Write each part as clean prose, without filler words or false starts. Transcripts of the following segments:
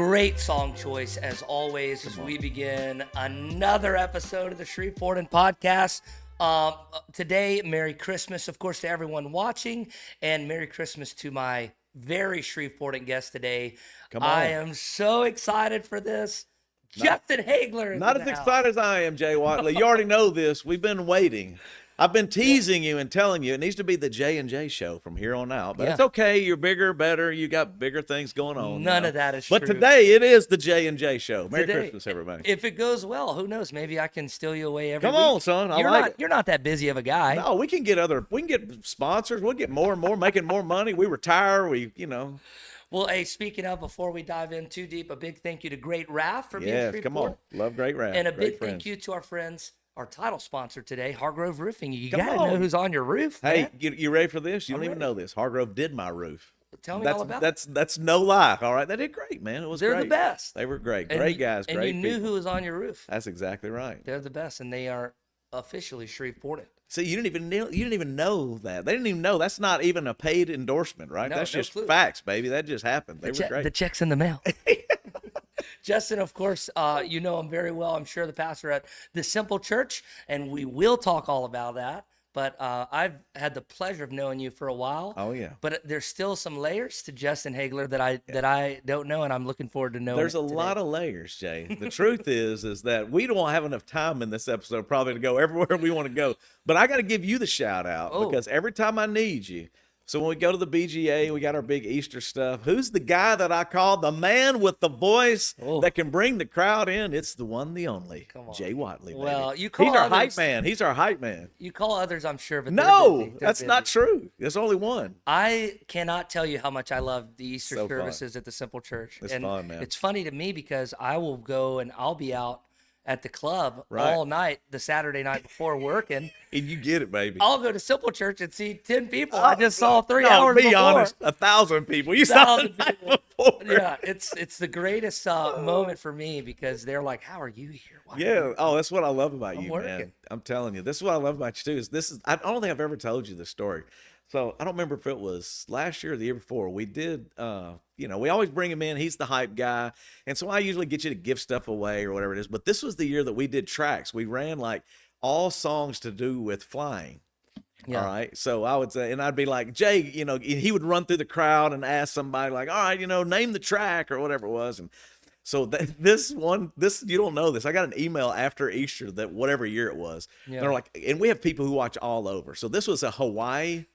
great song choice as always as we begin another episode of the Shreveportant podcast. Today, Merry Christmas, of course, to everyone watching, and Merry Christmas to my very Shreveportant guest today. Come on. I am so excited for this. Justin Haigler is Not in as the house. excited as I am, Jay Watley. You already know this. We've been waiting. I've been teasing you and telling you it needs to be the J&J show from here on out. But it's okay. You're bigger, better. You got bigger things going on. None of that is but true. today it is the J&J show. Merry Today, Christmas, everybody. If it goes well, who knows? Maybe I can steal you away every Come week. on, son. You're not that busy of a guy. No, we can get sponsors. We'll get more and more, making more money. We retire. Well, hey, speaking of, before we dive in too deep, a big thank you to Great Raph for being Yes, come on. Love Great Raph. And a Great big friends. thank you to our friends, our title sponsor today, Hargrove Roofing. You Come got to on. know who's on your roof. Hey, man. you ready for this? You I'm don't even ready. know this. Hargrove did my roof. Tell me all about it. That's no lie. All right, they did great, man. It was They're great. the best. They were great. And Great you- guys. And Great you knew people. who was on your roof. That's exactly right. They're the best, and they are officially Shreveportant. See, you didn't even know that. They didn't even know. That's not even a paid endorsement, right? No, That's no just clue. facts, baby. That just happened. They were great. The check's in the mail. Justin, of course, you know him very well. I'm sure the pastor at the Simple Church, and we will talk all about that. But I've had the pleasure of knowing you for a while. Oh yeah. But there's still some layers to Justin Haigler that I don't know, and I'm looking forward to knowing. There's a today. lot of layers, Jay. The truth is that we don't have enough time in this episode probably to go everywhere we want to go. But I got to give you the shout out because every time I need you. So when we go to the BGA, we got our big Easter stuff. Who's the guy that I call the man with the voice that can bring the crowd in? It's the one, the only, Jay Watley. Baby. Well, you call he's our others- hype man. He's our hype man. You call others, I'm sure, but No, they're busy. that's not true. There's only one. I cannot tell you how much I love the Easter So fun. services at the Simple Church. It's and fun, man. It's funny to me because I will go and I'll be out at the club Right. all night the Saturday night before working. And you get it, baby. I'll go to Simple Church and see 10 people. I just saw 3 hours be before. honest, 1,000 people. You saw the 1,000 night people. before. Yeah, it's the greatest moment for me because they're like, "How are you here?" Why are Yeah. you Oh, that's what I love about you, working. man. I'm telling you, this is what I love about you too. I don't think I've ever told you this story. So I don't remember if it was last year or the year before. We did, we always bring him in. He's the hype guy, and so I usually get you to give stuff away or whatever it is. But this was the year that we did tracks. We ran like all songs to do with flying. Yeah. All right. So I would say, and I'd be like, Jay, he would run through the crowd and ask somebody like, all right, name the track or whatever it was. And so this, you don't know this. I got an email after Easter that whatever year it was. Yeah. They're like, and we have people who watch all over. So this was a Hawaii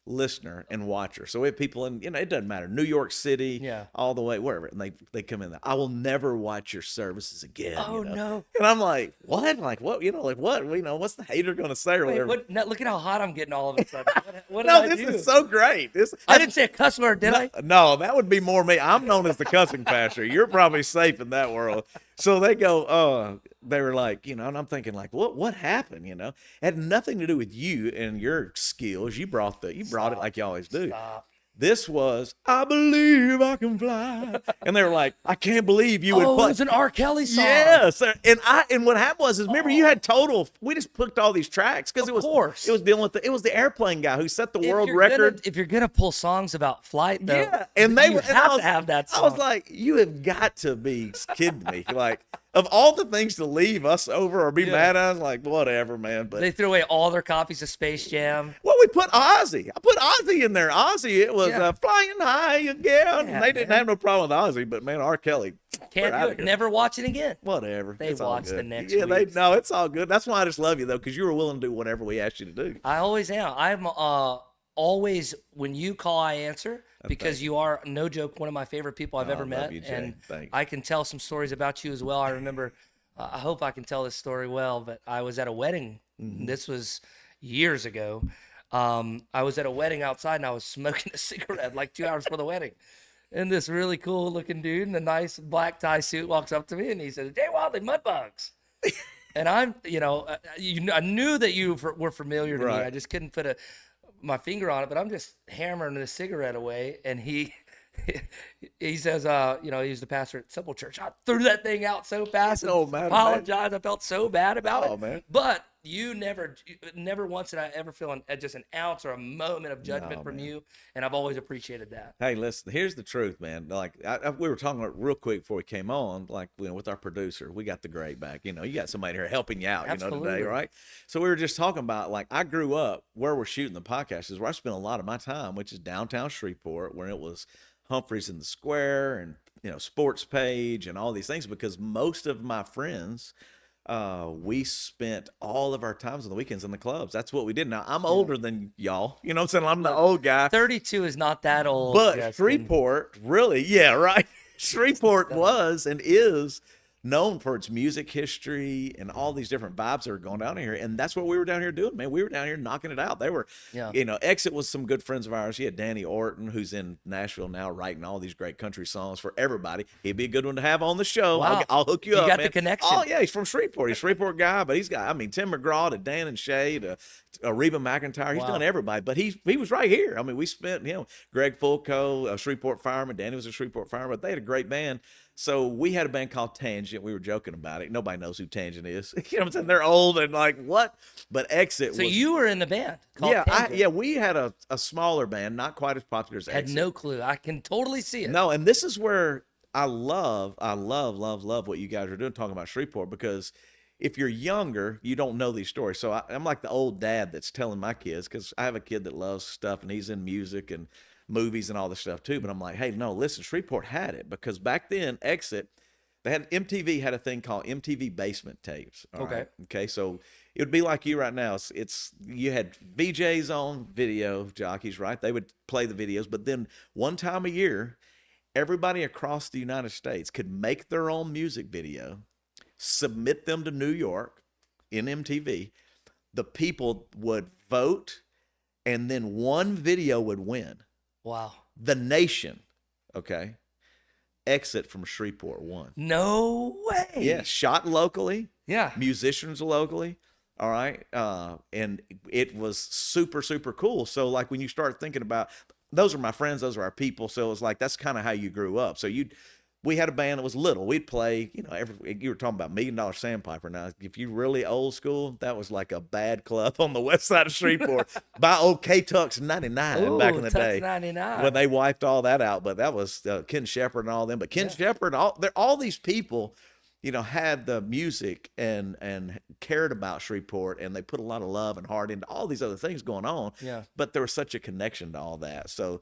listener and watcher. So we have people in, it doesn't matter, New York City, all the way, wherever. And they come in there. I will never watch your services again. Oh, no. And I'm like, what? Like, what? What? What's the hater going to say or Wait, whatever? now, look at how hot I'm getting all of a sudden. What did No, I this do? is so great. I didn't say a cuss word, did I? No, that would be more me. I'm known as the cussing pastor. You're probably safe in that world. So they go, they were like, and I'm thinking like, what happened? It had nothing to do with you and your skills. You brought it like you always do. Stop. This was, I believe I can fly. And they were like, I can't believe you would Oh, play. it was an R. Kelly song. Yes, and what happened was remember you had total. We just picked all these tracks because Of course. it was dealing with it was the airplane guy who set the world If you're record. if you're gonna pull songs about flight, though, Yeah, and they you were. and have I was, to have that song. I was like, you have got to be kidding me. Like, of all the things to leave us over or be mad at, I was like, whatever, man. But they threw away all their copies of Space Jam. well, we put Ozzy. I put Ozzy in there. Ozzy, it was Yeah. flying high again. Yeah, They didn't man. have no problem with Ozzy, but man, R. Kelly. Can't we're do outta it. here. Never watch it again. Whatever. They It's all watch the good. next Yeah, week's. no, it's all good. That's why I just love you though, because you were willing to do whatever we asked you to do. I always am. I'm always, when you call, I answer because you are, no joke, one of my favorite people I've Oh, ever I met. love you, Jay. And Thanks. I can tell some stories about you as well. I remember, I hope I can tell this story well, but I was at a wedding. Mm-hmm. This was years ago. I was at a wedding outside and I was smoking a cigarette like 2 hours before the wedding. And this really cool looking dude in a nice black tie suit walks up to me and he says, "Jay Watley, Mudbugs." And I'm, I knew that you were familiar to me. Right. I just couldn't put my finger on it, but I'm just hammering the cigarette away. And he says, he's the pastor at Simple Church. I threw that thing out so fast. And Oh, man, apologize. I felt so bad about Oh, it. man. But you never once did I ever feel just an ounce or a moment of judgment No, from man. you, and I've always appreciated that. Hey, listen, here's the truth, man. Like we were talking about real quick before we came on, like with our producer, we got the grade back. You know, you got somebody here helping you out, today, Absolutely. right? So we were just talking about like I grew up where we're shooting the podcast is where I spent a lot of my time, which is downtown Shreveport, where it was Humphreys in the Square and Sports Page and all these things because most of my friends we spent all of our times on the weekends in the clubs. That's what we did. Now I'm Yeah. older than y'all. You know what I'm saying? I'm the Look, old guy. 32 is not that old, But Justin. Shreveport, really, yeah, right. Shreveport Yeah. was and is known for its music history and all these different vibes that are going down here. And that's what we were down here doing, man. We were down here knocking it out. They were, Yeah. Exit was some good friends of ours. You had Danny Orton, who's in Nashville now, writing all these great country songs for everybody. He'd be a good one to have on the show. Wow. I'll hook you You up, got man. the connection. Oh, yeah, he's from Shreveport. He's a Shreveport guy, but he's got, Tim McGraw to Dan and Shay to Reba McEntire. He's Wow. done everybody, but he was right here. I mean, we spent, Greg Fulco, a Shreveport fireman. Danny was a Shreveport fireman, but they had a great band. So we had a band called Tangent. We were joking about it. Nobody knows who Tangent is. You know what I'm saying? They're old and like, what? But Exit So was. you were in the band called Tangent. We had a smaller band, not quite as popular as Had Exit. no clue. I can totally see it. No, and this is where I love what you guys are doing, talking about Shreveport, because if you're younger, you don't know these stories. So I'm like the old dad that's telling my kids, because I have a kid that loves stuff and he's in music and movies and all this stuff too. But I'm like, hey, no, listen, Shreveport had it because back then, Exit, MTV had a thing called MTV Basement Tapes. all Okay. right? Okay. So it would be like you right now. It's you had VJs on video jockeys, right? They would play the videos, but then one time a year, everybody across the United States could make their own music video, submit them to New York in MTV. The people would vote, and then one video would win. Wow. The Nation, okay? Exit from Shreveport won. No way. Yeah, shot locally, Yeah. musicians locally. All right. And it was super, super cool. So, like, when you start thinking about those are my friends, those are our people. So it was like that's kind of how you grew up. So we had a band that was little. We'd play, you were talking about $1 Million Sandpiper. Now, if you really old school, that was like a bad club on the west side of Shreveport by old K-Tux 99 Ooh, back in the Tux day 99. when they wiped all that out. But that was Ken Shepard and all them. But Ken Shepard, all these people, had the music and cared about Shreveport, and they put a lot of love and heart into all these other things going on. Yeah. But there was such a connection to all that. So,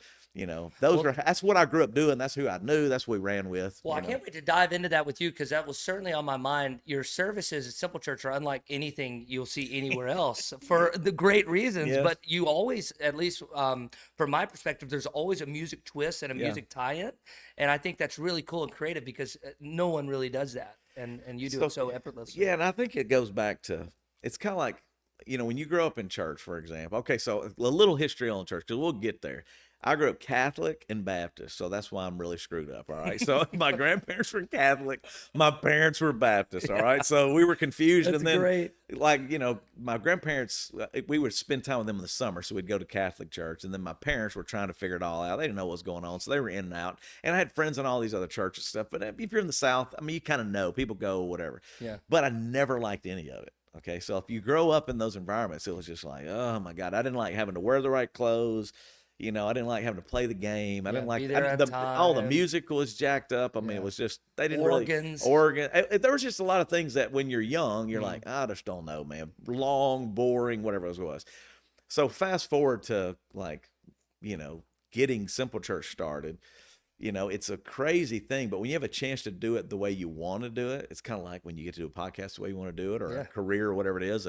that's what I grew up doing. That's who I knew. That's what we ran with. Well, I can't wait to dive into that with you because that was certainly on my mind. Your services at Simple Church are unlike anything you'll see anywhere else for the great reasons. Yes. But you always, at least from my perspective, there's always a music twist and a Yeah. music tie-in, and I think that's really cool and creative because no one really does that, and you do it so effortlessly. Yeah, and I think it goes back to it's kind of like when you grow up in church, for example. Okay, so a little history on church because we'll get there. I grew up Catholic and Baptist, so that's why I'm really screwed up. All right, so my grandparents were Catholic, my parents were Baptist. All right, so we were confused, That's and then great. like my grandparents, we would spend time with them in the summer, so we'd go to Catholic church, and then my parents were trying to figure it all out. They didn't know what was going on, so they were in and out. And I had friends in all these other churches and stuff. But if you're in the South, I mean, you kind of know people go whatever. Yeah. But I never liked any of it. Okay, so if you grow up in those environments, it was just like, oh my God, I didn't like having to wear the right clothes. I didn't like having to play the game. I didn't like be there on all the time. music was jacked up. I mean, it was just they didn't Organs. really there was just a lot of things that when you're young, you're like, I just don't know, man. Long, boring, whatever it was. So fast forward to like, getting Simple Church started. It's a crazy thing, but when you have a chance to do it the way you want to do it, it's kind of like when you get to do a podcast the way you want to do it, or a career or whatever it is.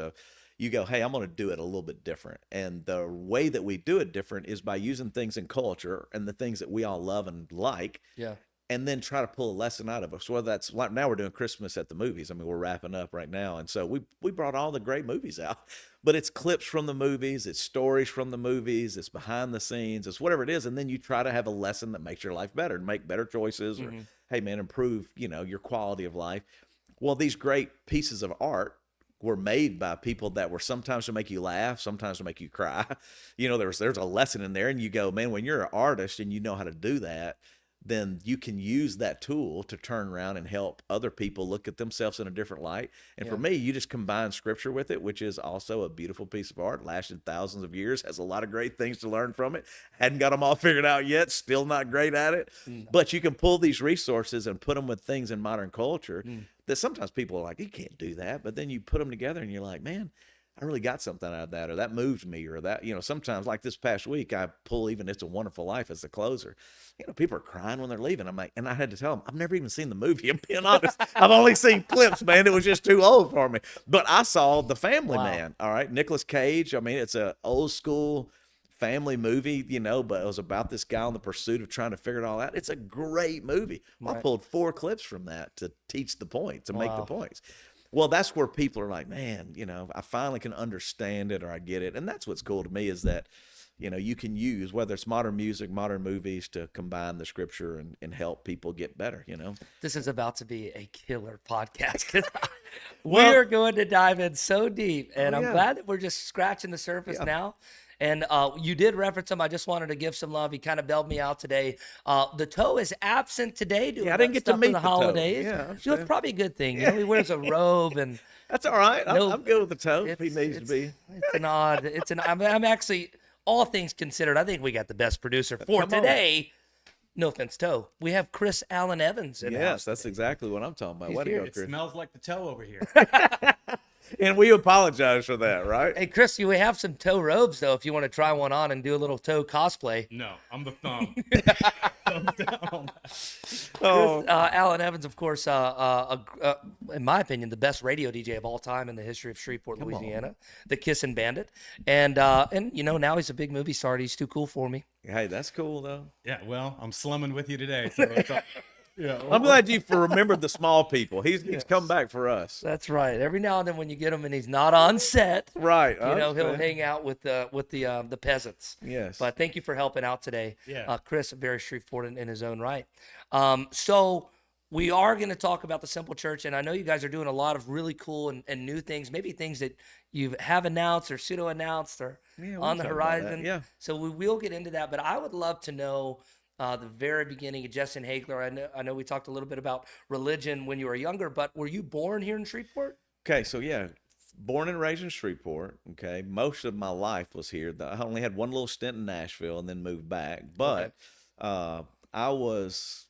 You go, hey, I'm going to do it a little bit different. And the way that we do it different is by using things in culture and the things that we all love and like. Yeah. And then try to pull a lesson out of us. Whether that's like now we're doing Christmas at the movies. I mean, we're wrapping up right now. And so we brought all the great movies out. But it's clips from the movies, it's stories from the movies, it's behind the scenes, it's whatever it is. And then you try to have a lesson that makes your life better and make better choices or, hey, man, improve, your quality of life. Well, these great pieces of art were made by people that were sometimes to make you laugh, sometimes to make you cry. There's a lesson in there, and you go, man, when you're an artist and you know how to do that, then you can use that tool to turn around and help other people look at themselves in a different light. And for me, you just combine scripture with it, which is also a beautiful piece of art, lasted thousands of years, has a lot of great things to learn from it. Hadn't got them all figured out yet, still not great at it. But you can pull these resources and put them with things in modern culture that sometimes people are like, you can't do that. But then you put them together and you're like, man, I really got something out of that, or that moved me, or that, sometimes like this past week, I pull even It's a Wonderful Life as the closer. People are crying when they're leaving. I'm like, and I had to tell them, I've never even seen the movie. I'm being honest. I've only seen clips, man. It was just too old for me. But I saw The Family Man. All right. Nicolas Cage. I mean, it's a old school family movie, but it was about this guy on the pursuit of trying to figure it all out. It's a great movie. I pulled 4 clips from that to teach the point, to make the points. Well, that's where people are like, man, I finally can understand it, or I get it. And that's what's cool to me is that, you can use, whether it's modern music, modern movies, to combine the scripture and help people get better, This is about to be a killer podcast because we're going to dive in so deep. And I'm glad that we're just scratching the surface now. And you did reference him. I just wanted to give some love. He kind of bailed me out today. The toe is absent today. I didn't get to meet the holidays. It's probably a good thing. He wears a robe, and that's all right. I'm good with the toe if he needs to be. I'm actually, all things considered, I think we got the best producer for today. No offense, Toe. We have Chris Allen Evans in the house that's today. exactly what I'm talking about. Way to go, Chris. It smells like the toe over here. And we apologize for that, right? Hey, Chris, we have some toe robes, though, if you want to try one on and do a little toe cosplay. No, I'm the thumb. Thumbs down. Alan Evans, of course, in my opinion, the best radio DJ of all time in the history of Shreveport, Louisiana, the Kissin' Bandit. And now he's a big movie star. He's too cool for me. Hey, that's cool, though. Yeah, well, I'm slumming with you today. So it's I'm glad you remembered the small people. He's come back for us. That's right. Every now and then when you get him and he's not on set, right? He'll hang out with the peasants. Yes. But thank you for helping out today. Yeah. Chris, very Shreveportant in his own right. So we are going to talk about the Simple Church, and I know you guys are doing a lot of really cool and new things, maybe things that you have announced or pseudo-announced or on the horizon. Yeah. So we will get into that, but I would love to know the very beginning of Justin Haigler. I know we talked a little bit about religion when you were younger, but were you born here in Shreveport? Okay, so born and raised in Shreveport. Okay, most of my life was here. I only had one little stint in Nashville and then moved back. But I was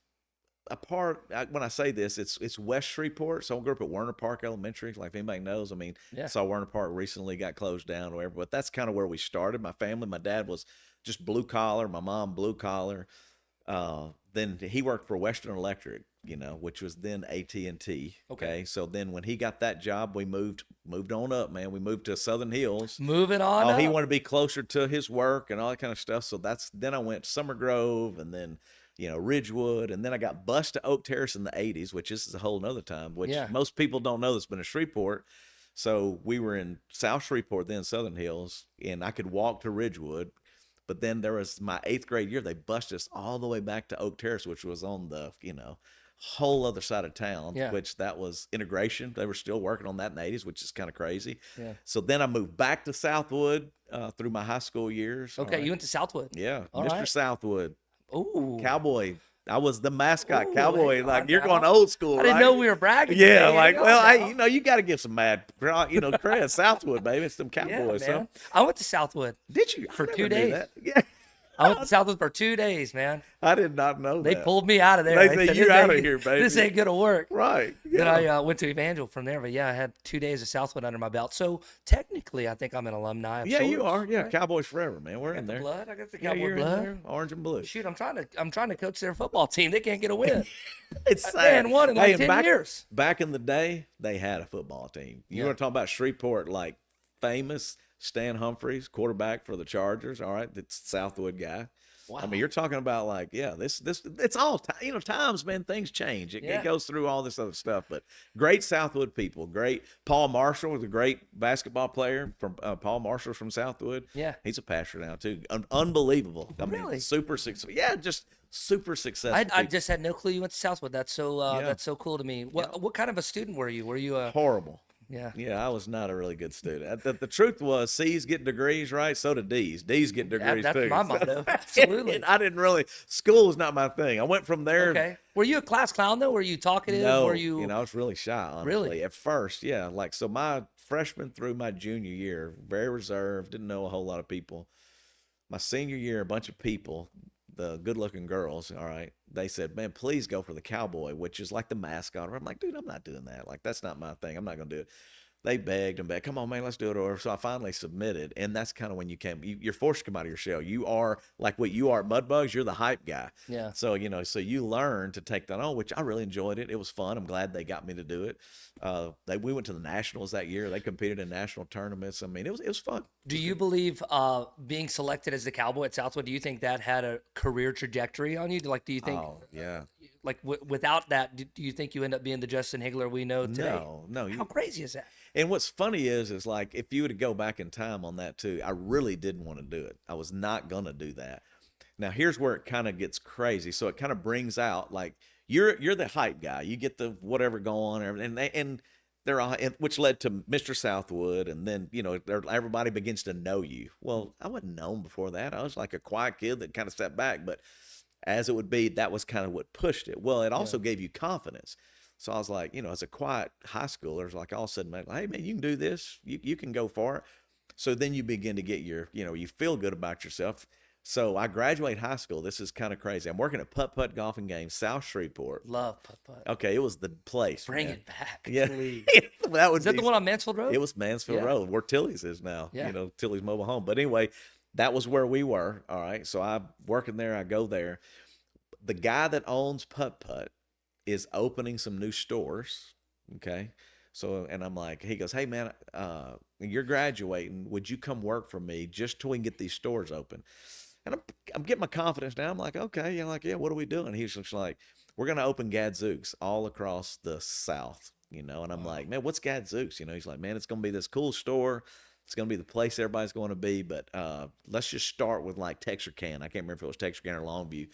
a part. When I say this, it's West Shreveport. So I grew up at Werner Park Elementary. Like if anybody knows, I saw Werner Park recently got closed down or whatever. But that's kind of where we started. My family, my dad was just blue collar. My mom blue collar. Then he worked for Western Electric, which was then AT&T. Okay. So then when he got that job, we moved on up, man. We moved to Southern Hills. Moving on up. He wanted to be closer to his work and all that kind of stuff. So then I went to Summer Grove and then, Ridgewood. And then I got bused to Oak Terrace in the 80s, which this is a whole nother time, which most people don't know that's been in Shreveport. So we were in South Shreveport, then Southern Hills, and I could walk to Ridgewood. But then there was my 8th grade year, they bused us all the way back to Oak Terrace, which was on the, whole other side of town, which that was integration. They were still working on that in the 80s, which is kind of crazy. Yeah. So then I moved back to Southwood through my high school years. Okay, you went to Southwood. Yeah, all Mr. Right. Southwood. Ooh. Cowboy. I was the mascot cowboy. Like you're going old school, I didn't know we were bragging. Yeah, like, hey, you got to give some mad, credit. Southwood, baby. It's some Cowboys. Yeah, man. I went to Southwood. Did you? For 2 days. Yeah. I went to Southwood for 2 days, man. I did not know They that. pulled me out of there. They said, you're out of here, baby. This ain't going to work. Right. Yeah. Then I went to Evangel from there. But, I had 2 days of Southwood under my belt. So, technically, I think I'm an alumni of Yeah, you are. Yeah, right? Cowboys forever, man. We're in there. Blood. I got the Cowboy blood. Orange and blue. Shoot, I'm trying to coach their football team. They can't get a win. It's sad. They hadn't won in like 10 years. Back in the day, they had a football team. You want to talk about Shreveport, like famous Stan Humphries, quarterback for the Chargers. All right, it's Southwood guy. Wow. You're talking about like, this it's all time. Times, man, things change. It goes through all this other stuff. But great Southwood people. Great. Paul Marshall was a great basketball player from Paul Marshall's from Southwood. Yeah, he's a pastor now too. Unbelievable. Really? Super successful. Yeah, just super successful. I just had no clue you went to Southwood. That's so cool to me. What kind of a student were you? Were you a horrible? Yeah. Yeah, I was not a really good student. The truth was, C's get degrees, right? So did D's. D's get degrees That's too. my motto. Absolutely. I didn't really. School was not my thing. I went from there. Okay. Were you a class clown though? Were you talkative? No, Were you? I was really shy, honestly. Really? At first, yeah. Like, so my freshman through my junior year, very reserved, didn't know a whole lot of people. My senior year, a bunch of people, the good-looking girls, all right, they said, man, please go for the cowboy, which is like the mascot. I'm like, dude, I'm not doing that. Like, that's not my thing. I'm not going to do it. They begged and begged, come on, man, let's do it. Or so I finally submitted, and that's kind of when you're forced to come out of your shell. You are like what you are at Mudbugs. You're the hype guy. Yeah. So so you learn to take that on, which I really enjoyed it. It was fun. I'm glad they got me to do it. We went to the nationals that year. They competed in national tournaments. I mean, it was fun. Do you believe being selected as the cowboy at Southwood? Do you think that had a career trajectory on you? Like, do you think? Oh yeah. Like without that, do you think you end up being the Justin Haigler we know today? No. How crazy is that? And what's funny is like if you were to go back in time on that too, I really didn't want to do it. I was not gonna do that. Now here's where it kind of gets crazy. So it kind of brings out like you're the hype guy. You get the whatever going on, and they're all, which led to Mr. Southwood, and then everybody begins to know you. Well, I wasn't known before that. I was like a quiet kid that kind of stepped back, but as it would be, that was kind of what pushed it. Well, it also gave you confidence. So I was like, as a quiet high schooler, it's like all of a sudden, hey man, you can do this. You can go for it. So then you begin to get you feel good about yourself. So I graduate high school. This is kind of crazy. I'm working at Putt Putt Golf and Games, South Shreveport. Love Putt Putt. Okay, it was the place. Bring man. it back. Yeah. Please. That was Is that the one on Mansfield Road? It was Mansfield Yeah. Road, where Tilly's is now. Yeah. Tilly's mobile home. But anyway, that was where we were. All right. So I'm working there. I go there. The guy that owns Putt Putt is opening some new stores. Okay. So, and I'm like, he goes, hey man, you're graduating. Would you come work for me just till we can get these stores open? And I'm getting my confidence now. I'm like, okay. Yeah, what are we doing? He's just like, we're going to open Gadzooks all across the South, and I'm like, man, what's Gadzooks? He's like, man, it's going to be this cool store. It's going to be the place everybody's going to be, but let's just start with like Texarkana. I can't remember if it was Texarkana or Longview.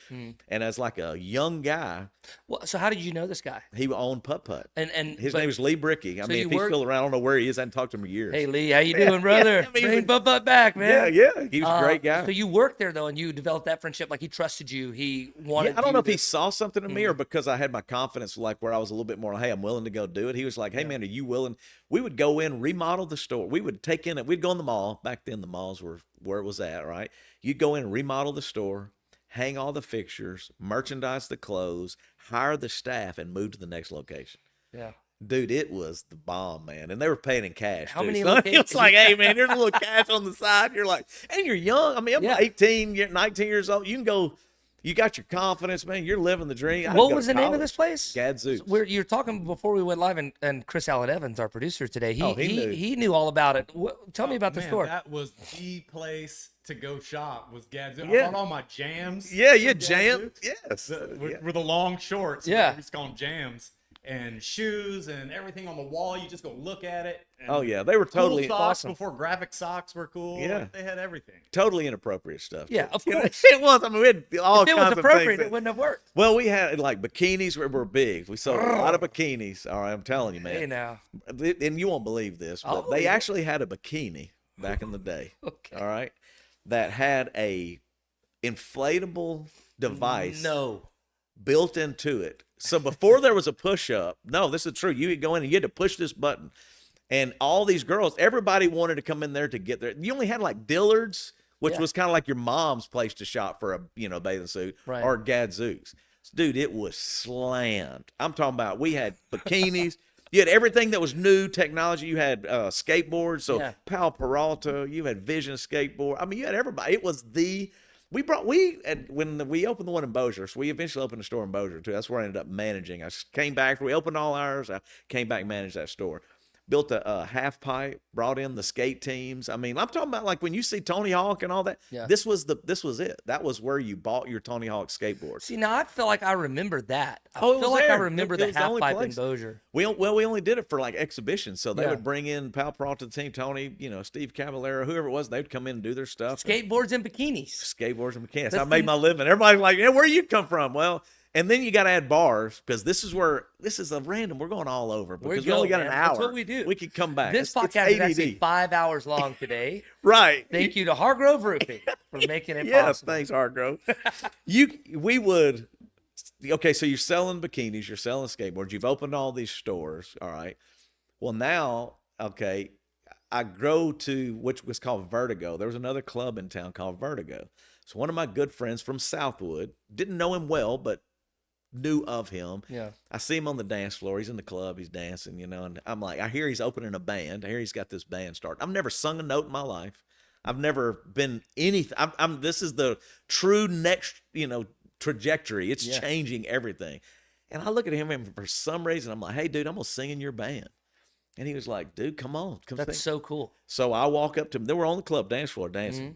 And as like a young guy, Well, so how did you know this guy? he owned Putt Putt. And His name is Lee Bricky. I so mean, you if he's work- still around, I don't know where he is. I haven't talked to him in years. hey Lee, how you doing, brother? I mean, Bring Putt Putt back, man. Yeah, he was a great guy. So you worked there though, and you developed that friendship. Like he trusted you. He wanted. I don't know if you he saw something in me or because I had my confidence, like where I was a little bit more, hey, I'm willing to go do it. He was like, hey, man, are you willing? We would go in, remodel the store. We would take in it. We'd go in the mall. Back then, the malls were where it was at, right? You'd go in and remodel the store, hang all the fixtures, merchandise the clothes, hire the staff, and move to the next location. Yeah. Dude, it was the bomb, man. And they were paying in cash. How too. many So locations- it's like, hey, man, there's a little cash on the side. You're like, and you're young. I mean, I'm Yeah. 18, 19 years old. You can go, you got your confidence, man. You're living the dream. What was the name of this place? Gadzooks. You're talking before we went live, and Chris Allen Evans, our producer today, Oh, he knew. he knew all about it. Tell me about the Man, store. that was the place to go shop. Was Gadzooks. Yeah. I bought all my jams. Yeah, you from jam. Gadzooks. Yes. With the long shorts. Yeah. We just call them jams. And shoes and everything on the wall. You just go look at it. And Oh, yeah. They were cool totally socks awesome. before graphic socks were cool. Yeah. Like, they had everything. totally inappropriate stuff. Yeah, too. of You know, course. it was. I mean, we had all If it kinds was of appropriate, things. it wouldn't have worked. Well, we had like bikinis were big. We sold a lot of bikinis. All right, I'm telling you, man. Hey now. And you won't believe this, I'll but they believe it. actually had a bikini back in the day. Okay. All right, that had a inflatable device No. built into it. So before there was a push up, no, this is true. You would go in and you had to push this button, and all these girls, everybody wanted to come in there to get there. You only had like Dillard's, which Yeah. was kind of like your mom's place to shop for a bathing suit, Right. or Gadzooks. Dude, it was slammed. I'm talking about we had bikinis. You had everything that was new technology. You had skateboards. So Yeah. Pal Peralta, you had Vision skateboard. I mean, you had everybody. It was when we opened the one in Bossier, so we eventually opened a store in Bossier too. That's where I ended up managing. I came back. We opened all ours. I came back and managed that store. Built a half pipe, brought in the skate teams. I mean, I'm talking about like when you see Tony Hawk and all that. Yeah. This was it. That was where you bought your Tony Hawk skateboard. See, now I feel like I remember that. I Oh, it feel was like I there. remember It the was the half only pipe in place. Bossier. We only did it for like exhibitions. So they Yeah. would bring in Pal Peralta to the team, Tony, Steve Caballero, whoever it was. They'd come in and do their stuff. Skateboards and bikinis. Skateboards and mechanics. I That's made the- my living. Everybody's like, "Yeah, where you come from?" Well, And then you got to add bars because this is a random. We're going all over because we only got an hour. That's what we do. We could come back. This It's podcast is ADD. actually 5 hours long today. Right. Thank you to Hargrove Roofing for making it Yes, possible. thanks, Hargrove. Okay, so you're selling bikinis, you're selling skateboards, you've opened all these stores, all right. Well, now, okay, I go to, which was called Vertigo. There was another club in town called Vertigo. So one of my good friends from Southwood, didn't know him well, but knew of him. Yeah. I see him on the dance floor. He's in the club. He's dancing, and I'm like, I hear he's opening a band. I hear he's got this band started. I've never sung a note in my life. I've never been anything. This is the true next, trajectory. It's changing everything. And I look at him, and for some reason, I'm like, hey, dude, I'm going to sing in your band. And he was like, dude, come on. That's sing. so cool. So I walk up to him. They were on the club dance floor dancing.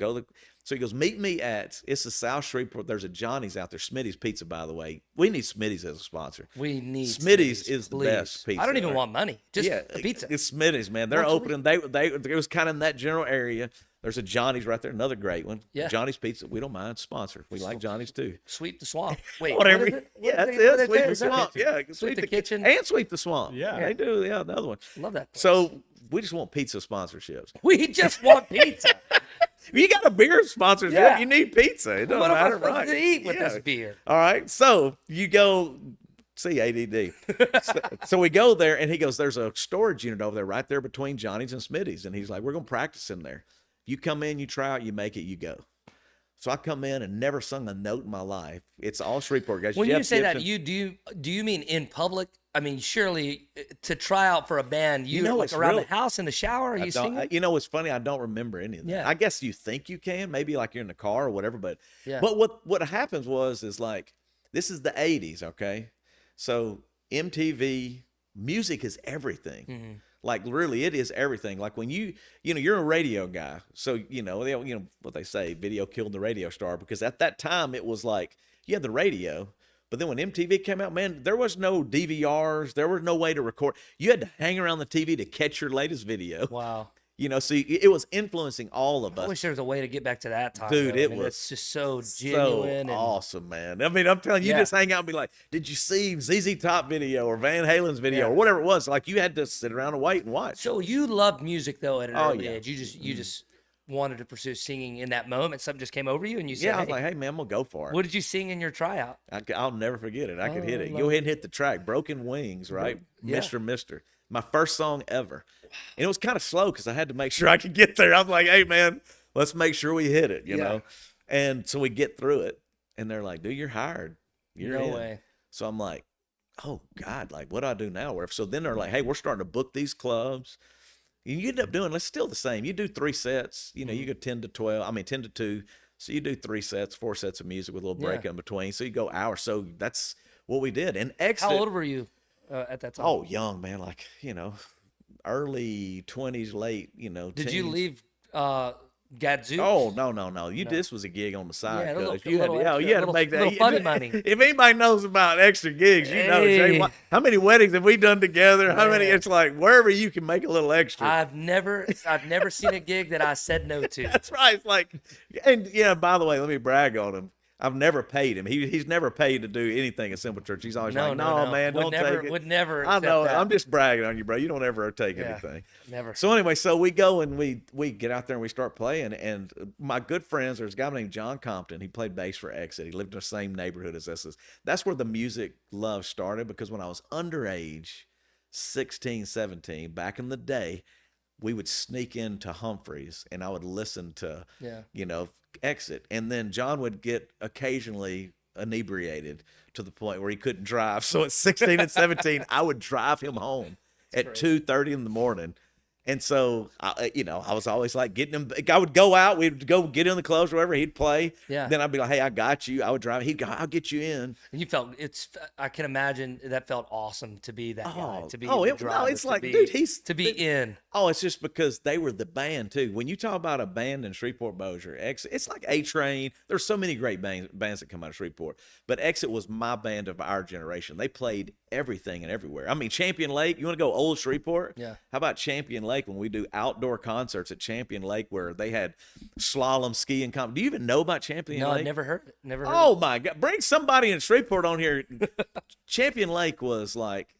So he goes, meet me it's the South Shreveport. There's a Johnny's out there. Smitty's Pizza, by the way. We need Smitty's as a sponsor. We need Smitty's is the best pizza. I don't even want money. Just the pizza. It's Smitty's, man. They're opening. It was kind of in that general area. There's a Johnny's right there, another great one. Yeah. Johnny's Pizza. We don't mind sponsor. We like Johnny's too. Sweep the swamp. Wait, Whatever. What is it? Yeah, What that's is it. it? Sweep the Is that swamp. it? Yeah, Sweep the kitchen. and sweep the swamp. Yeah. They do. Yeah, the other one. Love that place. So we just want pizza sponsorships. We just want pizza. You got a beer sponsorship. Yeah. You need pizza. It doesn't What am I matter, supposed right? to eat with Yeah. this beer? All right. So you go. See, ADD. so we go there, and he goes, there's a storage unit over there right there between Johnny's and Smitty's. And he's like, we're going to practice in there. You come in, you try out, you make it, you go. So I come in and never sung a note in my life. It's all Shreveport guys. When Jeff you say that, Gibson. do you mean in public? I mean, surely to try out for a band, it's around real. the house in the shower, are you singing? What's funny? I don't remember any of that. Yeah. I guess you think you can, maybe like you're in the car or whatever. But Yeah. but what happens is like this is the '80s, okay? So MTV music is everything. Mm-hmm. Like really, it is everything. Like when you're a radio guy, so what they say, video killed the radio star, because at that time it was like you had the radio. But then when MTV came out, man, there was no DVRs. There was no way to record. You had to hang around the TV to catch your latest video. Wow. So it was influencing all of I us. wish there was a way to get back to that time. Dude, though. it I mean, was it's just so So genuine. and awesome, man. I mean, I'm telling you, Yeah. just hang out and be like, did you see ZZ Top video or Van Halen's video or whatever it was? Like you had to sit around and wait and watch. So you loved music though at an early yeah. age. You just wanted to pursue singing in that moment. Something just came over you, and you said, Yeah, I was hey, like, hey, man, I'm going to go for it. what did you sing in your tryout? I'll never forget it. I could hit it. love Go ahead and hit the track. Broken Wings, right? Yeah. Mr. My first song ever. And it was kind of slow because I had to make sure I could get there. I was like, hey, man, let's make sure we hit it, you Yeah. know? And so we get through it. And they're like, dude, you're hired. You're No in. way. So I'm like, oh, God, like, what do I do now? So then they're like, hey, we're starting to book these clubs. And you end up doing, it's still the same. You do 3 sets, you go 10 to 2. So you do 3 sets, 4 sets of music with a little break Yeah. in between. So you go hours. So that's what we did. And Exit. How old were you at that time? Oh, young, man. Like, early 20s, late, Did you teens. leave Gadzooks? Oh, no. This was a gig on the side. Yeah, a little- cuz you had, little you extra, had to make that. little funny money. If anybody knows about extra gigs, you know, Jay, Hey. how many weddings have we done together? How many? Yeah. It's like wherever you can make a little extra. I've never seen a gig that I said no to. That's right. It's like, and yeah, by the way, let me brag on him. I've never paid him. He's never paid to do anything at Simple Church. He's always like, no, man, don't take it. Would never. I accept know. that. I'm just bragging on you, bro. You don't ever take Yeah. anything. Never. So anyway, so we go and we get out there and we start playing. And my good friends, there's a guy named John Compton. He played bass for Exit. He lived in the same neighborhood as us. That's where the music love started, because when I was underage, 16, 17, back in the day, we would sneak into Humphreys and I would listen to, Exit. And then John would get occasionally inebriated to the point where he couldn't drive. So at 16 and 17, I would drive him home at 2:30 in the morning. And so, I was always like getting him. I would go out. We'd go get in the clubs or whatever. He'd play. Yeah. Then I'd be like, hey, I got you. I would drive. He'd go, I'll get you in. And you felt I can imagine that felt awesome to be that guy. To be the no, driver, it's to like, be, dude, he's to be in. Oh, it's just because they were the band too. When you talk about a band in Shreveport Bossier, Exit, it's like A Train. There's so many great bands that come out of Shreveport, but Exit was my band of our generation. They played everything and everywhere. I mean, Champion Lake. You want to go old Shreveport? Yeah. How about Champion Lake? Lake when we do outdoor concerts at Champion Lake where they had slalom skiing. Do you even know about Champion No, Lake? I've never heard it. Never heard Oh it. my God! Bring somebody in Shreveport on here. Champion Lake was like,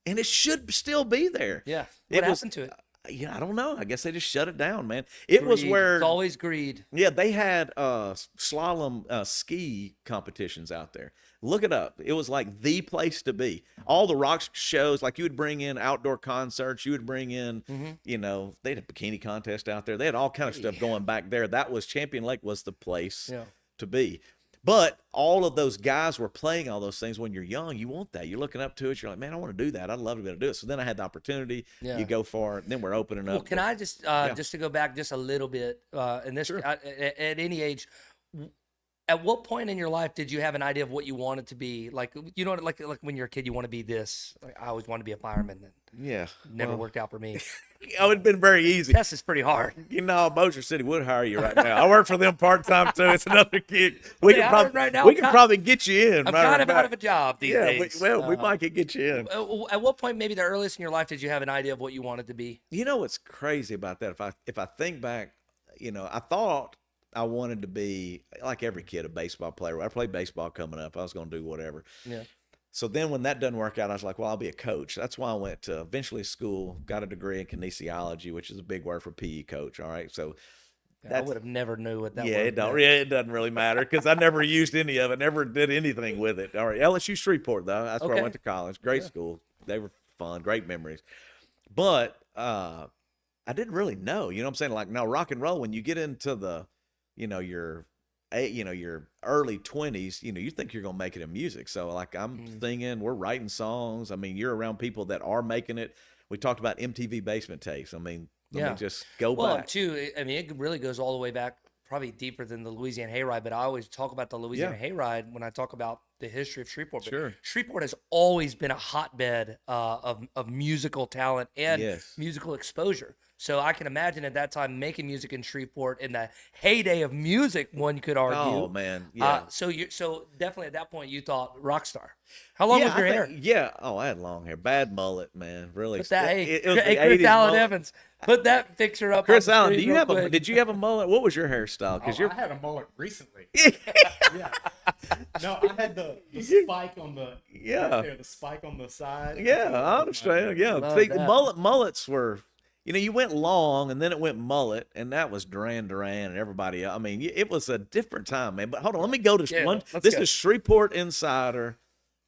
and it should still be there. Yeah. It What was- happened to it? Yeah, I don't know. I guess they just shut it down, man. It was Greed. where It's always greed. yeah, they had slalom ski competitions out there. Look it up. It was like the place to be. All the rock shows, like you would bring in outdoor concerts, you would bring in, you know, they had a bikini contest out there. They had all kind of stuff going back there. That was Champion Lake was the place Yeah. to be. But all of those guys were playing all those things. When you're young, you want that. You're looking up to it. You're like, man, I want to do that. I'd love to be able to do it. So then I had the opportunity. Yeah. You go for it. Then we're opening up. Well, can I just just to go back just a little bit, and this at any age, at what point in your life did you have an idea of what you wanted to be? Like, you know, like when you're a kid, you want to be this. Like, I always wanted to be a fireman. And Yeah. never worked out for me. Oh, it'd been very easy. Test is pretty hard. You know, Bossier City would hire you right now. I work for them part time too. It's another gig. We They can hiring probably right now? we can probably get you in. I'm matter kind of out fact. of a job these Yeah, days. we might could get you in. At what point, maybe the earliest in your life, did you have an idea of what you wanted to be? You know what's crazy about that? If I think back, you know, I thought I wanted to be like every kid, a baseball player. I played baseball coming up. I was going to do whatever. Yeah. So then when that doesn't work out, I was like, well, I'll be a coach. That's why I went to eventually school, got a degree in kinesiology, which is a big word for PE coach. All right. So I would have never knew what that yeah, word it don't. meant. Yeah, it doesn't really matter because I never used any of it. Never did anything with it. All right, LSU Shreveport though. That's where I Okay. went to college. Great school. They were fun. Great memories. But I didn't really know. You know what I'm saying? Like now, rock and roll. When you get into the, your early 20s, you think you're gonna make it in music. So like I'm singing, we're writing songs. I mean, you're around people that are making it. We talked about MTV basement tapes. I mean, let me just go Well, back. too, I mean, it really goes all the way back, probably deeper than the Louisiana Hayride, but I always talk about the Louisiana Hayride when I talk about the history of Shreveport. But Sure. Shreveport has always been a hotbed of musical talent and Yes. musical exposure. So I can imagine at that time making music in Shreveport in the heyday of music, one could argue. Oh man, yeah. So definitely at that point you thought rock star. How long was your hair? Yeah. Oh, I had long hair. Bad mullet, man. Really. Put that, It was the hey, Chris 80s Allen mullet. Evans, put that picture up. Chris on the Allen, screen real quick. did you have a mullet? What was your hairstyle? Because Oh, you're I had a mullet recently. Yeah. No, I had the spike on the Yeah. right there, the spike on the side. yeah, I understand. Yeah. Love See, that. mullets were, you went long and then it went mullet, and that was Duran Duran and everybody else. I mean, it was a different time, man. But hold on, let me go to Yeah, one. let's This go. is Shreveport Insider.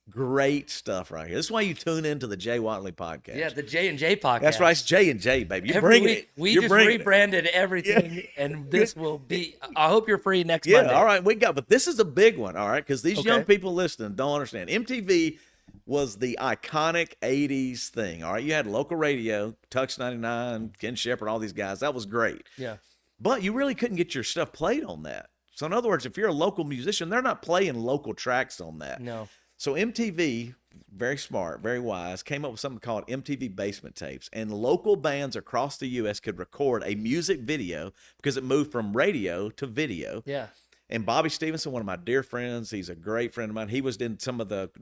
Great stuff right here. This is why you tune into the Jay Watley podcast. Yeah, the J&J podcast. That's right. It's J&J, baby. You're Every bringing week, it. we You're just bringing it. rebranded everything, and this will be. I hope you're free next Yeah, Monday. all right, but this is a big one, all right, because these young Okay. people listening don't understand. MTV was the iconic 80s thing, all right? You had local radio, Tux 99, Ken Shepard, all these guys. That was great. Yeah. But you really couldn't get your stuff played on that. So in other words, if you're a local musician, they're not playing local tracks on that. No. So MTV, very smart, very wise, came up with something called MTV basement tapes. And local bands across the U.S. could record a music video because it moved from radio to video. Yeah. And Bobby Stevenson, one of my dear friends, he's a great friend of mine. He was in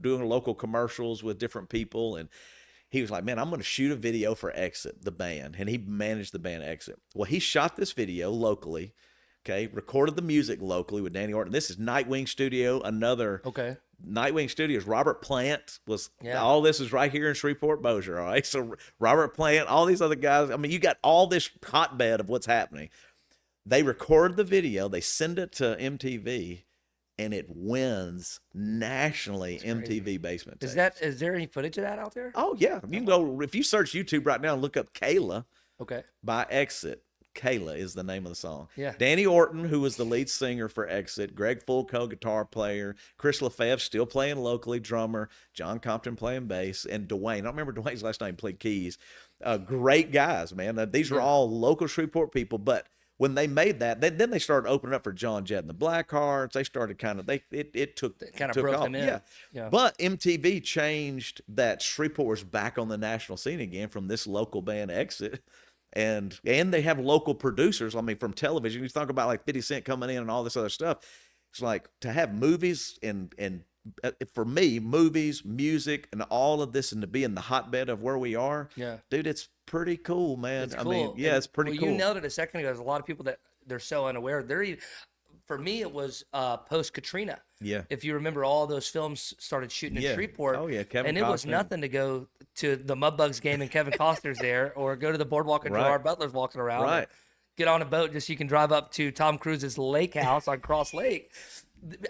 doing local commercials with different people. And he was like, man, I'm going to shoot a video for Exit, the band. And he managed the band Exit. Well, he shot this video locally, okay, recorded the music locally with Danny Orton. This is Nightwing Studio, another Okay. Nightwing Studios. Robert Plant was, Yeah. all this is right here in Shreveport, Bossier, all right? So Robert Plant, all these other guys, I mean, you got all this hotbed of what's happening. They record the video, they send it to MTV, and it wins nationally MTV basement tapes. Is there any footage of that out there? Oh, yeah. You can go, if you search YouTube right now and look up Kayla Okay. by Exit, Kayla is the name of the song. Yeah. Danny Orton, who was the lead singer for Exit, Greg Fulco, guitar player, Chris Lefebvre, still playing locally, drummer, John Compton playing bass, and Dwayne. I don't remember Dwayne's last name, played keys. Great guys, man. These were all local Shreveport people, but when they made that, then they started opening up for John Jett and the Blackhearts. They started it took Kind took of broke off. them in. Yeah. Yeah. But MTV changed that Shreveport was back on the national scene again from this local band Exit. And they have local producers. I mean, from television, you talk about like 50 Cent coming in and all this other stuff. It's like to have movies and for me, movies, music, and all of this, and to be in the hotbed of where we are. Yeah. Dude, it's pretty cool, man. It's I cool. mean, yeah, And, it's pretty well, cool. you nailed it a second ago. There's a lot of people that they're so unaware. For me, it was post Katrina. Yeah. If you remember, all those films started shooting in Yeah. Shreveport. Oh, yeah, Kevin and it was Costner. nothing to go to the Mudbugs game and Kevin Costner's there, or go to the boardwalk and Right. Gerard Butler's walking around. Right. Or get on a boat just so you can drive up to Tom Cruise's lake house on Cross Lake.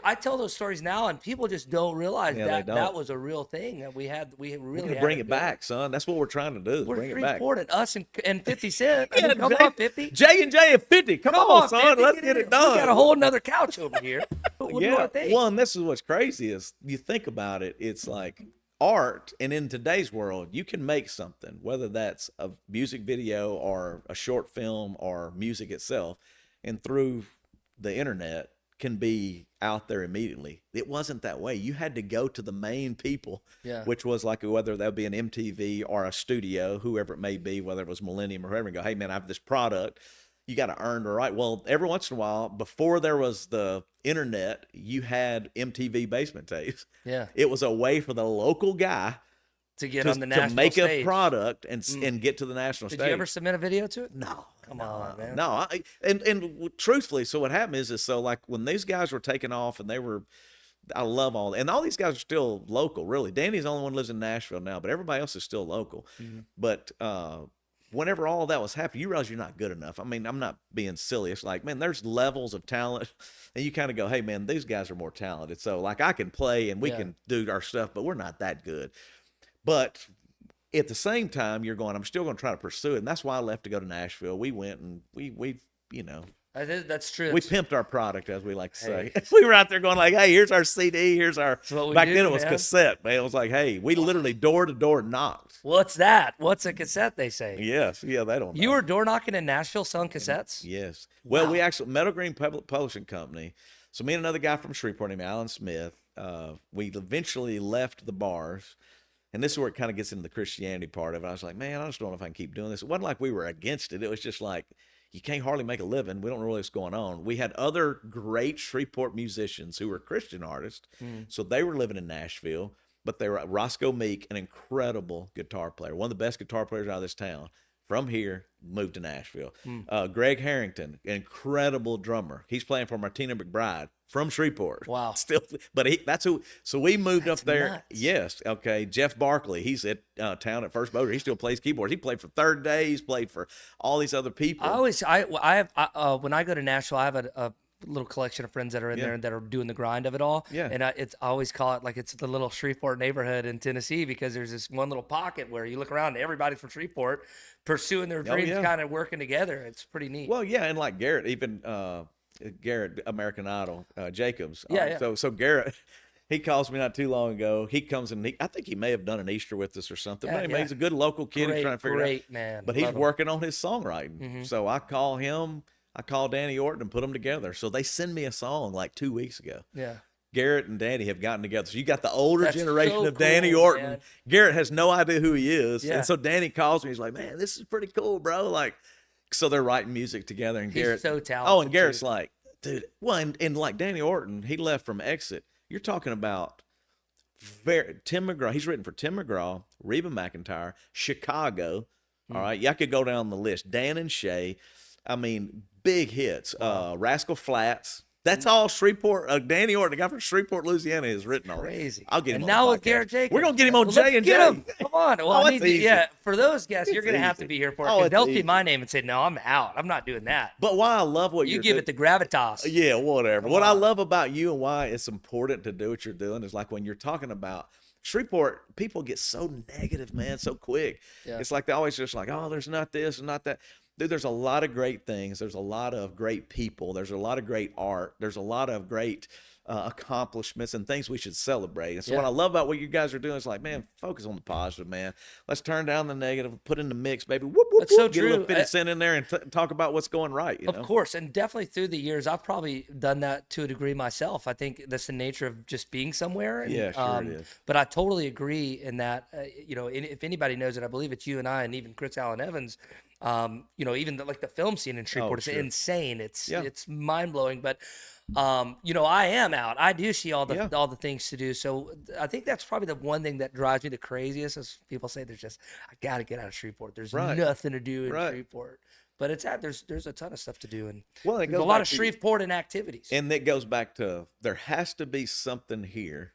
I tell those stories now, and people just don't realize Yeah, they that don't. that was a real thing that we had. We We're really gonna had bring it going. back, son. That's what we're trying to do. Is We're bring it back. Shreveport, and us and 50 Cent. I Yeah, mean, come Jay- on, 50. J&J at 50. Come on, son. 50, Let's get in. it done. We got a whole nother couch over here. What do I think? Well, and this is what's crazy is you think about it. It's like art, and in today's world, you can make something, whether that's a music video or a short film or music itself, and through the internet can be out there immediately. It wasn't that way. You had to go to the main people, Yeah. which was like whether that would be an MTV or a studio, whoever it may be, whether it was Millennium or whoever, and go, hey, man, I have this product. You got to earn the right. Well, every once in a while, before there was the internet, you had MTV basement tapes. Yeah. It was a way for the local guy To get on the to national make stage. a product and get to the national Did stage. you ever submit a video to it? No. Come on, man. No, and truthfully, so what happened is so like when these guys were taking off and I love and all these guys are still local, really. Danny's the only one who lives in Nashville now, but everybody else is still local. Mm-hmm. But whenever all of that was happening, you realize you're not good enough. I mean, I'm not being silly. It's like, man, there's levels of talent, and you kind of go, hey, man, these guys are more talented. So like I can play and we can do our stuff, but we're not that good. But at the same time, you're going, I'm still going to try to pursue it. And that's why I left to go to Nashville. We went and we That's true. we pimped our product, as we like to say. We were out there going like, hey, here's our CD. Here's our, what we back do, then it was man. cassette, man. It was like, hey, we literally door to door knocked. What's that? What's a cassette, they say? Yes. Yeah, they don't know. You were door knocking in Nashville selling cassettes? Yes. Well, we actually, Meadow Green Publishing Company. So me and another guy from Shreveport named Alan Smith, we eventually left the bars. And this is where it kind of gets into the Christianity part of it. I was like, man, I just don't know if I can keep doing this. It wasn't like we were against it. It was just like, you can't hardly make a living. We don't know what's going on. We had other great Shreveport musicians who were Christian artists. So they were living in Nashville, but they were Roscoe Meek, an incredible guitar player, one of the best guitar players out of this town. From here, moved to Nashville. Greg Harrington, incredible drummer. He's playing for Martina McBride from Shreveport. Wow. Still, but that's who. So we moved up there. nuts. Yes. Okay. Jeff Barkley. He's at town at First Motor. He still plays keyboards. He played for Third Day. He's played for all these other people. When I go to Nashville, I have a little collection of friends that are in there and that are doing the grind of it all. Yeah. And I always call it like it's the little Shreveport neighborhood in Tennessee, because there's this one little pocket where you look around and everybody's from Shreveport pursuing their dreams, yeah. kind of working together. It's pretty neat. Well, yeah, and like Garrett, even Garrett, American Idol, Jacobs. Yeah. So Garrett, he calls me not too long ago. He comes and I think he may have done an Easter with us or something. Yeah, But anyway, yeah. he's a good local kid. He's trying to figure it out. man. But he's Love him. working on his songwriting. So I call him. I call Danny Orton and put them together. So they send me a song like 2 weeks ago. Yeah. Garrett and Danny have gotten together. So you got the older That's generation so of Danny cool, Orton. man. Garrett has no idea who he is. Yeah. And so Danny calls me. He's like, man, this is pretty cool, bro. Like, so they're writing music together. And He's Garrett, so talented, oh, and Garrett's too. like, dude, well, and like Danny Orton, he left from Exit. You're talking about Tim McGraw. He's written for Tim McGraw, Reba McEntire, Chicago. All right. Yeah, I could go down the list. Dan and Shay. I mean, big hits. Rascal Flats. That's all Shreveport. Danny Orton, the guy from Shreveport, Louisiana, has written already. Crazy. I'll get him and on now the with podcast. Garrett Jacobs. We're gonna get him on Well, J let's and get J. him. Come on. Well, Oh, I it's need to, easy. yeah. For those guests, It's you're gonna have to easy. be here for it, Oh, because it's they'll see easy. my name and say, "No, I'm out. I'm not doing that." But why I love what You you're give doing, it the gravitas. yeah, whatever. Come What I on. love about you and why it's important to do what you're doing is like when you're talking about Shreveport, people get so negative, man, so quick. Yeah. It's like they always just like, oh, there's not this and not that. Dude, there's a lot of great things. There's a lot of great people. There's a lot of great art. There's a lot of great accomplishments and things we should celebrate. And so what Yeah. I love about what you guys are doing is like, man, focus on the positive, man. Let's turn down the negative, put in the mix, baby. Whoop, whoop, That's so whoop. Get a little true. 50 Cent in there and talk about what's going right. You Of know? course, and definitely through the years, I've probably done that to a degree myself. I think that's the nature of just being somewhere. And, Yeah, sure it is. But I totally agree in that, if anybody knows it, I believe it's you and I, and even Chris Allen Evans. Even like the film scene in Shreveport, it's sure. insane. It's Yeah. it's mind blowing. But you know, I am out. I do see all the Yeah. all the things to do. So I think that's probably the one thing that drives me the craziest is people say I gotta get out of Shreveport. There's Right. nothing to do in Right. Shreveport. But there's a ton of stuff to do, and Well, it there's a goes lot back of to- Shreveport and activities. And it goes back to there has to be something here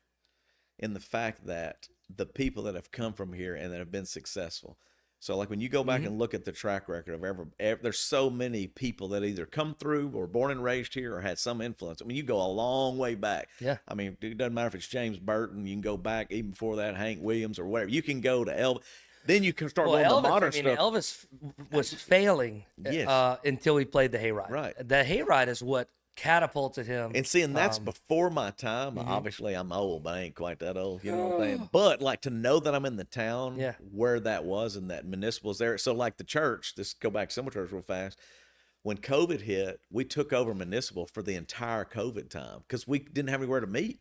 in the fact that the people that have come from here and that have been successful. So like when you go back and look at the track record of there's so many people that either come through or born and raised here or had some influence. I mean, you go a long way back. Yeah. I mean, it doesn't matter if it's James Burton. You can go back even before that, Hank Williams or whatever. You can go to Elvis. Then you can start Well, going Elvis, to modern I mean, stuff. Elvis was failing Yes. until he played the Hayride. Right. The Hayride is what catapulted him. And seeing that's before my time. Obviously, I'm old, but I ain't quite that old. You know what I'm saying? But like to know that I'm in the town Yeah. where that was and that municipal is there. So like the church, just go back to Symbol Church real fast. When COVID hit, we took over municipal for the entire COVID time because we didn't have anywhere to meet.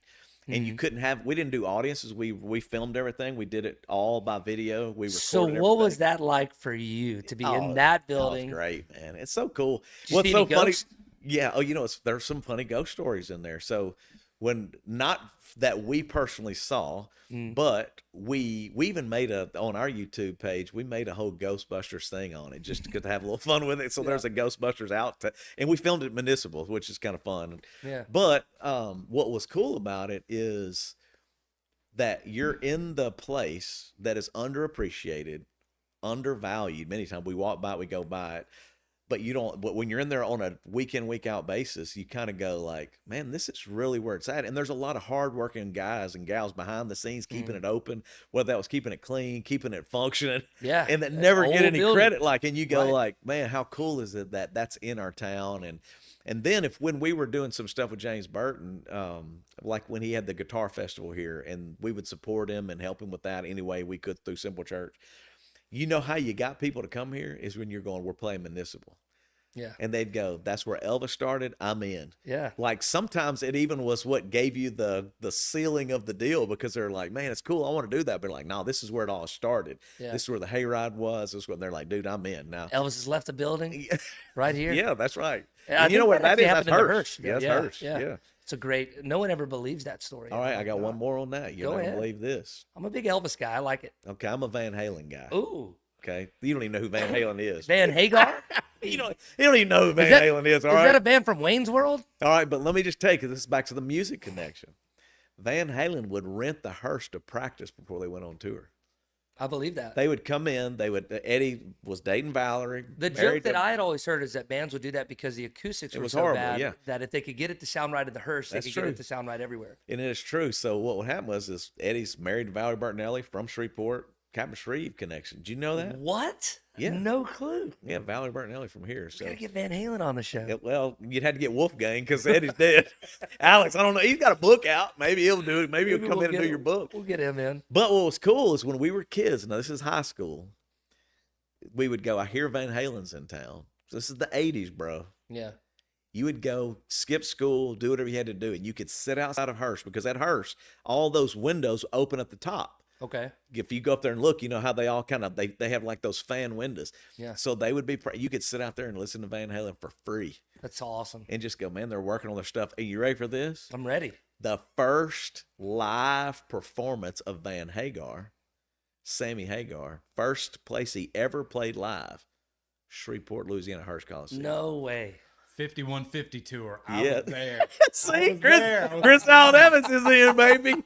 And you couldn't we didn't do audiences. We filmed everything. We did it all by video. We recorded So what everything. was that like for you to be Oh, in that that was building? great, man. It's so cool. Did you What's see so any funny? ghosts? Yeah. Oh, you know, there's some funny ghost stories in there. So when not that we personally saw, but we even made on our YouTube page, we made a whole Ghostbusters thing on it just to have a little fun with it. So there's a Ghostbusters and we filmed it municipal, which is kind of fun. Yeah. But what was cool about it is that you're in the place that is underappreciated, undervalued. Many times we walk by it, we go by it, but you don't. But when you're in there on a week in, week out basis, you kind of go like, man, this is really where it's at. And there's a lot of hardworking guys and gals behind the scenes keeping it open, whether that was keeping it clean, keeping it functioning, Yeah, and that it's never an get old any building. credit. Like, and you go Right. like, man, how cool is it that that's in our town? And then when we were doing some stuff with James Burton, like when he had the guitar festival here, and we would support him and help him with that any way we could through Simple Church. You know how you got people to come here is when you're going, we're playing municipal. Yeah. And they'd go, that's where Elvis started. I'm in. Yeah. Like sometimes it even was what gave you the ceiling of the deal because they're like, man, it's cool. I want to do that. But like, no, this is where it all started. Yeah. This is where the hayride was. This is where they're like, dude, I'm in now. Elvis has left the building right here. Yeah, that's right. And I And you know think what that actually is? That's happened in the Hirsch. Hirsch. Yeah, that's Yeah, Hirsch. yeah. Yeah. It's a great. No one ever believes that story. All right, Oh I my got one God. more on that. You're Go not going ahead. to believe this. I'm a big Elvis guy. I like it. Okay, I'm a Van Halen guy. Ooh, Okay, you don't even know who Van Halen is. Van Hagar. You don't even know who Van that- Halen is. All Is right. that a band from Wayne's World? All right, but let me just take it. This is back to the music connection. Van Halen would rent the Hearst to practice before they went on tour. I believe that. They would come in. Eddie was dating Valerie. The joke married that to- I had always heard is that bands would do that because the acoustics were was so horrible, bad yeah. that if they could get it to sound right in the Hearst, they That's could get true. it to sound right everywhere. And it is true. So what would happen was Eddie's married to Valerie Bertinelli from Shreveport, Captain Shreve connection. Did you know that? What? Yeah. No clue. Yeah, Valerie Bertinelli from here. So. Gotta get Van Halen on the show. Yeah, well, you'd have to get Wolfgang because Eddie's dead. Alex, I don't know. He's got a book out. Maybe he'll do it. Maybe he'll come we'll in and get do him- your book. We'll get him in. But what was cool is when we were kids, now this is high school, we would go, I hear Van Halen's in town. This is the 80s, bro. Yeah. You would go skip school, do whatever you had to do, and you could sit outside of Hearst because at Hearst, all those windows open at the top. Okay. If you go up there and look, you know how they all kind of they have like those fan windows. Yeah. So they would be you could sit out there and listen to Van Halen for free That's awesome. and just go, man, they're working on their stuff. Are you ready for this? I'm ready. The first live performance of Van Hagar, Sammy Hagar, first place he ever played live, Shreveport, Louisiana, Hearst Coliseum. No way. 5150 tour. I Yeah. was there. See, was there. I was Chris Allen Evans is in, baby.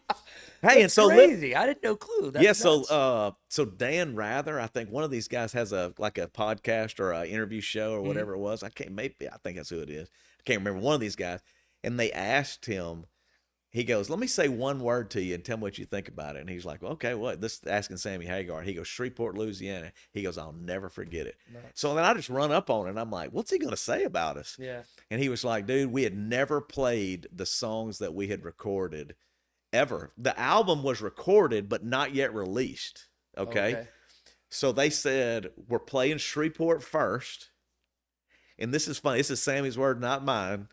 Hey, and so Crazy. I didn't know clue. That's yeah, so nuts. so Dan Rather, I think one of these guys has a podcast or a interview show or whatever it was. I think that's who it is. I can't remember, one of these guys. And they asked him, he goes, let me say one word to you and tell me what you think about it. And he's like, well, okay, what? This is asking Sammy Hagar. He goes, Shreveport, Louisiana. He goes, I'll never forget it. So then I just run up on it and I'm like, what's he going to say about us? Yeah. And he was like, dude, we had never played the songs that we had recorded ever. The album was recorded, but not yet released. Okay. So they said, we're playing Shreveport first. And this is funny. This is Sammy's word, not mine.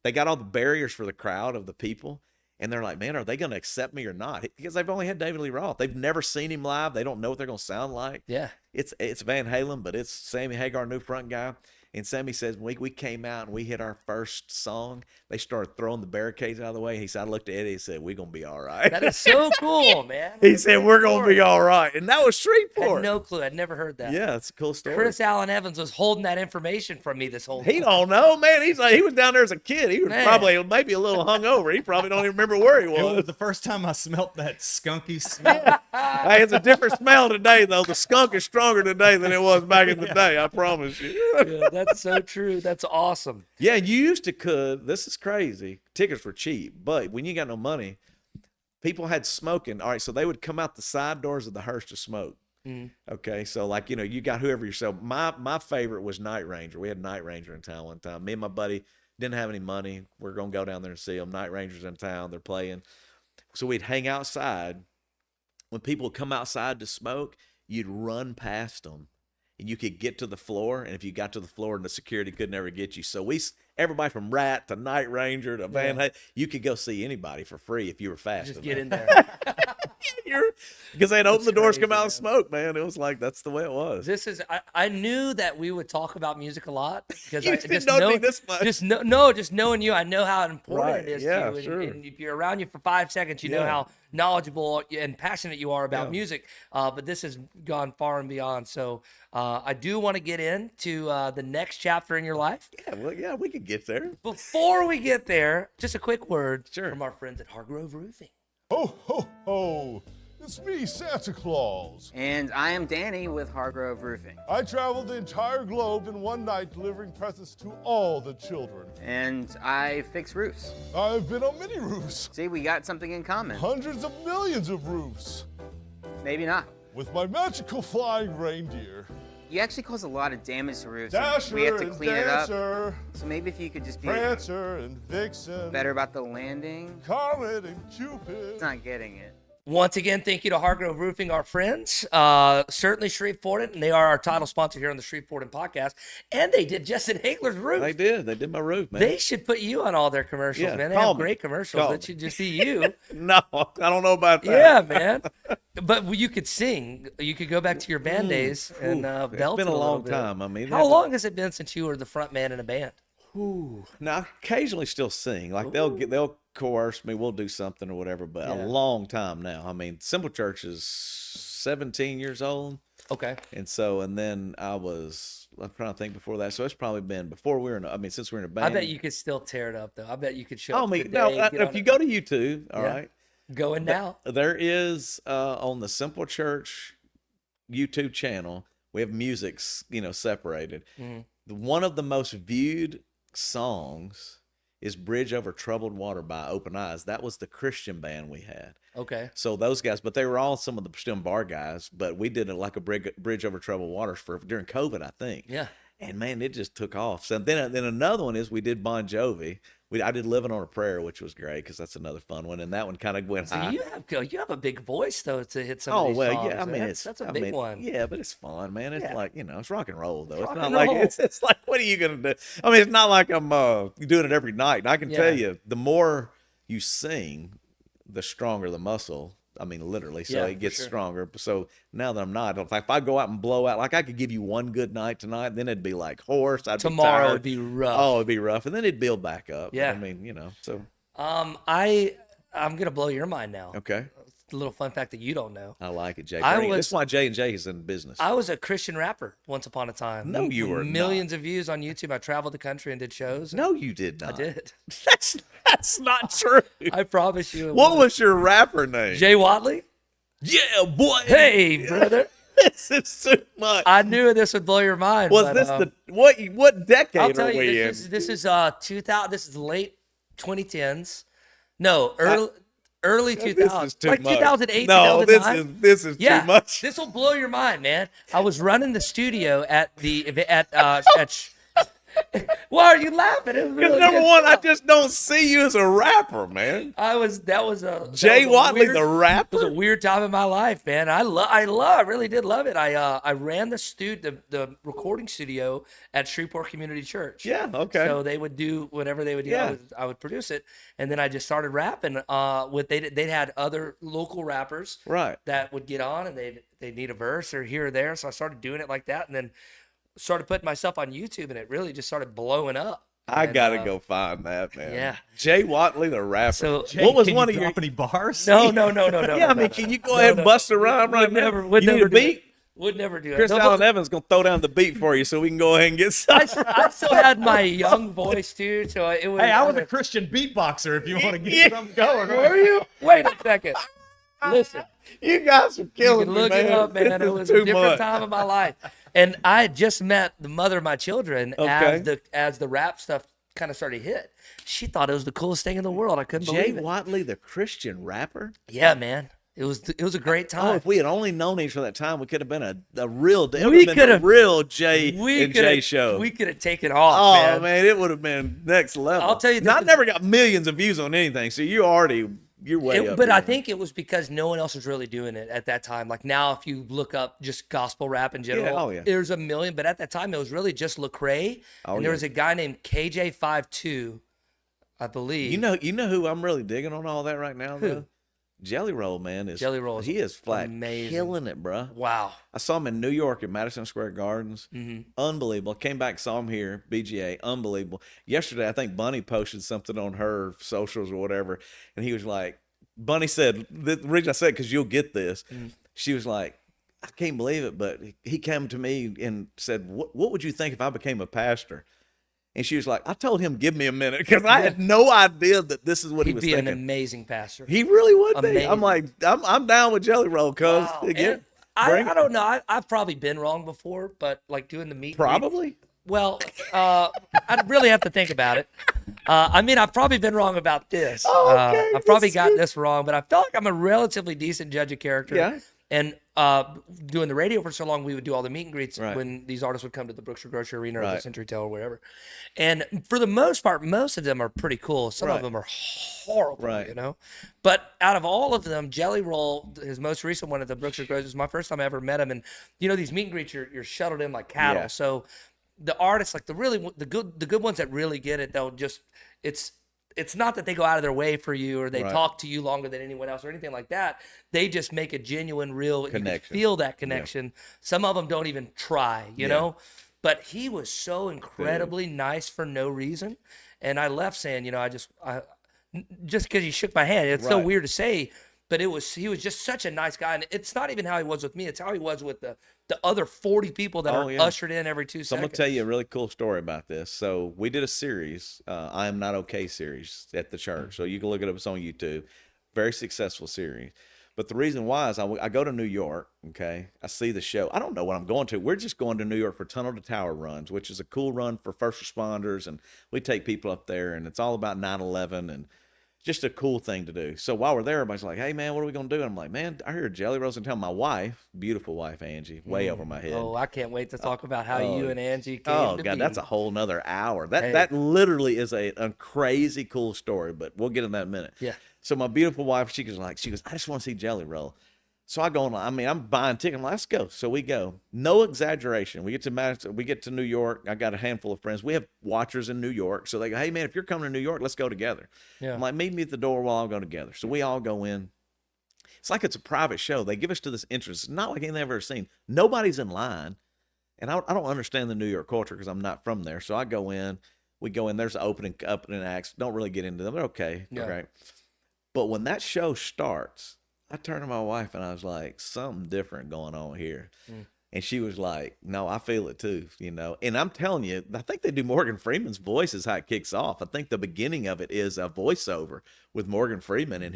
They got all the barriers for the crowd of the people. And they're like, man, are they going to accept me or not? Because they've only had David Lee Roth. They've never seen him live. They don't know what they're going to sound like. Yeah. It's Van Halen, but it's Sammy Hagar, new front guy. And Sammy says, when we came out and we hit our first song, they started throwing the barricades out of the way. He said, I looked at Eddie and said, we're going to be all right. That is so cool, man. He said, we're going to be all right. And that was Shreveport. Had no clue. I'd never heard that. Yeah, it's a cool story. Chris Allen Evans was holding that information from me this whole time. He don't know, man. He's like, he was down there as a kid. He was probably maybe a little hungover. He probably don't even remember where he It was. was the first time I smelt that skunky smell. Hey, it's a different smell today, though. The skunk is stronger today than it was back in the day. I promise you. Yeah, that's so true. That's awesome. Yeah, you used to could. This is crazy. Tickets were cheap, but when you got no money, people had smoking. All right, so they would come out the side doors of the hearse to smoke. Okay, so like you got whoever you're. So my favorite was Night Ranger. We had Night Ranger in town one time. Me and my buddy didn't have any money. We're gonna go down there and see them. Night Ranger's in town. They're playing. So we'd hang outside. When people would come outside to smoke, you'd run past them. And you could get to the floor, and if you got to the floor, and the security could never get you. So everybody from Rat to Night Ranger to Van Halen, you could go see anybody for free if you were fast Just enough. get in there. Because they'd open the doors, crazy, come out man. and smoke, man. It was like, that's the way it was. I knew that we would talk about music a lot because You I didn't know me this much. just knowing you, I know how important Right, it is yeah, to you. sure. And if you're around you for 5 seconds, you know Yeah. how knowledgeable and passionate you are about Yeah. music. But this has gone far and beyond. So I do want to get into the next chapter in your life. Yeah, well, yeah, we could get there. Before we get there, just a quick word Sure. from our friends at Hargrove Roofing. Ho, ho, ho! It's me, Santa Claus. And I am Danny with Hargrove Roofing. I traveled the entire globe in one night delivering presents to all the children. And I fix roofs. I've been on many roofs, See, we got something in common. hundreds of millions of roofs, Maybe not. with my magical flying reindeer. You actually cause a lot of damage to roofs. and Dasher we have to and clean it up. Dancer, So maybe if you could just be Prancer and Vixen, better about the landing. Comet and Cupid. It's not getting it. Once again, thank you to Hargrove Roofing, our friends. Certainly Shreveportant, and they are our title sponsor here on the Shreveportant podcast. And they did Justin Haigler's roof. They did. They did my roof, man. They should put you on all their commercials, Yeah, man. They call have me. great commercials. Call That me. should just be you. No, I don't know about that. Yeah, man. But you could sing. You could go back to your band days and belt It's been it a little long bit. time. I mean, How long has it been since you were the front man in a band? Now, I occasionally still sing. Like they'll coerce me. We'll do something or whatever. But a long time now. I mean, Simple Church is 17 years old, Okay. and then I'm trying to think before that. So it's probably been before we were in. Since we were in a band. I bet you could still tear it up, though. I bet you could show Oh, up I mean, today, no. get If on you it. go to YouTube, all right. Going now. There is on the Simple Church YouTube channel, we have musics, separated. One of the most viewed songs is Bridge Over Troubled Water by Open Eyes. That was the Christian band we had. Okay. So those guys, but they were all some of the still bar guys, but we did it like a bridge over troubled waters during COVID, I think. Yeah. And man, it just took off. So then another one is we did Bon Jovi. I did Living on a Prayer, which was great because that's another fun one, and that one kind of went So high. you have a big voice though to hit some Oh of these well, songs. yeah. I mean, that's a big one. Yeah, but it's fun, man. It's Yeah. like it's rock and roll though. It's Rock not and like roll. it's like what are you gonna do? I mean, it's not like I'm doing it every night. And I can tell Yeah. you, the more you sing, the stronger the muscle. I mean, literally. So Yeah, it for gets sure. stronger. So now that I'm not, if I go out and blow out, like I could give you one good night tonight, then it'd be like hoarse. I'd be Tomorrow tired. would be rough. Oh, it'd be rough, and then it'd build back up. Yeah. I mean, so I'm gonna blow your mind now. okay. A little fun fact that you don't know. I like it, Jay. I Bring it. was- That's why J&J is in business. I was a Christian rapper once upon a time. No, you were Millions of views on YouTube. I traveled the country and did shows. No, you did not. I did. That's not true. I promise you. It What was your rapper name? Jay Watley? Yeah, boy. Hey, brother. This is too much. I knew this would blow your mind. Was but, this what decade I'll tell are you, we in? this is 2000. This is late 2010s. No, early 2000s. This is too like much. 2008, No, 2009. this is Yeah, too much. this will blow your mind, man. I was running the studio at Why are you laughing? It was Because really number good one, I stuff. just don't see you as a rapper, man. That was Jay Watley, weird, the It was a rapper. weird time in my life, man. I really did love it. I ran the recording studio at Shreveport Community Church. Yeah, okay. So they would do whatever they would do. Yeah. I would produce it, and then I just started rapping. They had other local rappers Right. that would get on, and they'd need a verse or here or there. So I started doing it like that, and then started putting myself on YouTube, and it really just started blowing up. I And, gotta go find that, man. yeah. Jay Watley, the rapper. So Jay, what was can one you of your? drop any bars? no. Yeah, I mean, can you go ahead and bust a rhyme right Would now? never, would you need never a do beat? it. Would never do it. Chris No, but Allen Evans gonna throw down the beat for you, so we can go ahead and get some. I still had my young voice too, so it was. Hey, I was a Christian beatboxer. If you want to get something going, Were you? Wait a second. Listen, You guys are you killing can me, look man. it up, man. This It is was too a different much. time of my life, and I had just met the mother of my children Okay. as the rap stuff kind of started to hit. She thought it was the coolest thing in the world. I couldn't Jay believe it. Watley, the Christian rapper. Yeah, man. It was a great Oh, time. if we had only known each for that time, we could have been a real. It We would have been could a have- real Jay and coulda- Jay show. We could have taken off, Oh man. man, it would have been next level. I'll tell you, Now, I this is- never got millions of views on anything, so you're way up. But there. I think it was because no one else was really doing it at that time. Like now, if you look up just gospel rap in general, oh, yeah. there's a million. But at that time, it was really just Lecrae, Oh, and there yeah. was a guy named KJ52, I believe. you know who I'm really digging on all that right now though. Jelly Roll, man, is Jelly Roll is he is flat amazing. killing it, bruh. Wow. I saw him in New York at Madison Square Gardens. Mm-hmm. Unbelievable. Came back, saw him here, BGA. Unbelievable. Yesterday, I think Bunny posted something on her socials or whatever, and he was like, Bunny said, the reason I said, because you'll get this, she was like, I can't believe it, but he came to me and said, what would you think if I became a pastor? And she was like, I told him, give me a minute, because I had no idea that this is what he He'd was be an thinking. amazing pastor. He really would be. Amazing. I'm like, I'm down with Jelly Roll, cuz. Wow. Again, And I bring it. don't know. I've probably been wrong before, but like doing the meet. and greet- Probably. Well, I'd really have to think about it. I mean, I've probably been wrong about this. Oh, okay. I've probably This is got good. this wrong, but I felt like I'm a relatively decent judge of character. Yeah. And doing the radio for so long, we would do all the meet and greets Right. when these artists would come to the Brookshire Grocery Arena or the Right. Century Tel or wherever. And for the most part, most of them are pretty cool. Some Right. of them are horrible, Right. you know. But out of all of them, Jelly Roll, his most recent one at the Brookshire Grocery, was my first time I ever met him. And you know, these meet and greets, you're shuttled in like cattle. Yeah. So the artists, like the good ones that really get it, they'll just it's not that they go out of their way for you or they Right. talk to you longer than anyone else or anything like that. They just make a genuine, real You Connection. can feel that connection. Some of them don't even try, you know. But he was so incredibly nice for no reason, and I left saying, you know, just because he shook my hand. It's so Right. weird to say, but he was just such a nice guy, and it's not even how he was with me. It's how he was with the other 40 people that Oh, are yeah. ushered in every 2 So I'm seconds. gonna tell you a really cool story about this. So we did a series, I Am Not Okay series at the church. So you can look it up. It's on YouTube. Very successful series. But the reason why is I go to New York. Okay, I see the show. I don't know what I'm going to. We're just going to New York for Tunnel to Tower runs, which is a cool run for first responders, and we take people up there, and it's all about 9/11 and just a cool thing to do. So while we're there, everybody's like, "Hey man, what are we gonna do?" And I'm like, "Man, I heard Jelly Roll and tell my wife, beautiful wife Angie, way over my head." Oh, I can't wait to talk about how you and Angie came Oh to God, be. that's a whole nother hour. That Hey. that literally is a crazy cool story, but we'll get in that in a minute. Yeah. So my beautiful wife, she goes, I just want to see Jelly Roll. So I go on. I mean, I'm buying tickets. I'm like, let's go. So we go. No exaggeration. We get to Madison, we get to New York. I got a handful of friends. We have watchers in New York. So they go, hey man, if you're coming to New York, let's go together. Yeah. I'm like, meet me at the door. We'll all go together. So we all go in. It's like it's a private show. They give us to this entrance. It's not like anything I've ever seen. Nobody's in line. And I don't understand the New York culture because I'm not from there. So I go in. We go in. There's opening acts. Don't really get into them. They're okay. Yeah. Okay. But when that show starts, I turned to my wife and I was like, something different going on here. And she was like, no, I feel it too, you know. And I'm telling you, I think they do Morgan Freeman's voice is how it kicks off. I think the beginning of it is a voiceover with Morgan Freeman, and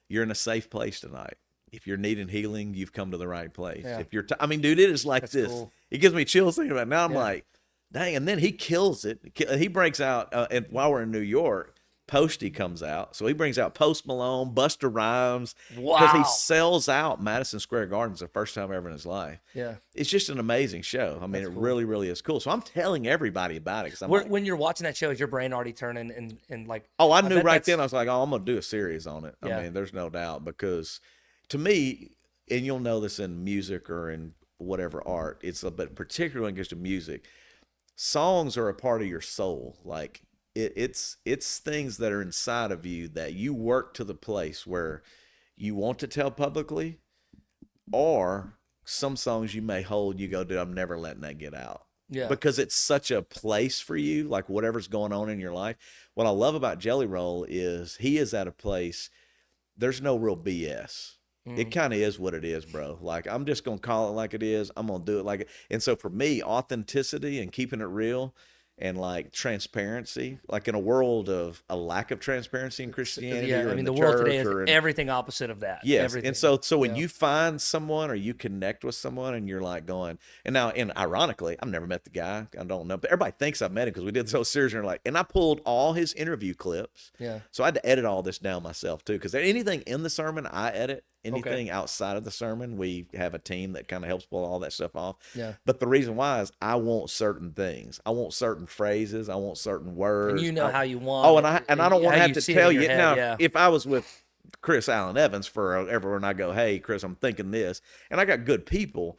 you're in a safe place tonight. If you're needing healing, you've come to the right place. Yeah. If you're, I mean, dude, it is like That's this. cool. It gives me chills thinking about it. Now I'm Yeah. like, dang. And then he kills it. He breaks out, and while we're in New York, Posty comes out. So he brings out Post Malone, Busta Rhymes. Because he Wow. sells out Madison Square Gardens the first time ever in his life. Yeah. It's just an amazing show. I mean, That's it cool. really, really is cool. So I'm telling everybody about it. 'Cause I'm Where, like, when you're watching that show, is your brain already turning and like? oh, I knew bet right that's- then. I was like, oh, I'm going to do a series on it. Yeah. I mean, there's no doubt. Because to me, and you'll know this in music or in whatever art, but particularly when it gets to music, songs are a part of your soul. Like, it's things that are inside of you that you work to the place where you want to tell publicly, or some songs you may hold, you go, dude, I'm never letting that get out. Yeah. because it's such a place for you, like whatever's going on in your life. What I love about Jelly Roll is he is at a place, there's no real BS. It kind of is what it is, bro. Like, I'm just going to call it like it is. I'm going to do it like it. And so for me, authenticity and keeping it real and like transparency, like in a world of a lack of transparency in Christianity Yeah, or I in mean, the the world church today is or in, everything opposite of that. yes. Everything. And so when Yeah. you find someone or you connect with someone and you're like going, and now, and ironically, I've never met the guy. I don't know, but everybody thinks I've met him because we did this whole series and they're like, and I pulled all his interview clips. Yeah. So I had to edit all this down myself too. Cause anything in the sermon I edit, anything outside of the sermon, we have a team that kind of helps pull all that stuff off. Yeah. But the reason why is I want certain things. I want certain phrases. I want certain words. And you know how you want. Oh, it, and I don't want to how have to see it tell in your you head, now. Yeah. If I was with Chris Allen Evans forever, and I go, "Hey, Chris, I'm thinking this," and I got good people,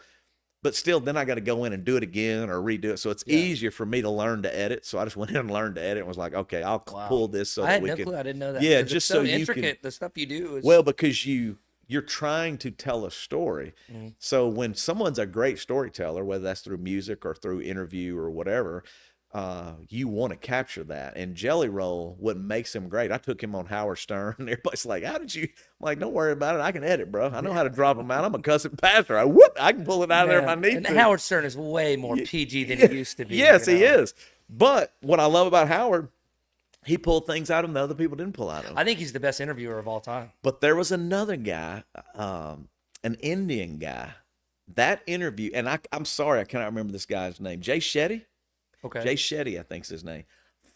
but still, then I got to go in and do it again or redo it. So it's easier for me to learn to edit. So I just went in and learned to edit and was like, "Okay, I'll pull this so I that had we no can." clue. I didn't know that. Yeah, 'Cause just it's so you intricate. can. The stuff you do is Well, because you're trying to tell a story. So when someone's a great storyteller, whether that's through music or through interview or whatever, you want to capture that. And Jelly Roll, what makes him great, I took him on Howard Stern, and everybody's like, "How did you?" I'm like, "Don't worry about it. I can edit, bro. I know how to drop them out. I'm a cussing pastor. I can pull it out of there if I need and to." Howard Stern is way more PG than he used to be. Yes, you he know? is. But what I love about Howard, he pulled things out of him that other people didn't pull out of him. I think he's the best interviewer of all time. But there was another guy, an Indian guy. That interview, and I'm sorry, I cannot remember this guy's name. Jay Shetty? Okay. Jay Shetty, I think's his name.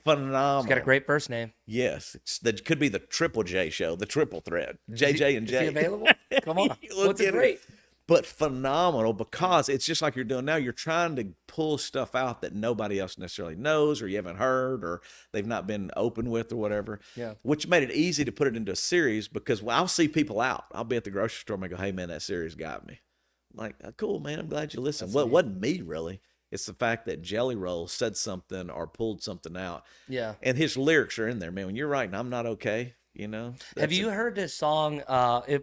Phenomenal. He's got a great first name. Yes. That could be the Triple J show, the triple threat. JJ and Is Jay. he available? Come on. Look What's at it great? But phenomenal, because it's just like you're doing now. You're trying to pull stuff out that nobody else necessarily knows or you haven't heard or they've not been open with or whatever. Yeah. Which made it easy to put it into a series, because I'll see people out. I'll be at the grocery store and I go, "Hey, man, that series got me." I'm like, "Cool, man. I'm glad you listened." Well, it wasn't me, really. It's the fact that Jelly Roll said something or pulled something out. Yeah. And his lyrics are in there, man. When you're writing, "I'm not okay," you know. Have you heard this song?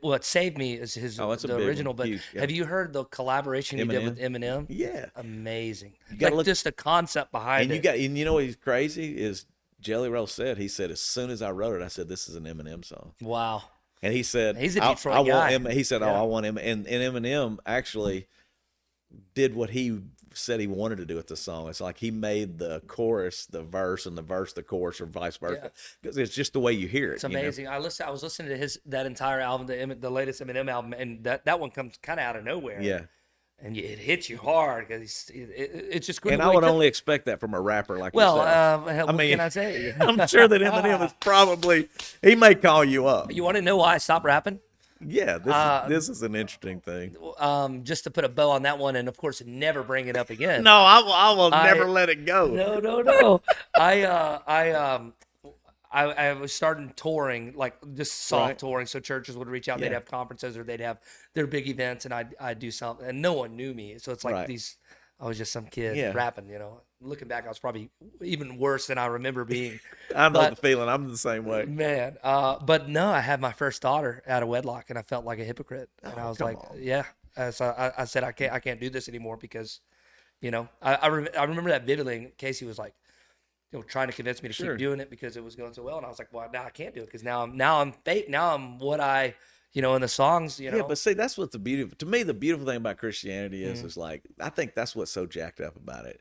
What Saved Me is his That's a the big one. original, but Huge, yeah. have you heard the collaboration he did with Eminem? Yeah. Amazing. gotta Like look- just the concept behind And it. and you know what's crazy is Jelly Roll said, he said, as soon as I wrote it, I said, "This is an Eminem song." Wow. And he said, He's a I Detroit guy. want he said, "Oh, Yeah. I want him." And Eminem actually did what he said he wanted to do with the song. It's like he made the chorus the verse and the verse the chorus, or vice versa, because it's just the way you hear it. It's amazing. I was listening to that entire album, the latest Eminem album, and that one comes kind of out of nowhere. Yeah. And it hits you hard because it's just good. And the I way would he took- only expect that from a rapper like Well, yourself. what mean, can I say? I'm sure that Eminem is probably, he may call you up. You want to know why I stopped rapping? Yeah, this is an interesting thing. Just to put a bow on that one, and of course, never bring it up again. No, I will never let it go. No. I was starting touring, like just soft Right. touring. So churches would reach out, they'd Yeah. have conferences or they'd have their big events, and I'd do something, and no one knew me. So it's like Right. I was just some kid Yeah. rapping. Looking back, I was probably even worse than I remember being. I know But- the feeling. I'm the same way. Man, but no, I had my first daughter out of wedlock, and I felt like a hypocrite. And I was come like, on. yeah. So I said, I can't do this anymore because, I remember that vividly. And Casey was like, trying to convince me to Sure. keep doing it because it was going so well, and I was like, well, now I can't do it because now I'm fake. Now I'm what I, in the songs, Yeah, but see, that's what to me, the beautiful thing about Christianity Mm-hmm. is like, I think that's what's so jacked up about it,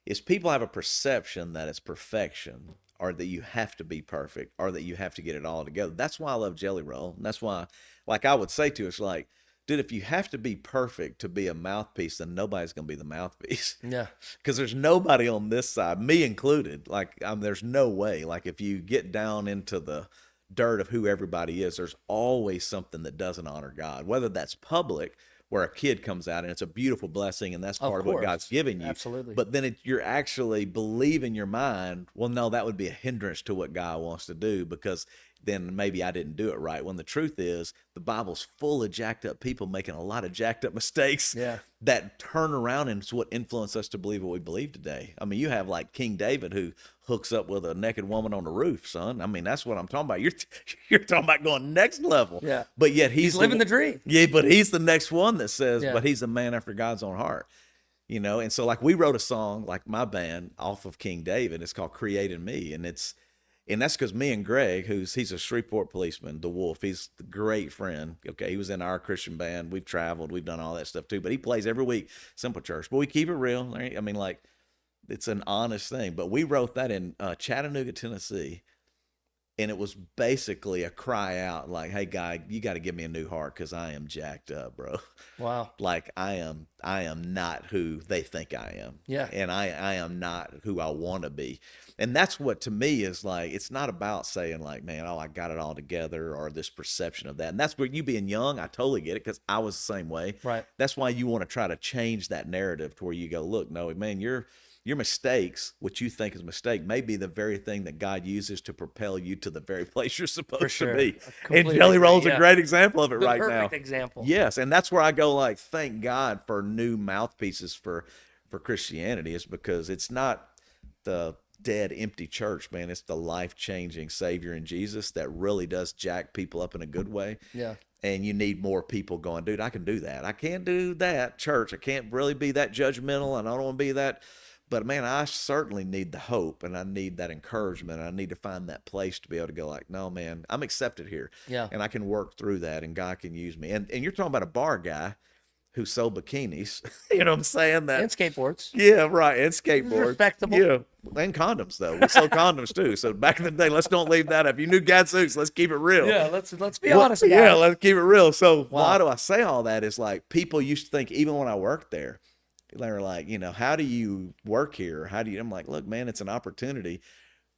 is people have a perception that it's perfection, or that you have to be perfect, or that you have to get it all together. That's why I love Jelly Roll. And that's why, like I would say to us, like, dude, if you have to be perfect to be a mouthpiece, then nobody's going to be the mouthpiece. yeah, Because there's nobody on this side, me included. Like, there's no way. Like, if you get down into the dirt of who everybody is, there's always something that doesn't honor God, whether that's public, where a kid comes out and it's a beautiful blessing and that's part of what course. God's given you. Absolutely. But then you're actually believe in your mind, well, no, that would be a hindrance to what God wants to do, because then maybe I didn't do it right. When the truth is, the Bible's full of jacked up people making a lot of jacked up mistakes Yeah. that turn around, and it's what influenced us to believe what we believe today. I mean, you have like King David, who hooks up with a naked woman on the roof, son. I mean, that's what I'm talking about. You're talking about going next level. Yeah. But yet he's living the dream. Yeah, but he's the next one that says, Yeah. but he's a man after God's own heart. you know. And so like we wrote a song, like my band, off of King David. It's called Creating Me. And that's because me and Greg, he's a Shreveport policeman, the Wolf, he's a great friend. Okay, he was in our Christian band. We've traveled, we've done all that stuff too. But he plays every week, Simple Church. But we keep it real. I mean, like, it's an honest thing. But we wrote that in Chattanooga, Tennessee. And it was basically a cry out like, hey, guy, you got to give me a new heart because I am jacked up, bro. Wow. Like I am not who they think I am. Yeah. And I am not who I want to be. And that's what to me is like, it's not about saying like, man, oh, I got it all together, or this perception of that. And that's where you being young, I totally get it because I was the same way. Right. That's why you want to try to change that narrative to where you go, look, no, man, your mistakes, what you think is a mistake, may be the very thing that God uses to propel you to the very place you're supposed to be. And Jelly Roll's a great example of it the right now. Perfect example. Yes, and that's where I go like, thank God for new mouthpieces for Christianity, is because it's not the dead, empty church, man. It's the life-changing Savior in Jesus that really does jack people up in a good way. Yeah. And you need more people going, dude, I can do that. I can't do that, church. I can't really be that judgmental, and I don't want to be that. But man, I certainly need the hope, and I need that encouragement. I need to find that place to be able to go like, no, man, I'm accepted here. Yeah. And I can work through that, and God can use me. And you're talking about a bar guy who sold bikinis. You know what I'm saying? That And skateboards. Yeah, right. And skateboards. Respectable. Yeah. And condoms, though. We sold condoms, too. So back in the day, let's don't leave that up. You knew gadzooks, let's keep it real. Yeah, let's be honest about Yeah, it. let's keep it real. So Wow. why do I say all that? Is like, people used to think, even when I worked there, they were like, you know, how do you work here? How do you? I'm like, look, man, it's an opportunity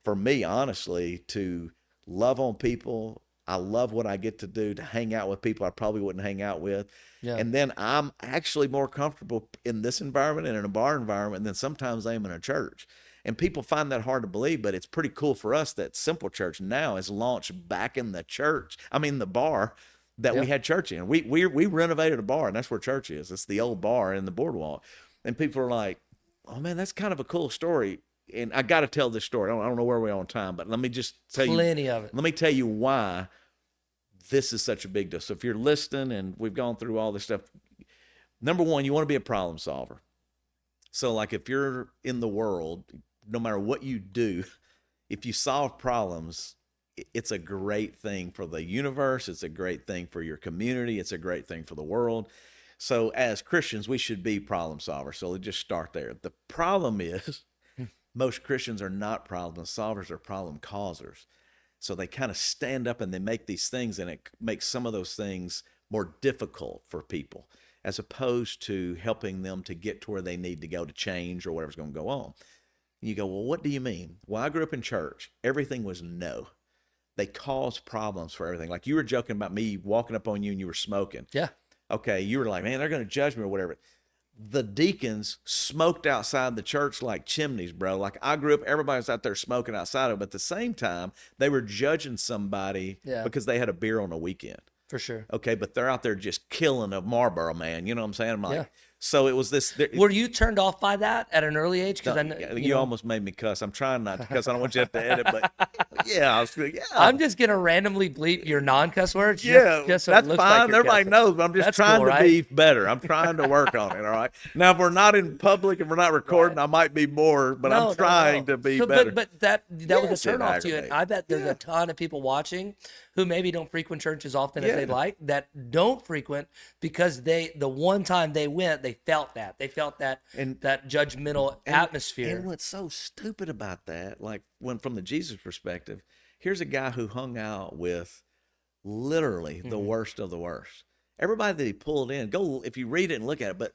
for me, honestly, to love on people. I love what I get to do, to hang out with people I probably wouldn't hang out with. Yeah. And then I'm actually more comfortable in this environment and in a bar environment than sometimes I am in a church. And people find that hard to believe, but it's pretty cool for us that Simple Church now is launched back in the church. I mean, the bar that we had church in. We renovated a bar, and that's where church is. It's the old bar in the boardwalk. And people are like, oh, man, that's kind of a cool story. And I got to tell this story. I don't know where we are on time, but let me just tell Plenty of it. Let me tell you why this is such a big deal. So if you're listening, and we've gone through all this stuff, number one, you want to be a problem solver. So like if you're in the world, no matter what you do, if you solve problems, it's a great thing for the universe. It's a great thing for your community. It's a great thing for the world. So as Christians, we should be problem solvers. So let's just start there. The problem is most Christians are not problem solvers, they're problem causers. So they kind of stand up and they make these things, and it makes some of those things more difficult for people, as opposed to helping them to get to where they need to go to change or whatever's going to go on. And you go, well, what do you mean? Well, I grew up in church. Everything was no. They caused problems for everything. Like you were joking about me walking up on you and you were smoking. Yeah. Okay, you were like, man, they're going to judge me or whatever. The deacons smoked outside the church like chimneys, bro. Like I grew up, everybody's out there smoking outside of it. But at the same time, they were judging somebody because they had a beer on a weekend. For sure. Okay, but they're out there just killing a Marlboro man. You know what I'm saying? I'm like, so it was this. Were you turned off by that at an early age? Because you almost made me cuss. I'm trying not to cuss. I don't want you to have to edit, but I'm just gonna randomly bleep your non-cuss words. Just so that's it looks fine. like you're Everybody cussing. knows, but I'm just That's trying cool, to be better. I'm trying to work on it. All right. Now, if we're not in public and we're not recording, I might be more, but I'm trying to be better. But that was a turn off to you. And aggravating. I bet there's a ton of people watching who maybe don't frequent church as often as they'd like, that don't frequent because the one time they went, they felt that. They felt that that judgmental atmosphere. And what's so stupid about that, like when from the Jesus perspective, here's a guy who hung out with literally the worst of the worst. Everybody that he pulled in, go if you read it and look at it, but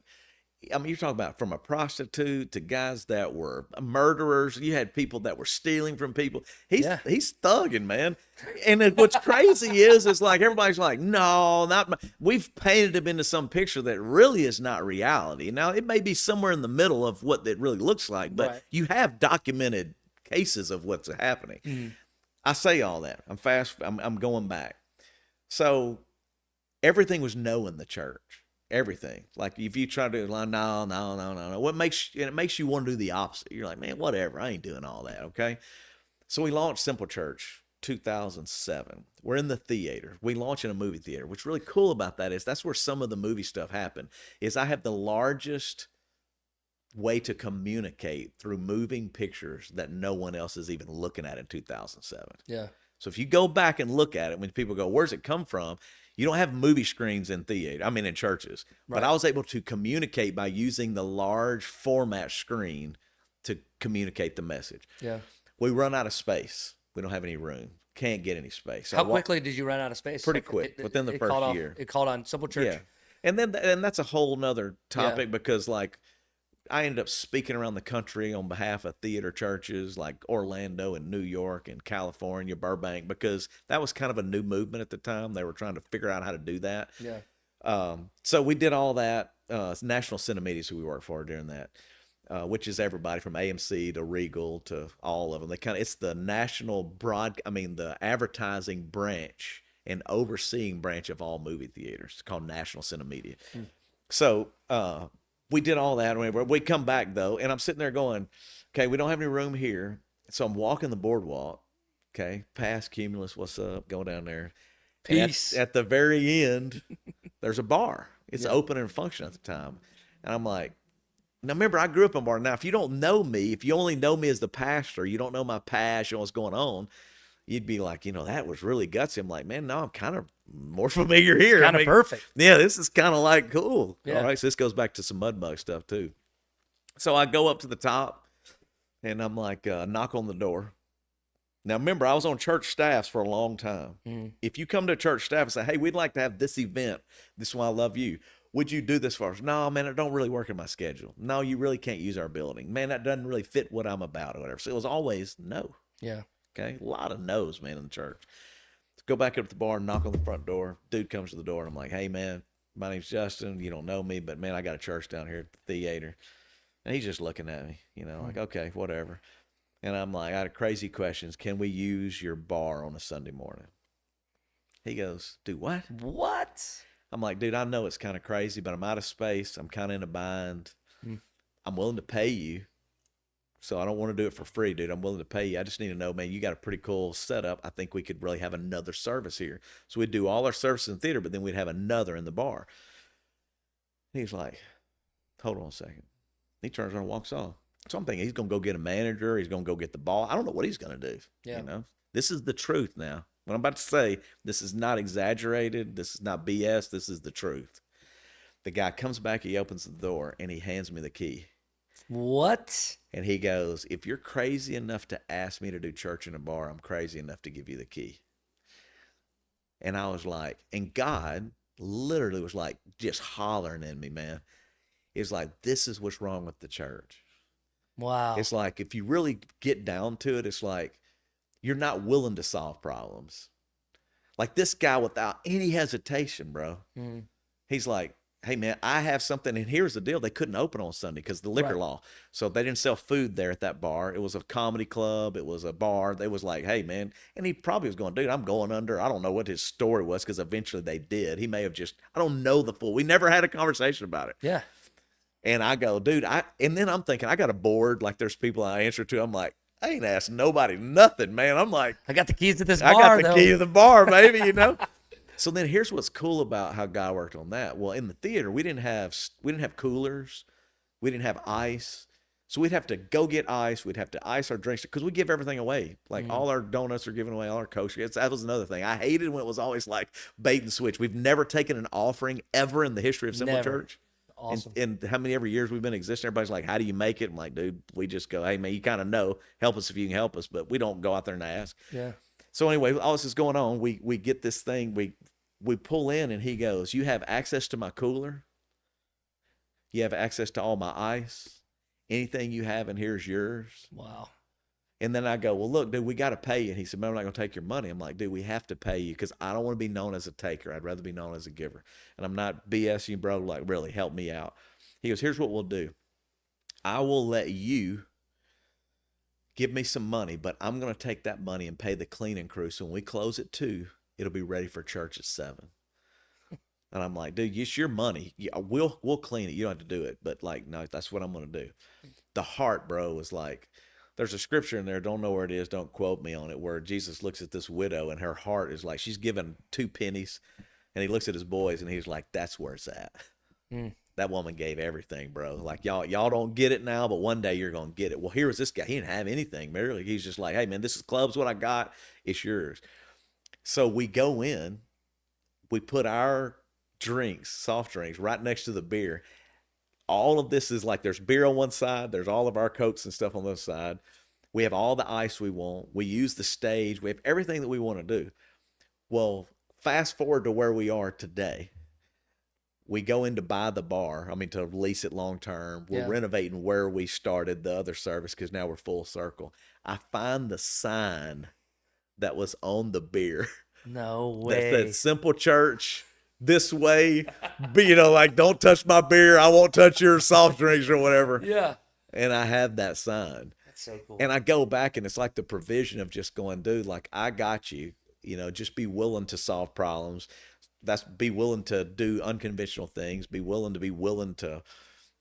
I mean, you're talking about from a prostitute to guys that were murderers. You had people that were stealing from people. He's thugging, man. And what's crazy is like everybody's like, no, we've painted him into some picture that really is not reality. Now, it may be somewhere in the middle of what it really looks like, but you have documented cases of what's happening. I say all that. I'm going back. So everything was no in the church. Everything. Like if you try to like, no. What it makes you want to do the opposite. You're like, man, whatever. I ain't doing all that. Okay. So we launched Simple Church 2007. We're in the theater. We launch in a movie theater. What's really cool about that is that's where some of the movie stuff happened. Is I have the largest way to communicate through moving pictures that no one else is even looking at in 2007. Yeah. So if you go back and look at it, when people go, where's it come from? You don't have movie screens in in churches. Right. But I was able to communicate by using the large format screen to communicate the message. Yeah. We run out of space. We don't have any room. Can't get any space. So How quickly did you run out of space? Pretty quick, within the first year. It called on Simple Church. Yeah. And that's a whole nother topic because like I ended up speaking around the country on behalf of theater churches like Orlando and New York and California, Burbank, because that was kind of a new movement at the time. They were trying to figure out how to do that. Yeah. So we did all that. National Cinemedia, who we worked for during that, which is everybody from AMC to Regal to all of them. It's the national the advertising branch and overseeing branch of all movie theaters. It's called National Cinemedia. So, we did all that. We come back though, and I'm sitting there going, okay, we don't have any room here. So I'm walking the boardwalk. Okay. Past Cumulus. What's up? Going down there. Peace. At the very end, there's a bar. It's open and functioning at the time. And I'm like, now remember, I grew up in a bar. Now, if you don't know me, if you only know me as the pastor, you don't know my past, you know what's going on, you'd be like, that was really gutsy. I'm like, man, no, I'm kind of more familiar here. Kind of perfect. Yeah, this is kind of like cool. Yeah. All right, so this goes back to some mud mug stuff too. So I go up to the top, and I'm like, knock on the door. Now, remember, I was on church staffs for a long time. If you come to a church staff and say, hey, we'd like to have this event, this is why I love you, would you do this for us? No, man, it don't really work in my schedule. No, you really can't use our building. Man, that doesn't really fit what I'm about or whatever. So it was always no. Yeah. Okay, a lot of no's, man, in the church. Go back up to the bar and knock on the front door. Dude comes to the door, and I'm like, hey, man, my name's Justin. You don't know me, but, man, I got a church down here at the theater. And he's just looking at me, like, okay, whatever. And I'm like, I had crazy questions. Can we use your bar on a Sunday morning? He goes, do what? What? I'm like, dude, I know it's kind of crazy, but I'm out of space. I'm kind of in a bind. I'm willing to pay you. So I don't want to do it for free, dude. I'm willing to pay you. I just need to know, man, you got a pretty cool setup. I think we could really have another service here. So we'd do all our services in the theater, but then we'd have another in the bar. He's like, hold on a second. He turns around and walks off. So I'm thinking he's going to go get a manager. He's going to go get the ball. I don't know what he's going to do. Yeah. This is the truth now. What I'm about to say, this is not exaggerated. This is not BS. This is the truth. The guy comes back, he opens the door, and he hands me the key. What? And he goes, if you're crazy enough to ask me to do church in a bar, I'm crazy enough to give you the key. And I was like, and God literally was like just hollering in me, man. It's like, this is what's wrong with the church. Wow. It's like, if you really get down to it, it's like, you're not willing to solve problems. Like this guy, without any hesitation, bro, he's like, hey, man, I have something. And here's the deal. They couldn't open on Sunday because of the liquor law. So they didn't sell food there at that bar. It was a comedy club. It was a bar. They was like, hey, man. And he probably was going, dude, I'm going under. I don't know what his story was because eventually they did. He may have just, I don't know the full. We never had a conversation about it. Yeah. And I go, dude, and then I'm thinking, I got a board. Like there's people I answer to. I'm like, I ain't asked nobody nothing, man. I'm like, I got the keys to this bar. I got the key to the bar, baby, So then here's what's cool about how Guy worked on that. Well, in the theater, we didn't have coolers. We didn't have ice. So we'd have to go get ice. We'd have to ice our drinks because we give everything away. Like all our donuts are given away, all our Cokes. That was another thing. I hated when it was always like bait and switch. We've never taken an offering ever in the history of Simple Church. Awesome. And how many every years we've been existing, everybody's like, how do you make it? I'm like, dude, we just go, hey, man, you kind of know. Help us if you can help us. But we don't go out there and ask. Yeah. So anyway, all this is going on. We get this thing. We pull in, and he goes, you have access to my cooler. You have access to all my ice. Anything you have in here is yours. Wow. And then I go, well, look, dude, we got to pay you. And he said, man, I'm not going to take your money. I'm like, dude, we have to pay you because I don't want to be known as a taker. I'd rather be known as a giver. And I'm not BSing you, bro. Like, really, help me out. He goes, here's what we'll do. I will let you give me some money, but I'm going to take that money and pay the cleaning crew. So when we close at 2, it'll be ready for church at 7. And I'm like, dude, it's your money. Yeah, we'll clean it. You don't have to do it. But like, no, that's what I'm going to do. The heart, bro, was like, there's a scripture in there, don't know where it is, don't quote me on it, where Jesus looks at this widow and her heart is like, she's given 2 pennies. And he looks at his boys and he's like, that's where it's at. that woman gave everything, bro. Like y'all don't get it now, but one day you're gonna get it. Well, here was this guy. He didn't have anything, merely. He's just like, hey man, this is club's what I got. It's yours. So we go in, we put our drinks, soft drinks, right next to the beer. All of this is like there's beer on one side, there's all of our Cokes and stuff on the other side. We have all the ice we want. We use the stage. We have everything that we want to do. Well, fast forward to where we are today. We go in to buy the bar. I mean, to lease it long term. We're renovating where we started the other service because now we're full circle. I find the sign that was on the beer. No That way. said Simple Church this way. You know, like, don't touch my beer. I won't touch your soft drinks or whatever. Yeah. And I have that sign. That's so cool. And I go back and it's like the provision of just going, dude, like, I got you. You know, just be willing to solve problems. That's be willing to do unconventional things, be willing to,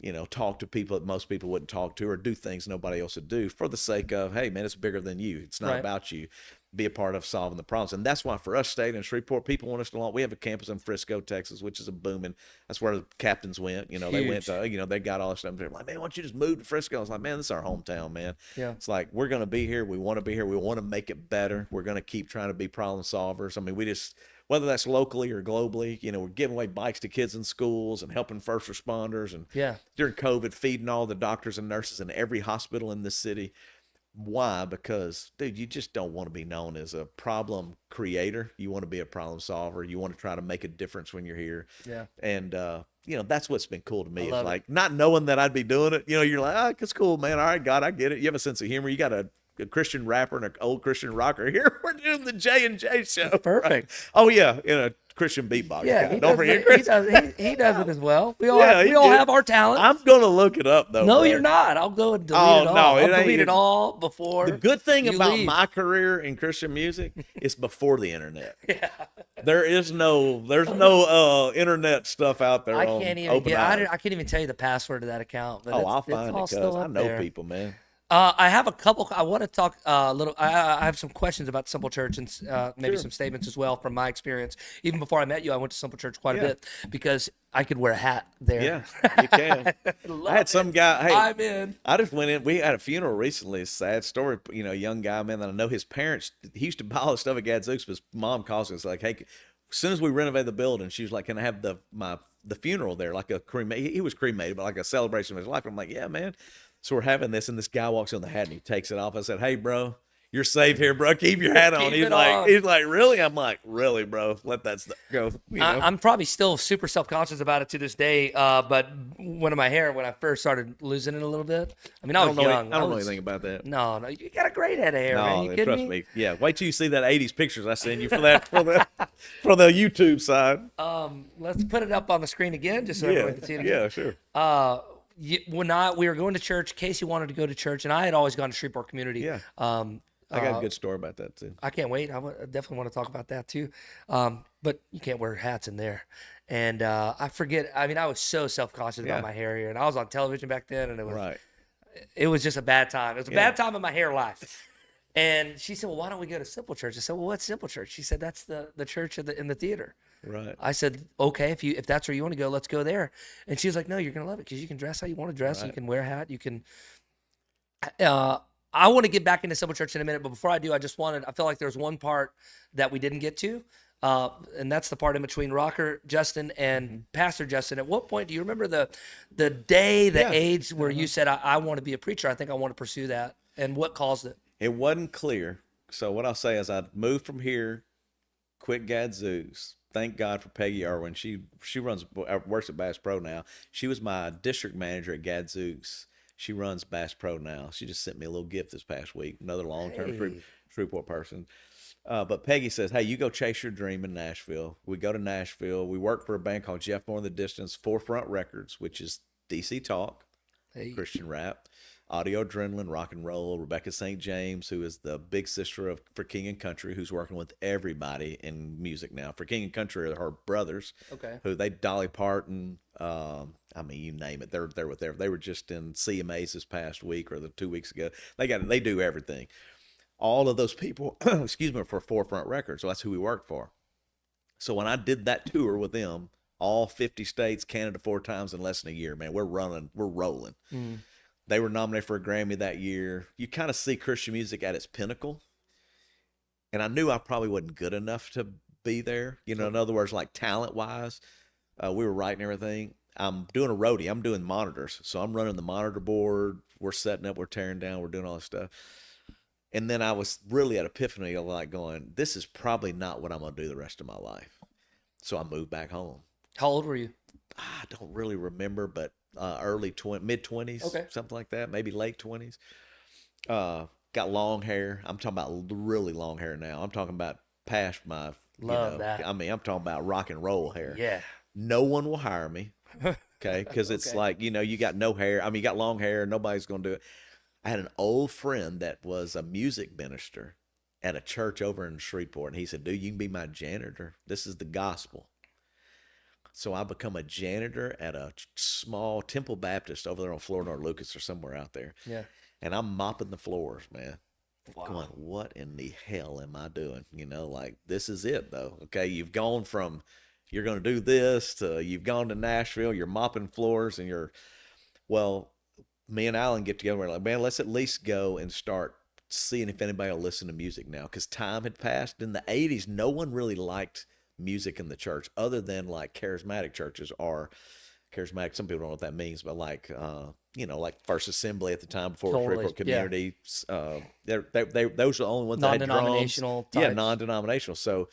you know, talk to people that most people wouldn't talk to, or do things nobody else would do for the sake of, hey man, it's bigger than you. It's not about you. Be a part of solving the problems. And that's why for us staying in Shreveport, people want us to launch. We have a campus in Frisco, Texas, which is a booming. That's where the captains went. You know, they went to, you know, they got all this stuff. They're like, man, why don't you just move to Frisco? I was like, man, this is our hometown, man. Yeah. It's like, we're going to be here. We want to be here. We want to make it better. We're going to keep trying to be problem solvers. I mean, we just, whether that's locally or globally, you know, we're giving away bikes to kids in schools and helping first responders. And during COVID, feeding all the doctors and nurses in every hospital in this city. Why? Because, dude, you just don't want to be known as a problem creator. You want to be a problem solver. You want to try to make a difference when you're here. Yeah. And, you know, that's what's been cool to me. Is love like not knowing that I'd be doing it. You know, you're like, oh, it's cool, man. All right, God, I get it. You have a sense of humor. You got a Christian rapper and an old Christian rocker. Here we're doing the J&J show. Perfect. Right? Oh, yeah. In a Christian beatbox. Yeah, guy. Don't forget Chris. he does it as well. We all have our talent. I'm gonna look it up though. No, bro. you're not. I'll go and delete it all. No, I'll delete it all before. The good thing you about leave. my career in Christian music is before the internet. There's no internet stuff out there. I can't even I can't even tell you the password to that account. But I'll find it all because still I up know there. people, man. I have a couple. I want to talk a little. I have some questions about Simple Church and maybe some statements as well from my experience. Even before I met you, I went to Simple Church quite a bit because I could wear a hat there. Yeah, you can. I had some guy. Hey, I'm in. I just went in. We had a funeral recently. It's a sad story. You know, young guy, man. That I know his parents. He used to buy all the stuff at Gadzooks, but his mom calls us like, hey, as soon as we renovate the building, she was like, can I have the funeral there, like a cremation? He was cremated, but like a celebration of his life. I'm like, yeah, man. So we're having this, and this guy walks in the hat and he takes it off. I said, hey, bro, you're safe here, bro. Keep your hat on. He's like, really? I'm like, really, bro? Let that stuff go. You know? I'm probably still super self-conscious about it to this day. But one of my hair, when I first started losing it a little bit, I mean, I was young. I don't know anything about that. No, you got a great head of hair, man. You kidding trust me? Yeah, wait till you see that '80s pictures I send you for that for the YouTube side. Let's put it up on the screen again, just so everyone can see it again. Yeah, sure. When we were going to church, Casey wanted to go to church, and I had always gone to Shreveport Community. Yeah. I got a good story about that too. I can't wait. I definitely want to talk about that too. But you can't wear hats in there. And I forget. I mean, I was so self-conscious about my hair here, and I was on television back then, and it was just a bad time. It was a bad time in my hair life. And she said, "Well, why don't we go to Simple Church?" I said, "Well, what's Simple Church?" She said, "That's the church in the theater." Right. I said, "Okay, if that's where you want to go, let's go there." And she was like, "No, you're gonna love it because you can dress how you want to dress. Right. You can wear a hat. You can." I want to get back into Simple Church in a minute, but before I do, I feel like there's one part that we didn't get to, and that's the part in between Rocker Justin and Pastor Justin. At what point do you remember the day, age where you said, I want to be a preacher? I think I want to pursue that, and what caused it? It wasn't clear. So what I'll say is I moved from here, quit Gadzooks. Thank God for Peggy Irwin. She works at Bass Pro now. She was my district manager at Gadzooks. She runs Bass Pro now. She just sent me a little gift this past week. Another long-term Shreveport person. But Peggy says, hey, you go chase your dream in Nashville. We go to Nashville. We work for a band called Jeff More in the Distance, Forefront Records, which is DC Talk, Christian rap, Audio Adrenaline, rock and roll. Rebecca St. James, who is the big sister for King and Country, who's working with everybody in music now. For King and Country are her brothers, who Dolly Parton, I mean, you name it. They're with there. They were just in CMAs this past week or 2 weeks ago. They do everything. All of those people, excuse me, for Forefront Records. So that's who we worked for. So when I did that tour with them all 50 states, Canada 4 times in less than a year, man. We're rolling. They were nominated for a Grammy that year. You kind of see Christian music at its pinnacle. And I knew I probably wasn't good enough to be there. You know, in other words, like talent-wise, we were writing everything. I'm doing a roadie. I'm doing monitors. So I'm running the monitor board. We're setting up. We're tearing down. We're doing all this stuff. And then I was really at epiphany of like going, this is probably not what I'm going to do the rest of my life. So I moved back home. How old were you? I don't really remember, but mid-20s, Okay. something like that, maybe late 20s. Got long hair. I'm talking about really long hair now. I'm talking about past my, Love that. I mean, I'm talking about rock and roll hair. Yeah. No one will hire me, okay? Because it's Okay. like, you got no hair. I mean, you got long hair. Nobody's going to do it. I had an old friend that was a music minister at a church over in Shreveport, and he said, dude, you can be my janitor. This is the gospel. So I become a janitor at a small Temple Baptist over there on Florida or Lucas or somewhere out there. Yeah. And I'm mopping the floors, man. Wow. Going, what in the hell am I doing? Like, this is it, though. Okay, you've gone from you're going to do this to you've gone to Nashville, you're mopping floors, and me and Alan get together. We're like, man, let's at least go and start seeing if anybody will listen to music now. Because time had passed. In the 80s, no one really liked music in the church other than like charismatic churches or charismatic. Some people don't know what that means, but like, like First Assembly at the time before Totally, Shreveport yeah. Community. Those are the only ones that had drums. Non-denominational Yeah, types. non-denominational. So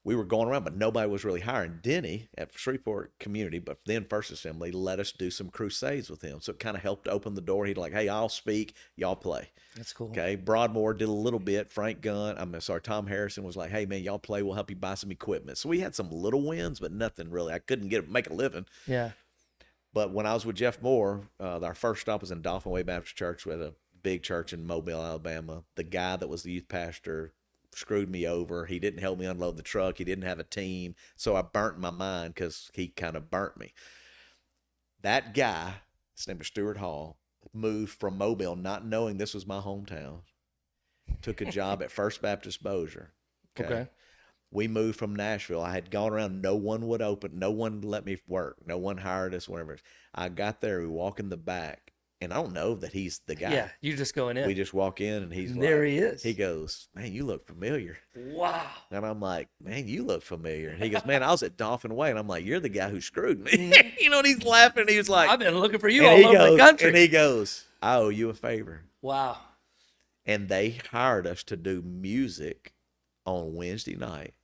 we were going around, but nobody was really hiring. Denny at Shreveport Community, but then First Assembly, let us do some crusades with him. So it kind of helped open the door. He'd like, hey, I'll speak, y'all play. That's cool. Okay. Broadmoor did a little bit. Tom Harrison was like, hey, man, y'all play. We'll help you buy some equipment. So we had some little wins, but nothing really. I couldn't make a living. Yeah. But when I was with Jeff Moore, our first stop was in Dauphin Way Baptist Church. We had a big church in Mobile, Alabama. The guy that was the youth pastor screwed me over. He didn't help me unload the truck. He didn't have a team. So I burnt my mind because he kind of burnt me. That guy, his name was Stuart Hall, moved from Mobile not knowing this was my hometown. Took a job at First Baptist Bossier. Okay. We moved from Nashville. I had gone around. No one would open. No one let me work. No one hired us, whatever. I got there. We walk in the back, and I don't know that he's the guy. Yeah. You're just going in. We just walk in, and he's There like, he is. He goes, man, you look familiar. Wow. And I'm like, man, you look familiar. And he goes, man, I was at Dauphin Way. And I'm like, you're the guy who screwed me. And he's laughing. He was like, I've been looking for you and all he over goes, the country. And he goes, I owe you a favor. Wow. And they hired us to do music on Wednesday night.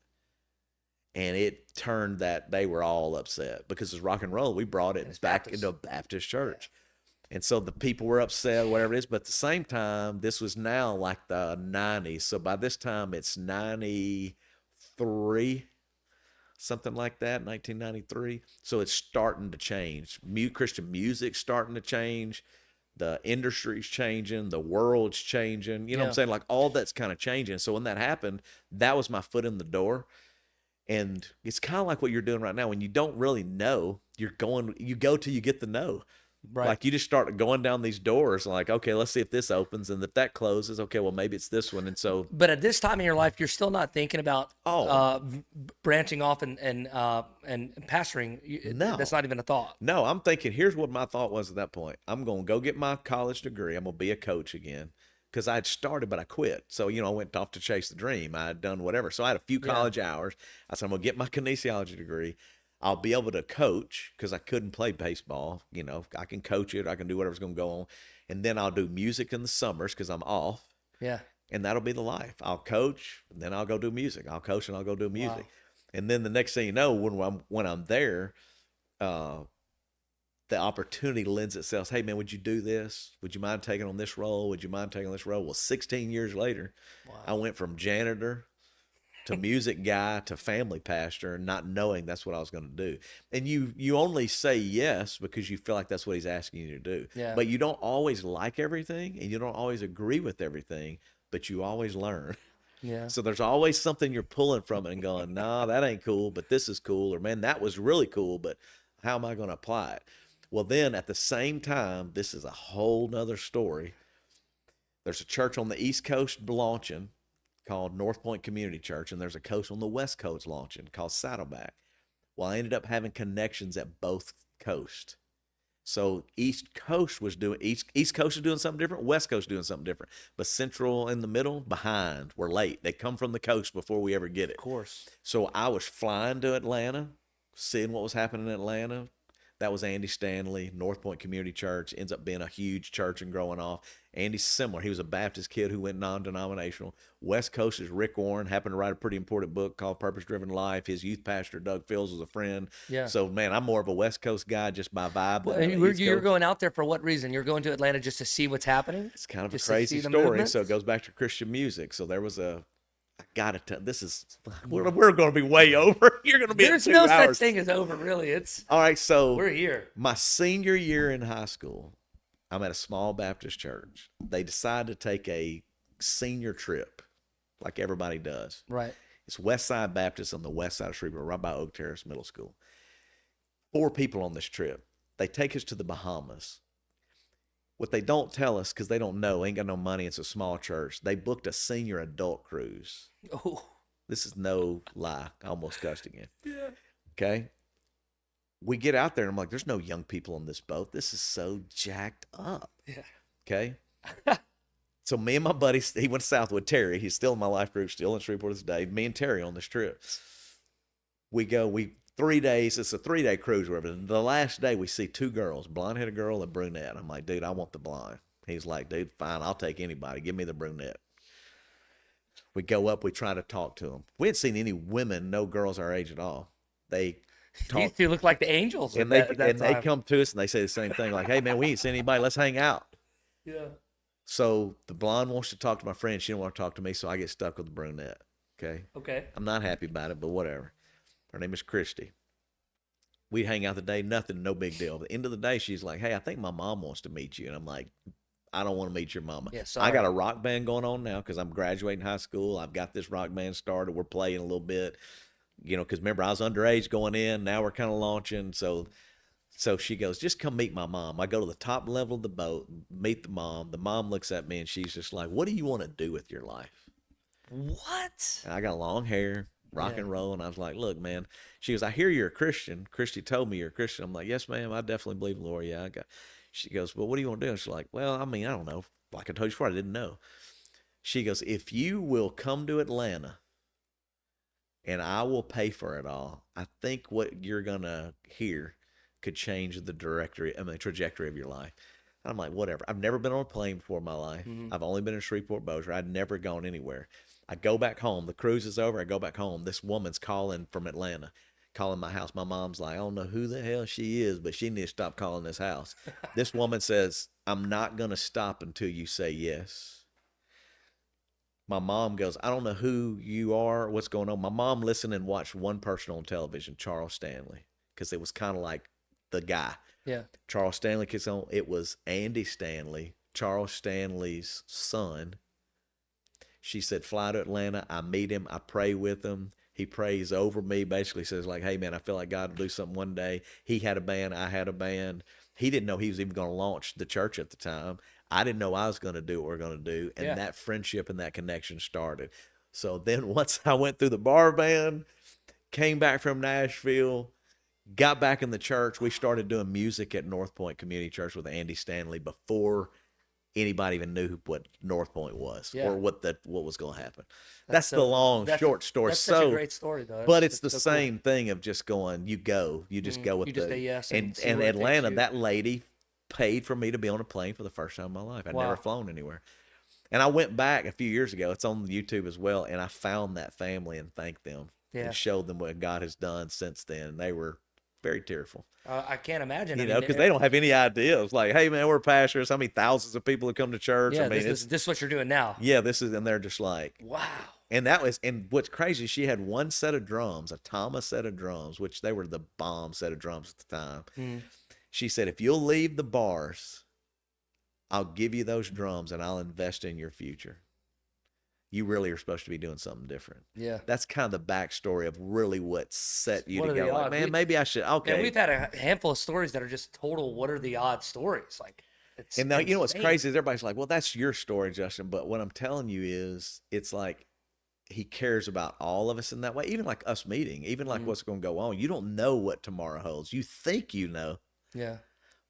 And it turned that they were all upset because it's rock and roll. We brought it back Baptist. into a Baptist church. And so the people were upset, whatever it is. But at the same time, this was now like the 90s. So by this time, it's 93, something like that, 1993. So it's starting to change. Christian music's starting to change. The industry's changing. The world's changing. You know what I'm saying? Like all that's kind of changing. So when that happened, that was my foot in the door. And it's kind of like what you're doing right now. When you don't really know, you go till you get the know. Right. Like you just start going down these doors like, okay, let's see if this opens. And if that closes, okay, well, maybe it's this one. And so. But at this time in your life, you're still not thinking about branching off and pastoring. No. That's not even a thought. No, I'm thinking, here's what my thought was at that point. I'm going to go get my college degree. I'm going to be a coach again. Because I had started, but I quit. So, I went off to chase the dream. I had done whatever. So I had a few college hours. I said, I'm going to get my kinesiology degree. I'll be able to coach because I couldn't play baseball. I can coach it. I can do whatever's going to go on. And then I'll do music in the summers because I'm off. Yeah. And that'll be the life. I'll coach, and then I'll go do music. I'll coach, and I'll go do music. Wow. And then the next thing you know, when I'm there, the opportunity lends itself. Hey, man, would you do this? Would you mind taking on this role? Would you mind taking on this role? Well, 16 years later, I went from janitor to music guy to family pastor, not knowing that's what I was going to do. And you only say yes because you feel like that's what he's asking you to do. Yeah. But you don't always like everything, and you don't always agree with everything, but you always learn. Yeah. So there's always something you're pulling from it and going, nah, that ain't cool, but this is cool. Or, man, that was really cool, but how am I going to apply it? Well, then at the same time, this is a whole nother story. There's a church on the East Coast launching called North Point Community Church, and there's a coast on the West Coast launching called Saddleback. Well, I ended up having connections at both coasts. So East Coast was doing East Coast was doing something different, West Coast doing something different. But Central in the middle, behind, we're late. They come from the coast before we ever get it. Of course. So I was flying to Atlanta, seeing what was happening in Atlanta. That was Andy Stanley, North Point Community Church, ends up being a huge church and growing off. Andy's similar. He was a Baptist kid who went non-denominational. West Coast is Rick Warren, happened to write a pretty important book called Purpose Driven Life. His youth pastor, Doug Fields, was a friend. Yeah. So, man, I'm more of a West Coast guy just by vibe. Well, than East you're Coast. going out there for what reason? You're going to Atlanta just to see what's happening? It's kind of Just a to crazy see the story. movement? So it goes back to Christian music. So there was I gotta tell. This is we're going to be way over. You're going to be. There's at 2 no hours. such thing as over, really. It's All right, so we're here. my senior year in high school, I'm at a small Baptist church. They decide to take a senior trip, like everybody does. Right. It's West Side Baptist on the west side of Shreveport, right by Oak Terrace Middle School. 4 people on this trip. They take us to the Bahamas. What they don't tell us, because they don't know, ain't got no money, it's a small church, they booked a senior adult cruise. Oh, This is no lie. I almost cussed again. Yeah. Okay. We get out there and I'm like, there's no young people on this boat. This is so jacked up. yeah. Okay. So me and my buddy, he went south with Terry. He's still in my life group, still in Shreveport this day. Me and Terry on this trip. We 3 days. It's a 3-day cruise, whatever. The last day we see 2 girls, blonde-headed girl and brunette. I'm like, dude, I want the blonde. He's like, dude, fine, I'll take anybody. Give me the brunette. We go up, we try to talk to them. We hadn't seen any women, no girls our age at all. They These talk, two look like the angels. and at they that and they time. come to us and they say the same thing, like, hey man, we ain't seen anybody. Let's hang out. Yeah. So the blonde wants to talk to my friend. She don't want to talk to me, so I get stuck with the brunette. Okay. Okay. I'm not happy about it, but whatever. Her name is Christy. We hang out the day, nothing, no big deal. At the end of the day, she's like, hey, I think my mom wants to meet you. And I'm like, I don't want to meet your mama. Yeah, I got sorry. a rock band going on now because I'm graduating high school. I've got this rock band started. We're playing a little bit, because remember, I was underage going in. Now we're kind of launching. So she goes, just come meet my mom. I go to the top level of the boat, meet the mom. The mom looks at me and she's just like, what do you want to do with your life? What? And I got long hair, rock Yeah. and roll. And I was like, look, man. She goes, I hear you're a Christian. Christy told me you're a Christian. I'm like, yes, ma'am. I definitely believe in the Lord. Yeah, I got. She goes, well, what do you want to do? And she's like, well, I mean, I don't know. Like I told you before, I didn't know. She goes, if you will come to Atlanta and I will pay for it all, I think what you're going to hear could change the trajectory of your life. And I'm like, whatever. I've never been on a plane before in my life. I've only been in Shreveport, Bossier. I'd never gone anywhere. I go back home. The cruise is over. I go back home. This woman's calling from Atlanta, calling my house. My mom's like, I don't know who the hell she is, but she needs to stop calling this house. This woman says, I'm not going to stop until you say yes. My mom goes, I don't know who you are, what's going on. My mom listened and watched one person on television, Charles Stanley, because it was kind of like the guy. Yeah. Charles Stanley kicks on. It was Andy Stanley, Charles Stanley's son. She said, fly to Atlanta. I meet him. I pray with him. He prays over me, basically says like, hey, man, I feel like God will do something one day. He had a band. I had a band. He didn't know he was even going to launch the church at the time. I didn't know I was going to do what we're going to do. And Yeah. that friendship and that connection started. So then once I went through the bar band, came back from Nashville, got back in the church, we started doing music at North Point Community Church with Andy Stanley before anybody even knew what North Point was Yeah. or what was going to happen. That's the so- long, that's- short story. That's such a great story, though. But it's the so cool. same thing of just going, you just go with You just the, say yes and and see where it takes Atlanta, you. that lady paid for me to be on a plane for the first time in my life. I'd Wow. never flown anywhere. And I went back a few years ago. It's on YouTube as well. And I found that family and thanked them Yeah. and showed them what God has done since then. They were very tearful, I can't imagine. I you mean, know, because they don't have any idea. It's like, hey, man, we're pastors. How many thousands of people have come to church? Yeah, I mean, this is what you're doing now. yeah, this is, and they're just like, Wow. and what's crazy, she had one set of drums, a Thomas set of drums, which they were the bomb set of drums at the time. Mm. She said, if you'll leave the bars, I'll give you those drums and I'll invest in your future. You really are supposed to be doing something different. Yeah. That's kind of the backstory of really what set you What to are the go, like, odds? man, maybe I should, okay. And we've had a handful of stories that are just total what are the odds stories. Like, it's And now, you know what's insane. crazy is everybody's like, well, that's your story, Justin. But what I'm telling you is, it's like, he cares about all of us in that way, even like us meeting, even like what's going to go on. You don't know what tomorrow holds. You think you know, Yeah.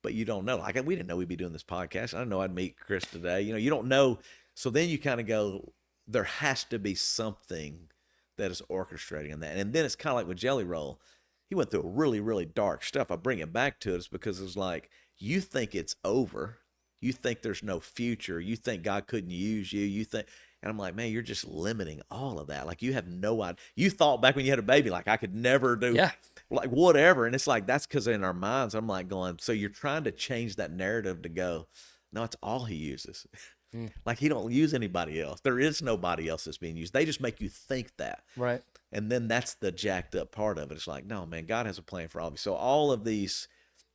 but you don't know. Like we didn't know we'd be doing this podcast. I didn't know I'd meet Chris today. You don't know. So then you kind of go, there has to be something that is orchestrating that. And then it's kind of like with Jelly Roll. He went through really, really dark stuff. I bring it back to it because it's like, you think it's over. You think there's no future. You think God couldn't use you. You think, and I'm like, man, you're just limiting all of that. Like you have no idea. You thought back when you had a baby, like I could never do like whatever. And it's like, that's because in our minds, I'm like going, so you're trying to change that narrative to go, no, it's all he uses. Like he don't use anybody else. There is nobody else that's being used. They just make you think that. Right. And then that's the jacked up part of it. It's like, no, man, God has a plan for all of you. So all of these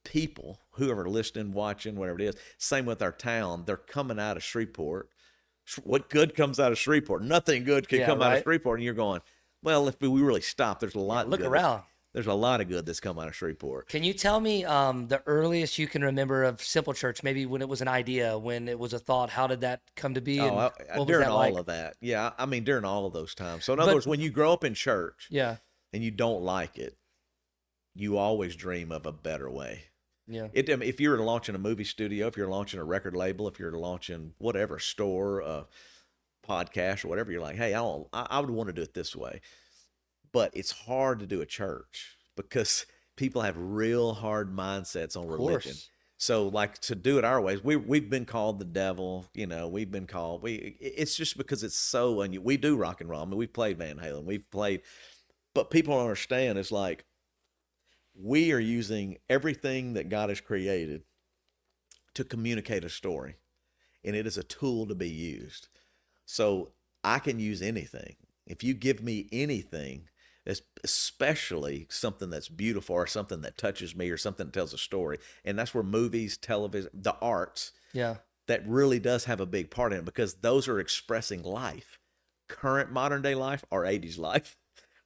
people, whoever listening, watching, whatever it is, same with our town, they're coming out of Shreveport. What good comes out of Shreveport? Nothing good can come out of Shreveport. And you're going, well, if we really stop, there's a lot. Look around. There's a lot of good that's come out of Shreveport. Can you tell me the earliest you can remember of Simple Church? Maybe when it was an idea, when it was a thought. How did that come to be? Oh, what during was that all like? of that. Yeah, I mean, during all of those times. So in other words, when you grow up in church and you don't like it, you always dream of a better way. Yeah. If you were launching a movie studio, if you're launching a record label, if you're launching whatever store, podcast or whatever, you're like, hey, I would want to do it this way. But it's hard to do a church because people have real hard mindsets on religion. So like to do it our ways, we've been called the devil, we've been called, it's just because it's so unusual. We do rock and roll. I mean, we've played Van Halen, but people don't understand. It's like, we are using everything that God has created to communicate a story, and it is a tool to be used. So I can use anything. If you give me anything, especially something that's beautiful or something that touches me or something that tells a story, and that's where movies, television, the arts, that really does have a big part in it, because those are expressing life, current modern day life or 80s life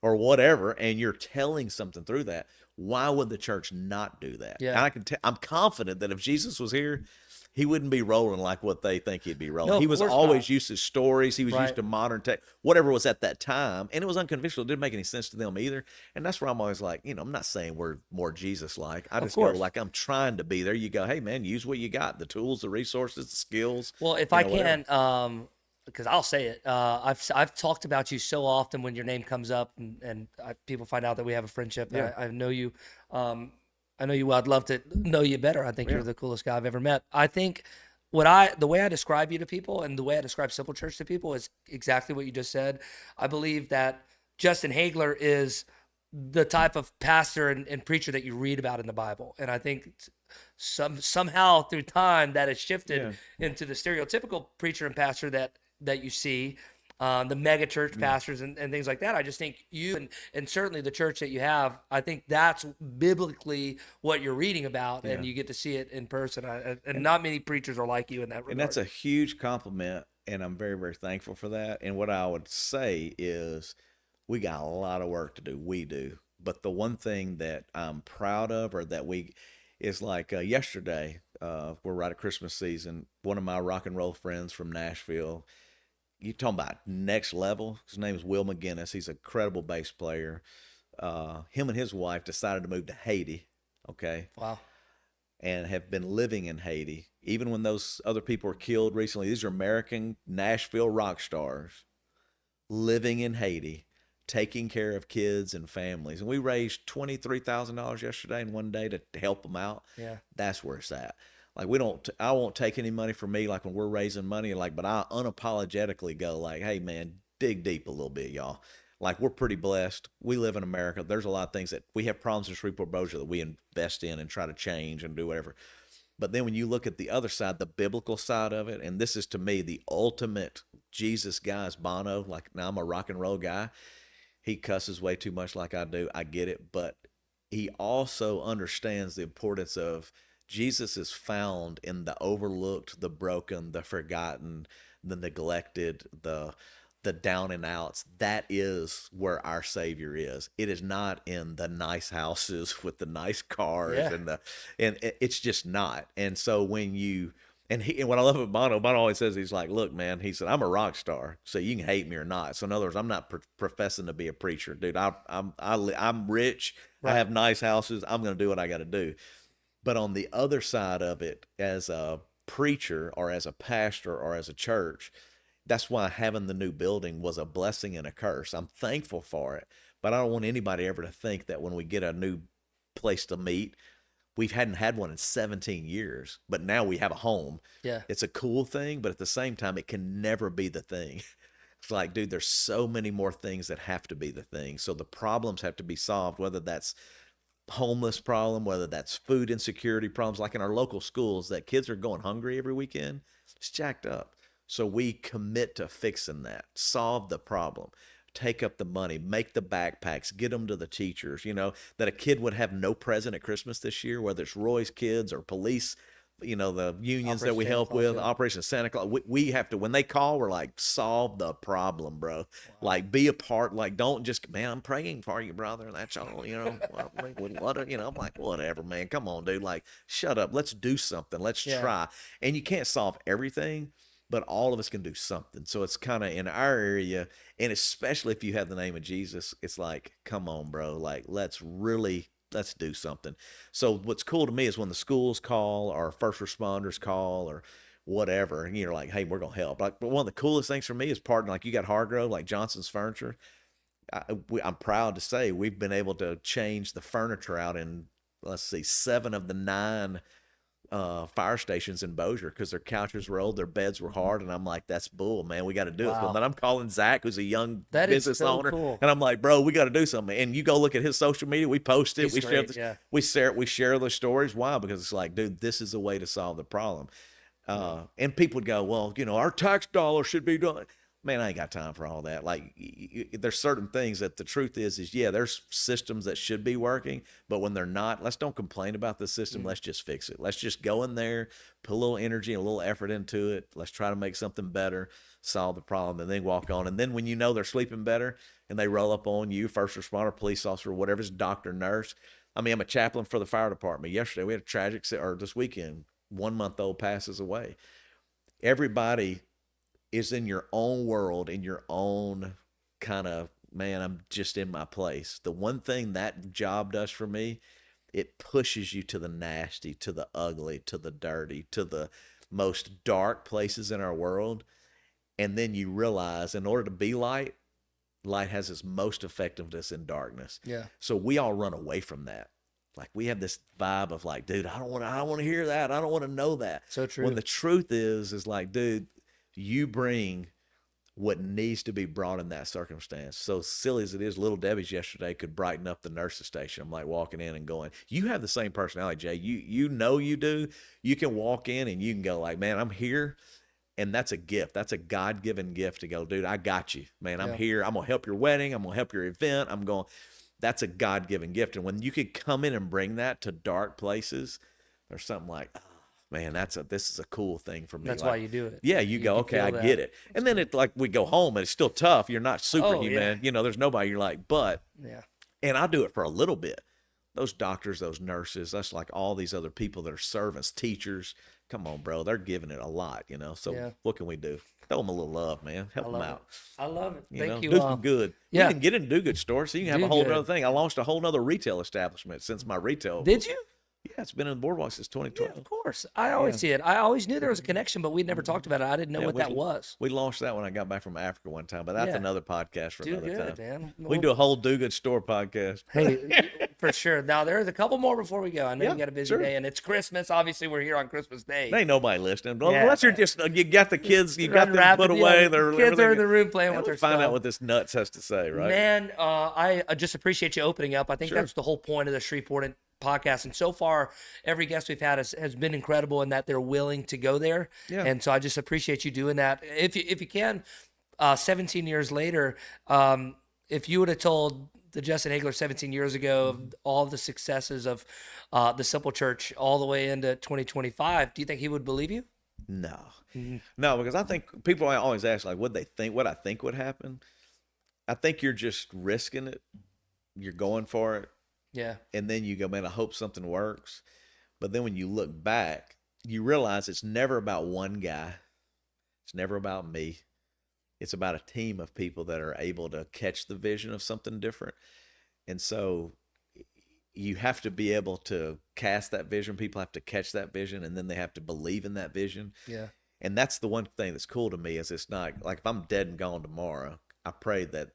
or whatever, and you're telling something through that. Why would the church not do that? Yeah. And I'm confident that if Jesus was here, he wouldn't be rolling like what they think he'd be rolling. No, He was of course always not. used to stories. He was used to modern tech, whatever was at that time. And it was unconventional. It didn't make any sense to them either. And that's where I'm always like, I'm not saying we're more Jesus-like. I just go like, I'm trying to be there. You go, hey, man, use what you got, the tools, the resources, the skills. Well, if I can, because I'll say it, I've talked about you so often when your name comes up, and people find out that we have a friendship. Yeah. I know you. I know you well. I'd love to know you better. I think you're the coolest guy I've ever met. I think the way I describe you to people and the way I describe Simple Church to people is exactly what you just said. I believe that Justin Haigler is the type of pastor and preacher that you read about in the Bible. And I think somehow through time that has shifted into the stereotypical preacher and pastor that you see, the mega church pastors and things like that. I just think you and certainly the church that you have, I think that's biblically what you're reading about, and you get to see it in person. And not many preachers are like you in that regard. And that's a huge compliment, and I'm very, very thankful for that. And what I would say is we got a lot of work to do. We do. But the one thing that I'm proud of, or that is like yesterday, we're right at Christmas season, one of my rock and roll friends from Nashville, you talking about next level. His name is Will McGinnis. He's a credible bass player. Him and his wife decided to move to Haiti. Okay. Wow. And have been living in Haiti. Even when those other people were killed recently, these are American Nashville rock stars living in Haiti, taking care of kids and families. And we raised $23,000 yesterday in one day to help them out. Yeah. That's where it's at. Like I won't take any money from me, like when we're raising money, but I unapologetically go like, hey man, dig deep a little bit, y'all. Like, we're pretty blessed. We live in America. There's a lot of things that we have problems in Shreveport Bossier that we invest in and try to change and do whatever. But then when you look at the other side, the biblical side of it, and this is to me the ultimate Jesus guy is Bono. Like, now I'm a rock and roll guy. He cusses way too much like I do. I get it. But he also understands the importance of Jesus is found in the overlooked, the broken, the forgotten, the neglected, the down and outs. That is where our Savior is. It is not in the nice houses with the nice cars and it's just not. And so And what I love about Bono always says, he's like, look, man, he said, I'm a rock star, so you can hate me or not. So in other words, I'm not professing to be a preacher, dude. I'm rich. I have nice houses. I'm going to do what I got to do. But on the other side of it, as a preacher or as a pastor or as a church, that's why having the new building was a blessing and a curse. I'm thankful for it, but I don't want anybody ever to think that when we get a new place to meet, we hadn't had one in 17 years, but now we have a home. Yeah. It's a cool thing, but at the same time, it can never be the thing. It's like, dude, there's so many more things that have to be the thing. So the problems have to be solved, whether that's homeless problem, whether that's food insecurity problems, like in our local schools, that kids are going hungry every weekend. It's jacked up. So we commit to fixing that, solve the problem. Take up the money, make the backpacks, get them to the teachers, that a kid would have no present at Christmas this year, whether it's Roy's kids or police, the unions that we help with, Operation Santa Claus. We have to, when they call, we're like, solve the problem, bro. Wow. Like, be a part, like, don't just, man, I'm praying for you, brother. That's all, I'm like, whatever, man. Come on, dude. Like, shut up. Let's do something. Let's try. And you can't solve everything, but all of us can do something. So it's kind of in our area, and especially if you have the name of Jesus, it's like, come on, bro. Like, let's do something. So what's cool to me is when the schools call or first responders call or whatever, and you're like, hey, we're going to help. Like, but one of the coolest things for me is partnering, like you got Hargrove, like Johnson's Furniture. I'm proud to say we've been able to change the furniture out in, 7 of the 9 fire stations in Bossier because their couches were old, their beds were hard, and I'm like, that's bull, man. We got to do it. And then I'm calling Zach, who's a young business owner, cool. And I'm like, bro, we got to do something. And you go look at his social media, we post it, we share those stories. Why? Because it's like, dude, this is a way to solve the problem. And people would go, well, our tax dollar should be done. Man, I ain't got time for all that. Like, there's certain things that the truth is, yeah, there's systems that should be working, but when they're not, let's don't complain about the system. Let's just fix it. Let's just go in there, put a little energy and a little effort into it. Let's try to make something better, solve the problem, and then walk on. And then when they're sleeping better and they roll up on you, first responder, police officer, whatever, doctor, nurse. I mean, I'm a chaplain for the fire department. Yesterday, we had a tragic, or this weekend, 1-month-old passes away. Everybody is in your own world, in your own kind of, man, I'm just in my place. The one thing that job does for me, it pushes you to the nasty, to the ugly, to the dirty, to the most dark places in our world. And then you realize in order to be light has its most effectiveness in darkness. Yeah. So we all run away from that. Like, we have this vibe of like, dude, I don't want to hear that. I don't want to know that. So true. When the truth is like, dude, you bring what needs to be brought in that circumstance. So silly as it is, Little Debbie's yesterday could brighten up the nurse's station. I'm like walking in and going, you have the same personality, Jay. You do. You can walk in and you can go like, man, I'm here. And that's a gift. That's a God-given gift to go, dude, I got you, man. I'm here. I'm going to help your wedding. I'm going to help your event. That's a God-given gift. And when you can come in and bring that to dark places, there's something like, man, this is a cool thing for me. That's why you do it. Yeah, you go, okay, I get it. And then it's like we go home and it's still tough. You're not superhuman. There's nobody. You're like, but, and I do it for a little bit. Those doctors, those nurses, that's like all these other people that are servants, teachers. Come on, bro. They're giving it a lot, So what can we do? Throw them a little love, man. Help them out. I love it. Thank you. Do some good. Yeah. You can get in do good stores, so you can have a whole other thing. I launched a whole other retail establishment since my retail. Did you? Yeah, it's been in the boardwalk since 2012. Yeah, of course. I always see it. I always knew there was a connection, but we'd never talked about it. I didn't know what that was. We launched that when I got back from Africa one time, but that's another podcast for another time. Man. We can do a whole do good store podcast. Hey, for sure. Now, there's a couple more before we go. I know you got a busy day, and it's Christmas. Obviously, we're here on Christmas Day. Ain't nobody listening. Unless you're just, you got the kids, you got them put away. The kids are in the room playing with their stuff. Find out what this nuts has to say, right? Man, I just appreciate you opening up. I think that's the whole point of the Shreveportant podcast, and so far every guest we've had has been incredible in that they're willing to go there, and so I just appreciate you doing that. If you can, 17 years later, if you would have told the Justin Haigler 17 years ago of all of the successes of the Simple Church all the way into 2025, do you think he would believe you? No, no, because I think people always ask like, what I think would happen. I think you're just risking it. You're going for it. Yeah. And then you go, man, I hope something works. But then when you look back, you realize it's never about one guy. It's never about me. It's about a team of people that are able to catch the vision of something different. And so you have to be able to cast that vision. People have to catch that vision, and then they have to believe in that vision. Yeah. And that's the one thing that's cool to me is it's not like if I'm dead and gone tomorrow, I pray that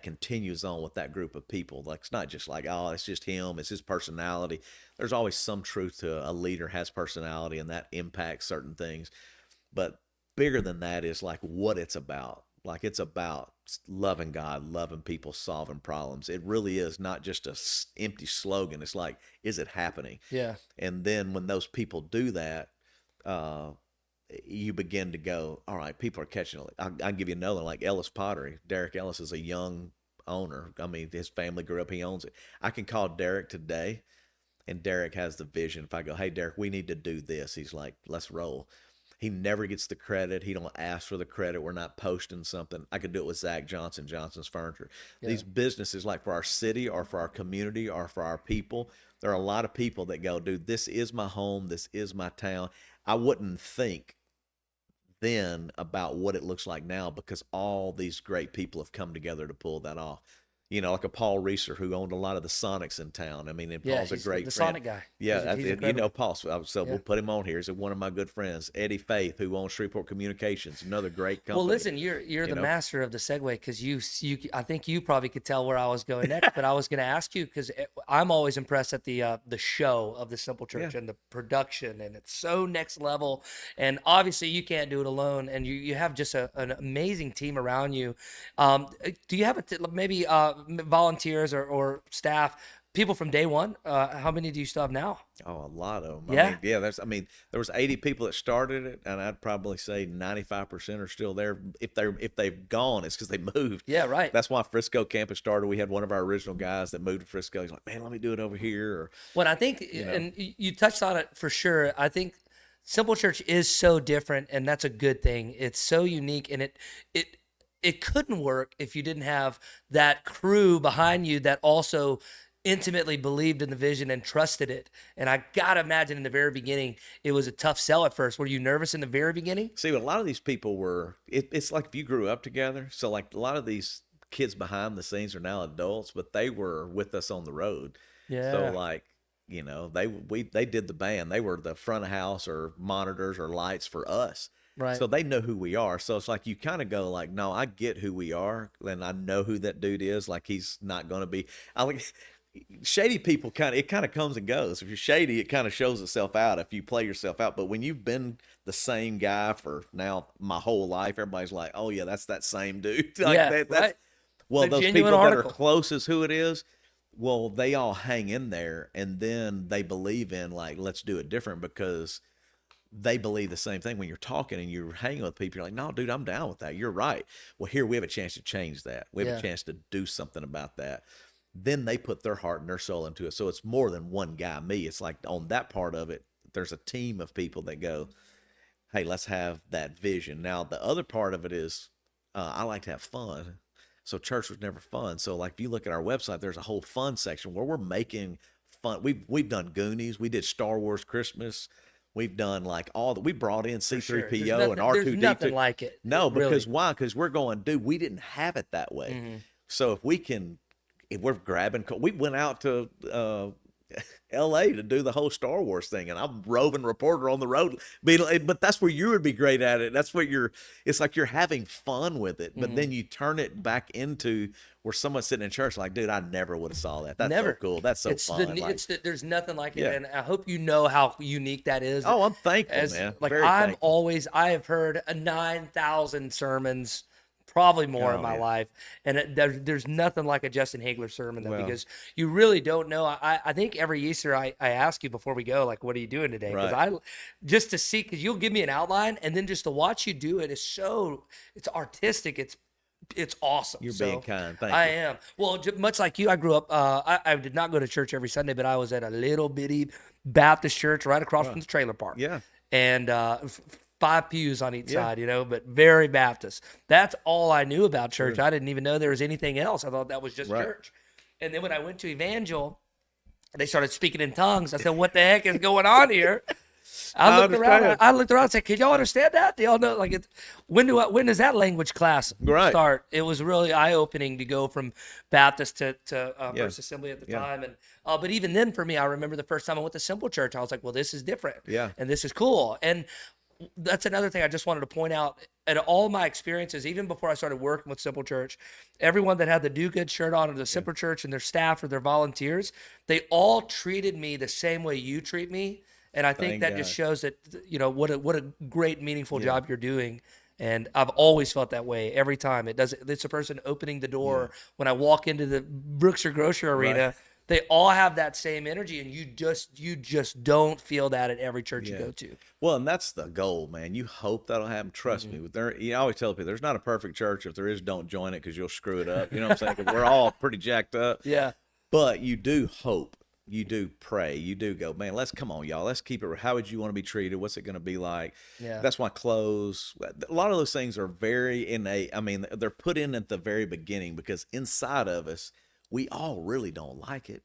continues on with that group of people. Like it's not just like, oh, it's just him, it's his personality. There's always some truth to a leader has personality and that impacts certain things. But bigger than that is like what it's about. Like it's about loving God, loving people, solving problems. It really is not just a empty slogan. It's like, is it happening? Yeah. And then when those people do that, you begin to go, all right, people are catching it. I'll give you another one, like Ellis Pottery. Derek Ellis is a young owner. I mean, his family grew up, he owns it. I can call Derek today, and Derek has the vision. If I go, hey, Derek, we need to do this, he's like, let's roll. He never gets the credit. He don't ask for the credit. We're not posting something. I could do it with Zach Johnson, Johnson's Furniture. Yeah. These businesses, like for our city or for our community or for our people, there are a lot of people that go, dude, this is my home. This is my town. I wouldn't think then about what it looks like now because all these great people have come together to pull that off. You know, like a Paul Reeser who owned a lot of the Sonics in town. I mean, and Paul's a great the friend. Sonic guy. Yeah, He's you know Paul. So we'll put him on here. He's one of my good friends. Eddie Faith, who owns Shreveport Communications, another great company. Well, listen, you're the master of the segue because you I think you probably could tell where I was going next, but I was going to ask you because I'm always impressed at the show of the Simple Church and the production, and it's so next level. And obviously, you can't do it alone, and you have just an amazing team around you. Do you have maybe volunteers or staff, people from day one? How many do you still have now? Oh, a lot of them. Yeah. There was 80 people that started it, and I'd probably say 95% are still there. If they've gone, it's because they moved. Yeah, right. That's why Frisco campus started. We had one of our original guys that moved to Frisco. He's like, man, let me do it over here. Or, well, I think, and you touched on it for sure. I think Simple Church is so different, and that's a good thing. It's so unique, and it couldn't work if you didn't have that crew behind you that also intimately believed in the vision and trusted it. And I gotta imagine in the very beginning, it was a tough sell at first. Were you nervous in the very beginning? See, a lot of these people were, it's like if you grew up together. So like a lot of these kids behind the scenes are now adults, but they were with us on the road. Yeah. So like, you know, they did the band. They were the front of house or monitors or lights for us. Right. So they know who we are. So it's like you kind of go like, no, I get who we are, and I know who that dude is. Like he's not going to be. Shady people it kind of comes and goes. If you're shady, it kind of shows itself out if you play yourself out. But when you've been the same guy for now my whole life, everybody's like, oh yeah, that's that same dude. Like right. Well, those people article. that are closest who it is, well, they all hang in there, and then they believe in like, let's do it different because they believe the same thing. When you're talking and you're hanging with people, you're like, no, dude, I'm down with that. You're right. Well, here we have a chance to change that. We have a chance to do something about that. Then they put their heart and their soul into it. So it's more than one guy, me. It's like on that part of it, there's a team of people that go, hey, let's have that vision. Now, the other part of it is I like to have fun. So church was never fun. So like if you look at our website, there's a whole fun section where we're making fun. We've done Goonies. We did Star Wars Christmas. We've done like we brought in C-3PO and R2-D2. There's nothing like it. No, because really. why? Because we're going, dude, we didn't have it that way. Mm-hmm. So if we're grabbing, we went out to L.A. to do the whole Star Wars thing, and I'm roving reporter on the road. But that's where you would be great at it. That's what it's like you're having fun with it, but then you turn it back into where someone's sitting in church like, dude, I never would have saw that. That's so cool. That's so fun. There's nothing like it, and I hope you know how unique that is. Oh, I'm thankful, man. Like Very thankful. I have heard 9,000 sermons, probably more in my life, and there's nothing like a Justin Haigler sermon though, because you really don't know. I think every Easter I ask you before we go, like, what are you doing today? Because just to see, because you'll give me an outline, and then just to watch you do it is it's artistic. It's awesome. You're being kind. Thank you. I am. Well, much like you, I grew up, I did not go to church every Sunday, but I was at a little bitty Baptist church right across from the trailer park. Yeah. And 5 pews on each side, but very Baptist. That's all I knew about church. Sure. I didn't even know there was anything else. I thought that was just church. And then when I went to Evangel, they started speaking in tongues. I said, what the heck is going on here? I looked around. understand. I looked around and said, "Can y'all understand that? Do y'all know like it? When does that language class Right. start?" It was really eye opening to go from Baptist to Yeah. First Assembly at the Yeah. time, and but even then for me, I remember the first time I went to Simple Church, I was like, "Well, this is different, Yeah. and this is cool." And that's another thing I just wanted to point out. At all my experiences, even before I started working with Simple Church, everyone that had the Do Good shirt on, or the Simple Church, and their staff or their volunteers, they all treated me the same way you treat me. And I think Thank that just God. shows that, what a great meaningful job you're doing. And I've always felt that way every time. It's a person opening the door when I walk into the Brookshire Grocery Arena. They all have that same energy, and you just don't feel that at every church you go to. Well, and that's the goal, man. You hope that'll happen. Trust me. You always tell people there's not a perfect church. If there is, don't join it because you'll screw it up. You know what I'm saying? 'Cause we're all pretty jacked up. Yeah. But you do hope. You do pray. You do go, man, come on, y'all. Let's keep it. How would you want to be treated? What's it going to be like? Yeah. That's why clothes, a lot of those things are very innate. I mean, they're put in at the very beginning because inside of us, we all really don't like it.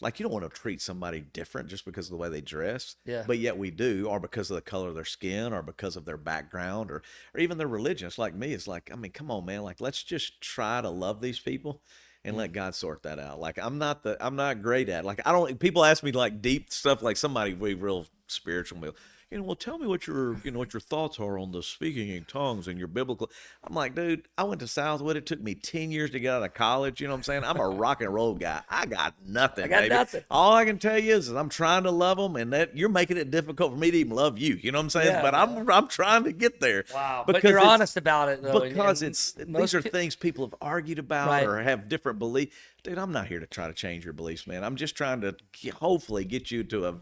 Like, you don't want to treat somebody different just because of the way they dress. Yeah. But yet we do, or because of the color of their skin, or because of their background, or even their religion. It's like me. It's like, I mean, come on, man. Like, let's just try to love these people and let God sort that out. Like, I'm not great at it. Like, people ask me like deep stuff, like somebody be real spiritual. Well, tell me what your thoughts are on the speaking in tongues and your biblical. I'm like, dude, I went to Southwood. It took me 10 years to get out of college. You know what I'm saying? I'm a rock and roll guy. I got nothing, I got baby. nothing. All I can tell you is I'm trying to love them, and that you're making it difficult for me to even love you. You know what I'm saying? Yeah, but I'm trying to get there. Wow. Because But you're it's- honest about it, though. because and these most are pe- things people have argued about Right. or have different beliefs. Dude, I'm not here to try to change your beliefs, man. I'm just trying to hopefully get you to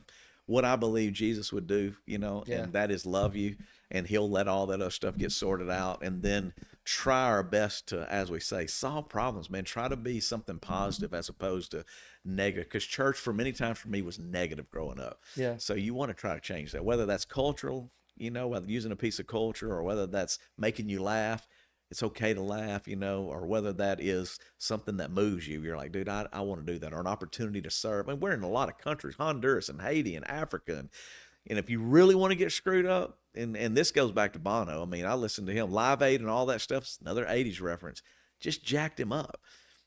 what I believe Jesus would do, and that is love you, and he'll let all that other stuff get sorted out, and then try our best to, as we say, solve problems, man. Try to be something positive as opposed to negative, because church for many times for me was negative growing up. Yeah. So you want to try to change that, whether that's cultural, whether using a piece of culture, or whether that's making you laugh. It's okay to laugh, or whether that is something that moves you. You're like, dude, I want to do that, or an opportunity to serve. I mean, we're in a lot of countries, Honduras and Haiti and Africa. And if you really want to get screwed up, and this goes back to Bono. I mean, I listened to him, Live Aid and all that stuff. It's another 80s reference. Just jacked him up.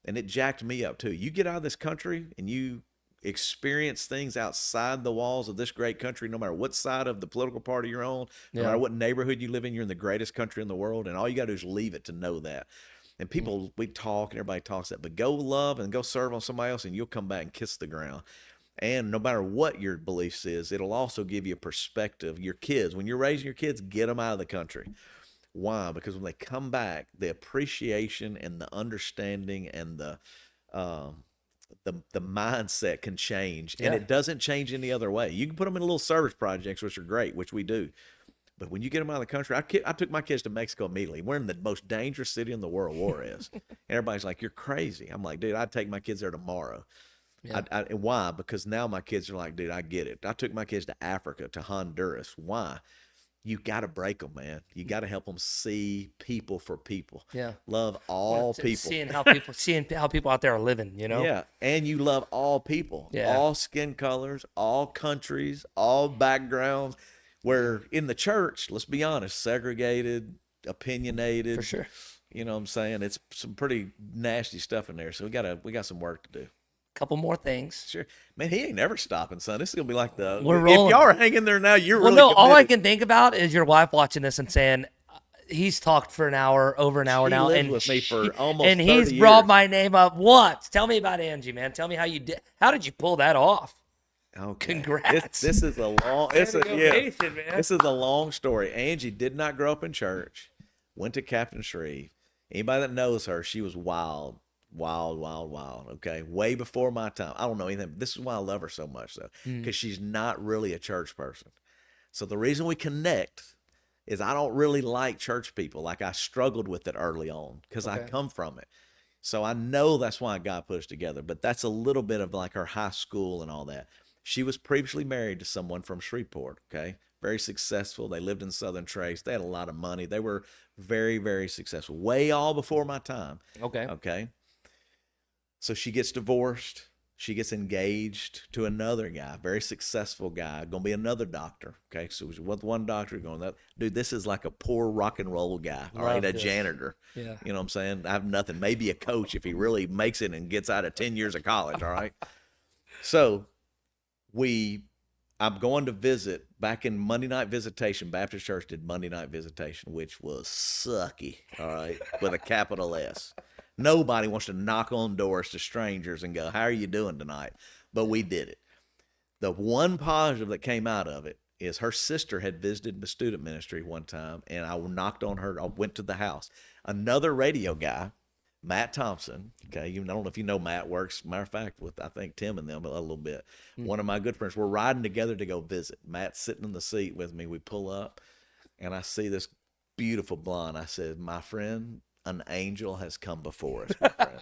And it jacked me up too. You get out of this country and you experience things outside the walls of this great country, no matter what side of the political party you're on, no matter what neighborhood you live in, you're in the greatest country in the world, and all you got to do is leave it to know that. And people, we talk and everybody talks that, but go love and go serve on somebody else, and you'll come back and kiss the ground. And no matter what your beliefs is, it'll also give you a perspective. Your kids, when you're raising your kids, get them out of the country. Why? Because when they come back, the appreciation and the understanding and the mindset can change, and it doesn't change any other way. You can put them in little service projects, which are great, which we do. But when you get them out of the country, I took my kids to Mexico immediately. We're in the most dangerous city in the world, Juarez. And everybody's like, you're crazy. I'm like, dude, I'd take my kids there tomorrow. Yeah. And why? Because now my kids are like, dude, I get it. I took my kids to Africa, to Honduras. Why? You got to break them, man. You got to help them see people for people. Yeah. Love all people. Seeing how people out there are living, Yeah. And you love all people. Yeah. All skin colors, all countries, all backgrounds. Where in the church, let's be honest, segregated, opinionated. For sure. You know what I'm saying? It's some pretty nasty stuff in there. So we got some work to do. Couple more things. Sure. Man, he ain't never stopping, son. This is gonna be like We're if rolling. y'all are hanging there now, you're Well, really no, all I committed. can think about is your wife watching this and saying, he's talked for over an hour She now, lived and with me for almost and he's 30 brought years. my name up once. Tell me about Angie, man. Tell me how you did. How did you pull that off? Okay. Congrats. This is a long this is, yeah, Ovation, man. this is a long story. Angie did not grow up in church, went to Captain Shreve. Anybody that knows her, she was wild. Okay, way before my time. I don't know anything. This is why I love her so much, though, because she's not really a church person. So the reason we connect is I don't really like church people. Like, I struggled with it early on because I come from it. So I know that's why God put us together. But that's a little bit of like her high school and all that. She was previously married to someone from Shreveport. Okay, very successful. They lived in Southern Trace. They had a lot of money. They were very, very successful. Way all before my time. Okay. Okay. So she gets divorced. She gets engaged to another guy, very successful guy, gonna be another doctor. Okay, so she's with one doctor, going that dude. This is like a poor rock and roll guy, all right, Love a this. janitor. Yeah. You know what I'm saying? I have nothing. Maybe a coach if he really makes it and gets out of 10 years of college. All right. So I'm going to visit back in Monday Night Visitation. Baptist Church did Monday Night Visitation, which was sucky. All right, with a capital S. Nobody wants to knock on doors to strangers and go, "How are you doing tonight?" But we did it. The one positive that came out of it is her sister had visited the student ministry one time, and I knocked on her. I went to the house. Another radio guy, Matt Thompson. Okay, I don't know if you know Matt works. Matter of fact, with I think Tim and them a little bit. One of my good friends. We're riding together to go visit. Matt's sitting in the seat with me. We pull up, and I see this beautiful blonde. I said, "My friend, an angel has come before us, my friend."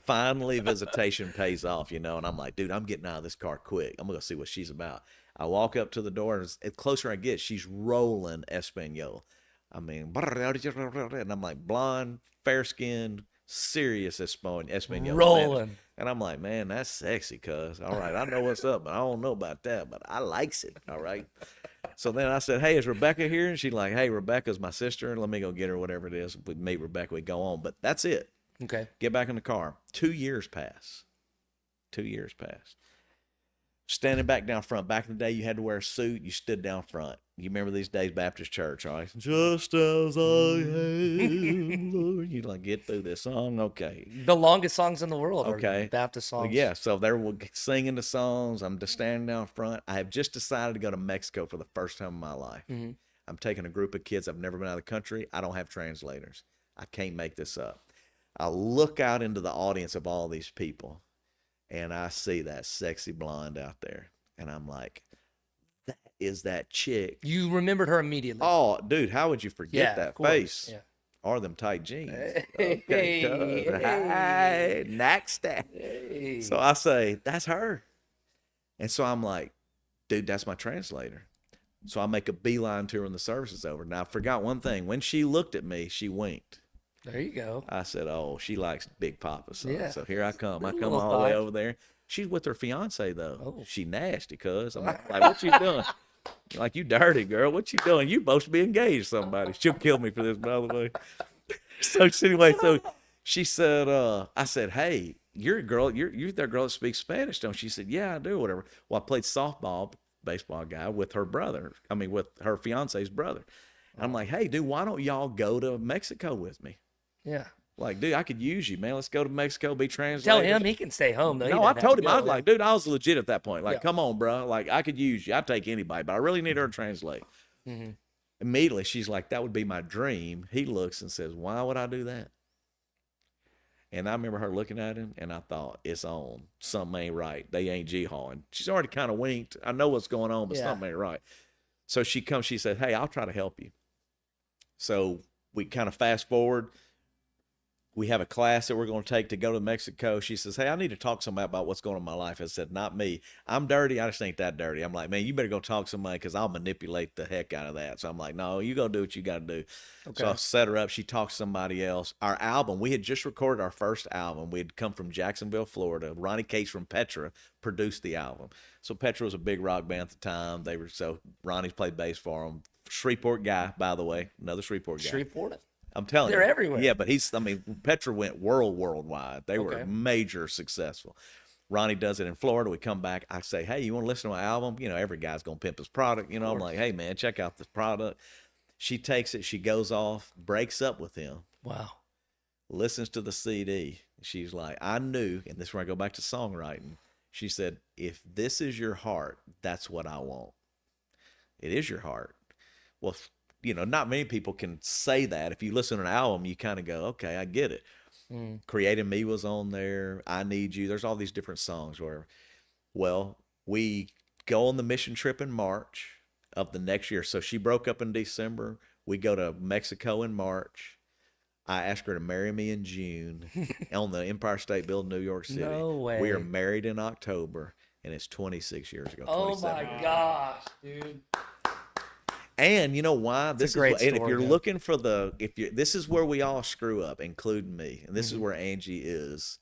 Finally, visitation pays off, And I'm like, dude, I'm getting out of this car quick. I'm going to go see what she's about. I walk up to the door, and the closer I get, she's rolling Espanol. I mean, and I'm like, blonde, fair-skinned, serious Espanol. Rolling. And I'm like, man, that's sexy, cuz. All right, I know what's up, but I don't know about that, but I likes it, all right? So then I said, hey, is Rebecca here? And she's like, hey, Rebecca's my sister. Let me go get her, whatever it is. We meet Rebecca, we go on. But that's it. Okay. Get back in the car. 2 years pass. 2 years pass. Standing back down front. Back in the day, you had to wear a suit. You stood down front. You remember these days, Baptist church, all right? Just as I am, Lord. You like, get through this song? Okay. The longest songs in the world Okay. are Baptist songs. Well, yeah, so they're singing the songs. I'm just standing down front. I have just decided to go to Mexico for the first time in my life. Mhm. I'm taking a group of kids. I've never been out of the country. I don't have translators. I can't make this up. I look out into the audience of all these people, and I see that sexy blonde out there. And I'm like, that is that chick. You remembered her immediately. Oh, dude, how would you forget Yeah, that of course. face? Yeah. Or them tight jeans. Hey, Okay, cuz. hey. Hey, next. Hey. So I say, that's her. And so I'm like, dude, that's my translator. So I make a beeline to her when the service is over. Now, I forgot one thing. When she looked at me, she winked. There you go. I said, oh, she likes Big Papa. Son. Yeah. So here I come. I come Little all the way thigh. over there. She's with her fiance, though. Oh. She nasty, cuz. I'm like, what you doing? Like, you dirty, girl. What you doing? You supposed to be engaged to somebody. She'll kill me for this, by the way. So anyway, so she said, I said, hey, you're a girl, you're that girl that speaks Spanish, don't you? She said, yeah, I do, or whatever. Well, I played softball, baseball guy, with her brother. I mean, with her fiance's brother. And I'm like, hey, dude, why don't y'all go to Mexico with me? Yeah. Like, dude, I could use you, man. Let's go to Mexico, be Tell translators. him he can stay home, though. He No, I doesn't have told to him, I go. was like, dude, I was legit at that point. Like, Yeah. come on, bro. Like, I could use you. I'd take anybody, but I really need her to translate. Mm-hmm. Immediately, she's like, that would be my dream. He looks and says, why would I do that? And I remember her looking at him, and I thought, it's on. Something ain't right. They ain't G-hawing. She's already kind of winked. I know what's going on, but Yeah. something ain't right. So she comes, she said, hey, I'll try to help you. So we kind of fast forward. We have a class that we're going to take to go to Mexico. She says, hey, I need to talk to somebody about what's going on in my life. I said, not me. I'm dirty. I just ain't that dirty. I'm like, man, you better go talk to somebody because I'll manipulate the heck out of that. So I'm like, no, you go do what you got to do. Okay. So I set her up. She talks to somebody else. Our album, we had just recorded our first album. We had come from Jacksonville, Florida. Ronnie Cates from Petra produced the album. So Petra was a big rock band at the time. Ronnie's played bass for them. Shreveport guy, by the way, another Shreveport guy. Shreveport. I'm telling They're you. everywhere. Yeah, but Petra went worldwide. They were Okay. major successful. Ronnie does it in Florida. We come back. I say, hey, you want to listen to my album? Every guy's going to pimp his product. I'm like, hey, man, check out this product. She takes it. She goes off, breaks up with him, Wow. listens to the CD. She's like, I knew, and this is where I go back to songwriting. She said, if this is your heart, that's what I want. It is your heart. Well, not many people can say that. If you listen to an album, you kind of go, okay, I get it. Mm. Creating Me was on there. I Need You. There's all these different songs. Well, we go on the mission trip in March of the next year. So she broke up in December. We go to Mexico in March. I asked her to marry me in June on the Empire State Building, New York City. No way. We are married in October, and it's 26 years ago. Oh 27 my years. gosh, dude. And you know why? It's a great and if story, you're man. looking for this is where we all screw up, including me. And this Mm-hmm. is where Angie is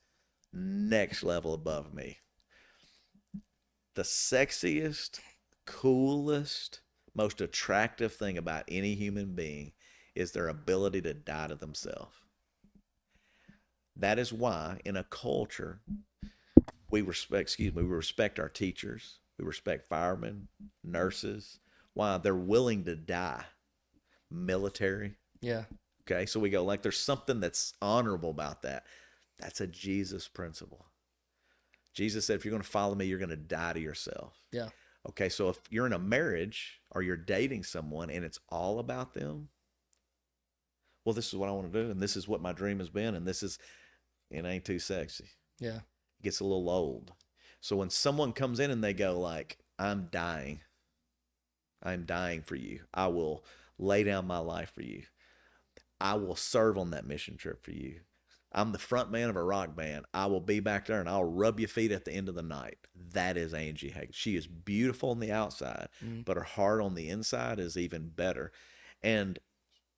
next level above me. the sexiest, coolest, most attractive thing about any human being is their ability to die to themselves. That is why in a culture we respect our teachers, we respect firemen, nurses. Why? They're willing to die. Military. Yeah. Okay, so we go like there's something that's honorable about that. That's a Jesus principle. Jesus said, if you're going to follow me, you're going to die to yourself. Yeah. Okay, so if you're in a marriage or you're dating someone and it's all about them, well, this is what I want to do, and this is what my dream has been, and it ain't too sexy. Yeah. It gets a little old. So when someone comes in and they go like, I'm dying for you. I will lay down my life for you. I will serve on that mission trip for you. I'm the front man of a rock band. I will be back there and I'll rub your feet at the end of the night. That is Angie Haigler. She is beautiful on the outside, but her heart on the inside is even better. And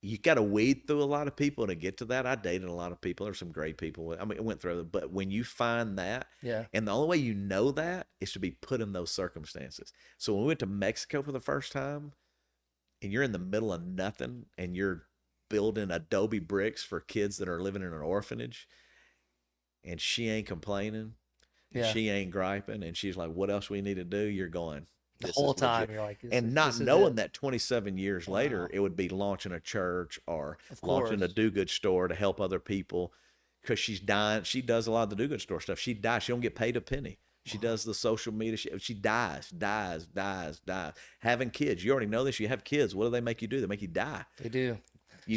you got to wade through a lot of people to get to that. I dated a lot of people. There's some great people. I mean, I went through it. But when you find that, and the only way you know that is to be put in those circumstances. So when we went to Mexico for the first time, and you're in the middle of nothing, and you're building adobe bricks for kids that are living in an orphanage, and she ain't complaining, and she ain't griping, and she's like, what else we need to do? You're going, the whole time you're like, and not knowing that 27 years later it would be launching a church or launching a do-good store to help other people, because she's dying. She does a lot of the do-good store stuff. She dies. She don't get paid a penny. She does the social media. She dies. Having kids. You already know this. You have kids. What do they make you do? They make you die. They do.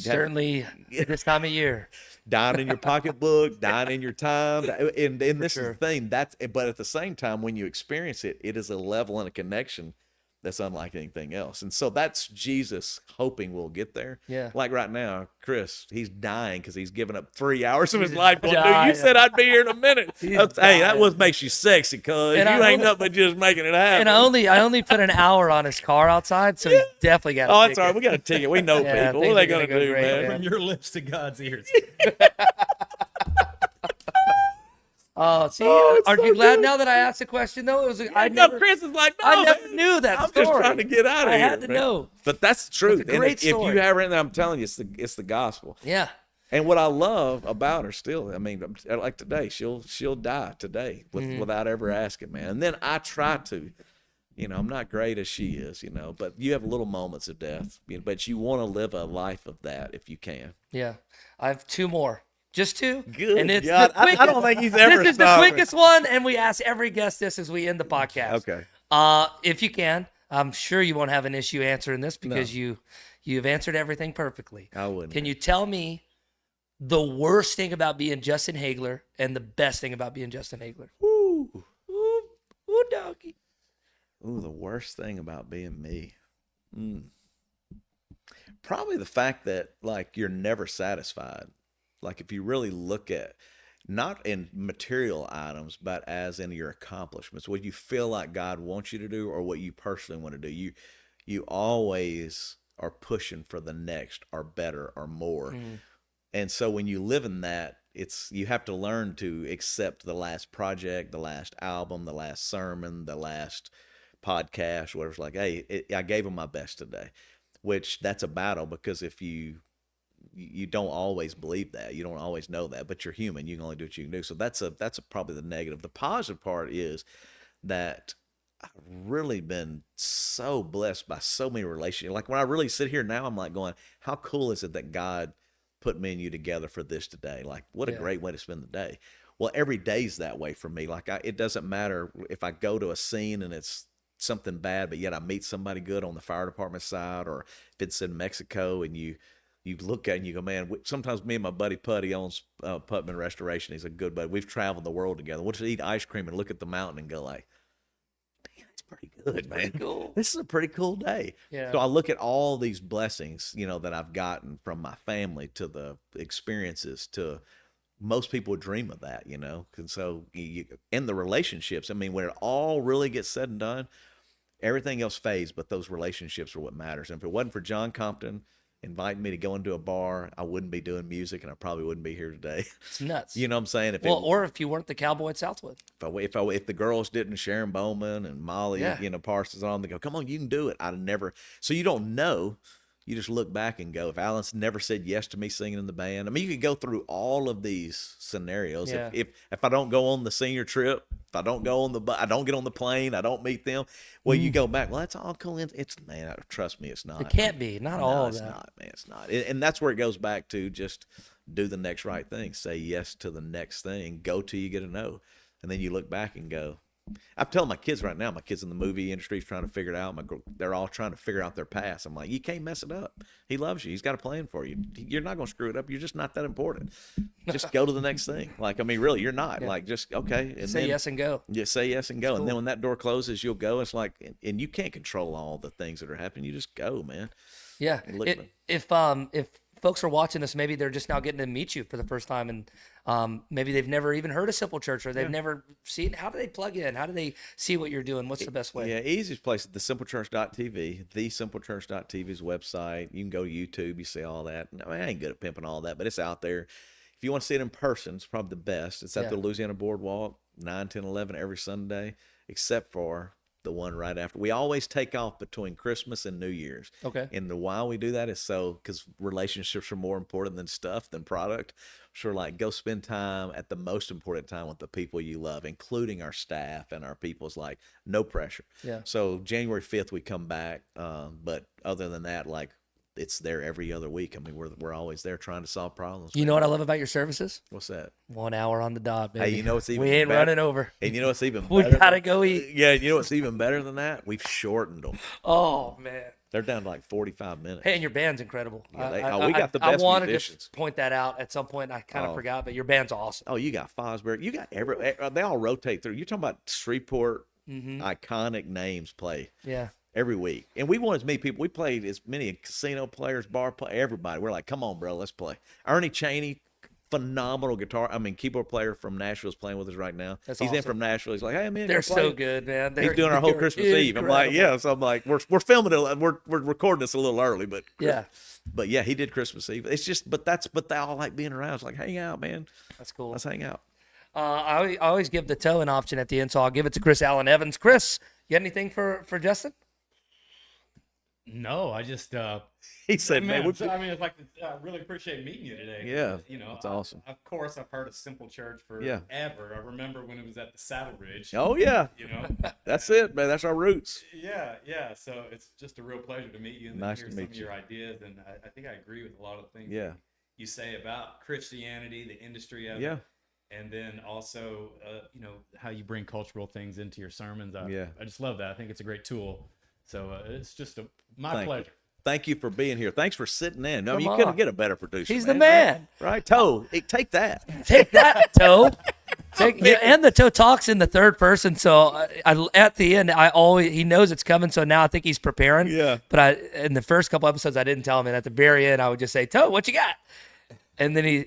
Certainly this time of year. Dying in your pocketbook, dying in your time. And this is the thing. But at the same time, when you experience it, it is a level and a connection that's unlike anything else. And so that's Jesus hoping we'll get there. Yeah. Like right now, Chris, he's dying because he's given up 3 hours of his life. Dude, you said I'd be here in a minute. Hey, that was makes you sexy, cuz you ain't nothing but just making it happen. And I only put an hour on his car outside, so he definitely got a ticket. That's all right. We got a ticket. We know people. What are they going to do, man? From your lips to God's ears. Oh, see, aren't you glad now that I asked the question though? Chris is like, no, I never knew that I'm story. just trying to get out of here. I had to know. But that's the truth. That's a great story. If you haven't, I'm telling you, it's the gospel. Yeah. And what I love about her still, I mean, like today, she'll die today without ever asking, man. And then I try to, I'm not great as she is, but you have little moments of death, but you want to live a life of that if you can. Yeah. I have two more. Just two. Good. And it's God, I don't think he's ever. This is the quickest one, and we ask every guest this as we end the podcast. Okay. If you can, I'm sure you won't have an issue answering this because you've answered everything perfectly. I wouldn't. Can you tell me the worst thing about being Justin Haigler and the best thing about being Justin Haigler? Ooh, doggy. Ooh, the worst thing about being me. Probably the fact that you're never satisfied. Like if you really look at, not in material items, but as in your accomplishments, what you feel like God wants you to do or what you personally want to do, you always are pushing for the next or better or more. And so when you live in that, you have to learn to accept the last project, the last album, the last sermon, the last podcast, whatever. It's like, hey, I gave them my best today, which that's a battle, because if you don't always believe that. You don't always know that, but you're human. You can only do what you can do. So that's probably the negative. The positive part is that I've really been so blessed by so many relationships. Like when I really sit here now, I'm like going, how cool is it that God put me and you together for this today? Like what a great way to spend the day. Well, every day's that way for me. Like it doesn't matter if I go to a scene and it's something bad, but yet I meet somebody good on the fire department side, or if it's in Mexico and you look at it and you go, man, sometimes me and my buddy Putty owns Putman Restoration. He's a good buddy. We've traveled the world together. We'll just eat ice cream and look at the mountain and go like, damn, it's pretty good, man. Cool. This is a pretty cool day. Yeah. So I look at all these blessings, that I've gotten from my family to the experiences to most people dream of that, And so in the relationships, I mean, when it all really gets said and done, everything else fades, but those relationships are what matters. And if it wasn't for John Compton, inviting me to go into a bar, I wouldn't be doing music, and I probably wouldn't be here today. It's nuts. You know what I'm saying? If Well, it, or if you weren't the cowboy at Southwood. if the girls didn't, Sharon Bowman and Molly, Yeah. Parsons on, they go, come on, you can do it. I'd never. So you don't know. You just look back and go, if Alan's never said yes to me singing in the band. I mean, you could go through all of these scenarios. Yeah. If I don't go on the senior trip, if I don't go on I don't get on the plane, I don't meet them. Well, you go back. Well, that's all cool. It's man, trust me, it's not. It can't be. Not No, all of it's that. not, man. It's not. And that's where it goes back to just do the next right thing. Say yes to the next thing. Go till you get a no. And then you look back and go, I'm telling my kids right now, my kids in the movie industry is trying to figure it out. They're all trying to figure out their past. I'm like, you can't mess it up. He loves you. He's got a plan for you. You're not going to screw it up. You're just not that important. Just go to the next thing. Like, I mean, really, you're not. Yeah. Like, just, okay. And Say yes and go. Yeah, say yes and go. That's And then cool. when that door closes, you'll go. It's like, and you can't control all the things that are happening. You just go, man. Yeah. Look, man. If folks are watching this, maybe they're just now getting to meet you for the first time, and maybe they've never even heard of Simple Church, or they've never seen. How do they plug in? How do they see what you're doing? What's the best way? Yeah, easiest place is thesimplecchurch.tv, thesimplecchurch.tv's website. You can go to YouTube, you see all that. I mean, I ain't good at pimping all that, but it's out there. If you want to see it in person, it's probably the best. It's at the Louisiana Boardwalk, 9, 10, 11 every Sunday, except for the one right after. We always take off between Christmas and New Year's. Okay. And the why we do that is so because relationships are more important than stuff, than product. Sure, like go spend time at the most important time with the people you love, including our staff and our people's like no pressure. Yeah. So January 5th we come back, but other than that, like it's there every other week. I mean, we're always there trying to solve problems. You know what I love about your services? What's that? 1 hour on the dot, baby. Hey, you know what's even we ain't better? running over. And you know what's even We better? gotta go eat. Yeah, you know what's even better than that? We've shortened them. Oh man. They're down to like 45 minutes. Hey, and your band's incredible. Yeah, we got the best I wanted musicians. to point that out at some point. I kind of Oh. forgot, but your band's awesome. Oh, you got Fosbury. You got they all rotate through. You're talking about Shreveport iconic names play Yeah. every week. And we want as many people. We played as many casino players, bar play, everybody. We're like, come on, bro, let's play. Ernie Chaney, phenomenal keyboard player from Nashville is playing with us right now. That's He's in awesome. from Nashville. He's like, hey, man, They're go play. so good, man. He's doing our whole they're Christmas Eve. I'm like, incredible. yeah. So I'm like, we're filming it. We're recording this a little early, but Yeah. But yeah, he did Christmas Eve. It's just, but they all like being around. It's like, hang out, man. That's cool. Let's hang out. I always give the toe an option at the end, so I'll give it to Chris Allen Evans. Chris, you got anything for Justin? No, I just He said, man, man, I mean, it's like I really appreciate meeting you today. Yeah, you know, that's awesome. Of course, I've heard of Simple Church Yeah. forever. I remember when it was at the Saddle Ridge. oh yeah, You know, that's it, man. That's our roots. yeah. So it's just a real pleasure to meet you and Nice hear to some meet of you. your ideas. And I think I agree with a lot of things Yeah. you say about Christianity, the industry of Yeah. it. And then also, you know, how you bring cultural things into your sermons. Yeah. I just love that. I think it's a great tool. So it's just my Thank pleasure. you. Thank you for being here. Thanks for sitting in. No, Come you on. couldn't get a better producer. He's the man. Right? Toe, take that. Take that, Toe. And the Toe talks in the third person, so at the end, he knows it's coming, so now I think he's preparing. Yeah. But in the first couple episodes, I didn't tell him, and at the very end, I would just say, Toe, what you got? And then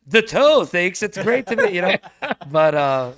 the Toe thinks it's great to me, you know. But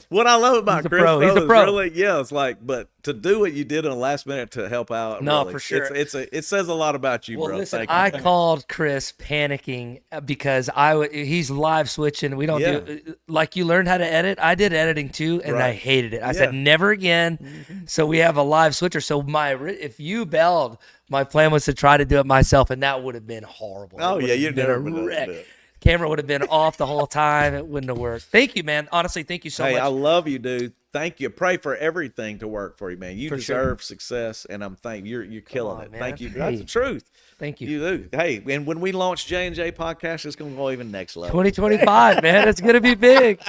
What I love about He's a Chris, pro. He's though, a is pro. really, yeah, it's like, but to do what you did in the last minute to help out, No, really, for sure. it says a lot about you, well, bro. listen, Thank you. I called Chris panicking because he's live switching. We don't do like you learned how to edit. I did editing too, and I Right. hated it. I Yeah. said never again. So we have a live switcher. So if you bailed, my plan was to try to do it myself, and that would have been horrible. Oh, It would yeah, have you'd been never a been able to wreck. do it. Camera would have been off the whole time. It wouldn't have worked. Thank you, man. Honestly, thank you so Hey, much. I love you, dude. Thank you. Pray for everything to work for you, man. You For sure. deserve success, and you're killing on, it. man. Thank you. Hey. That's the truth. Thank you. You do. Hey, and when we launch J&J podcast, it's gonna go even next level. 2025, man. It's going to be big.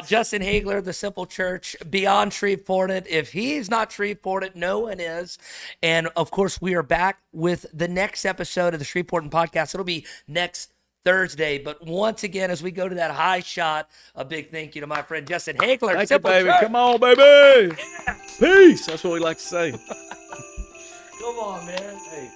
Justin Haigler, The Simple Church, beyond Shreveportant. If he's not Shreveportant, no one is. And, of course, we are back with the next episode of the Shreveportant podcast. It'll be next Thursday. But once again, as we go to that high shot, a big thank you to my friend Justin Haigler. Thank you, Simple baby. Church. Come on, baby. Peace. That's what we like to say. Come on, man. Hey.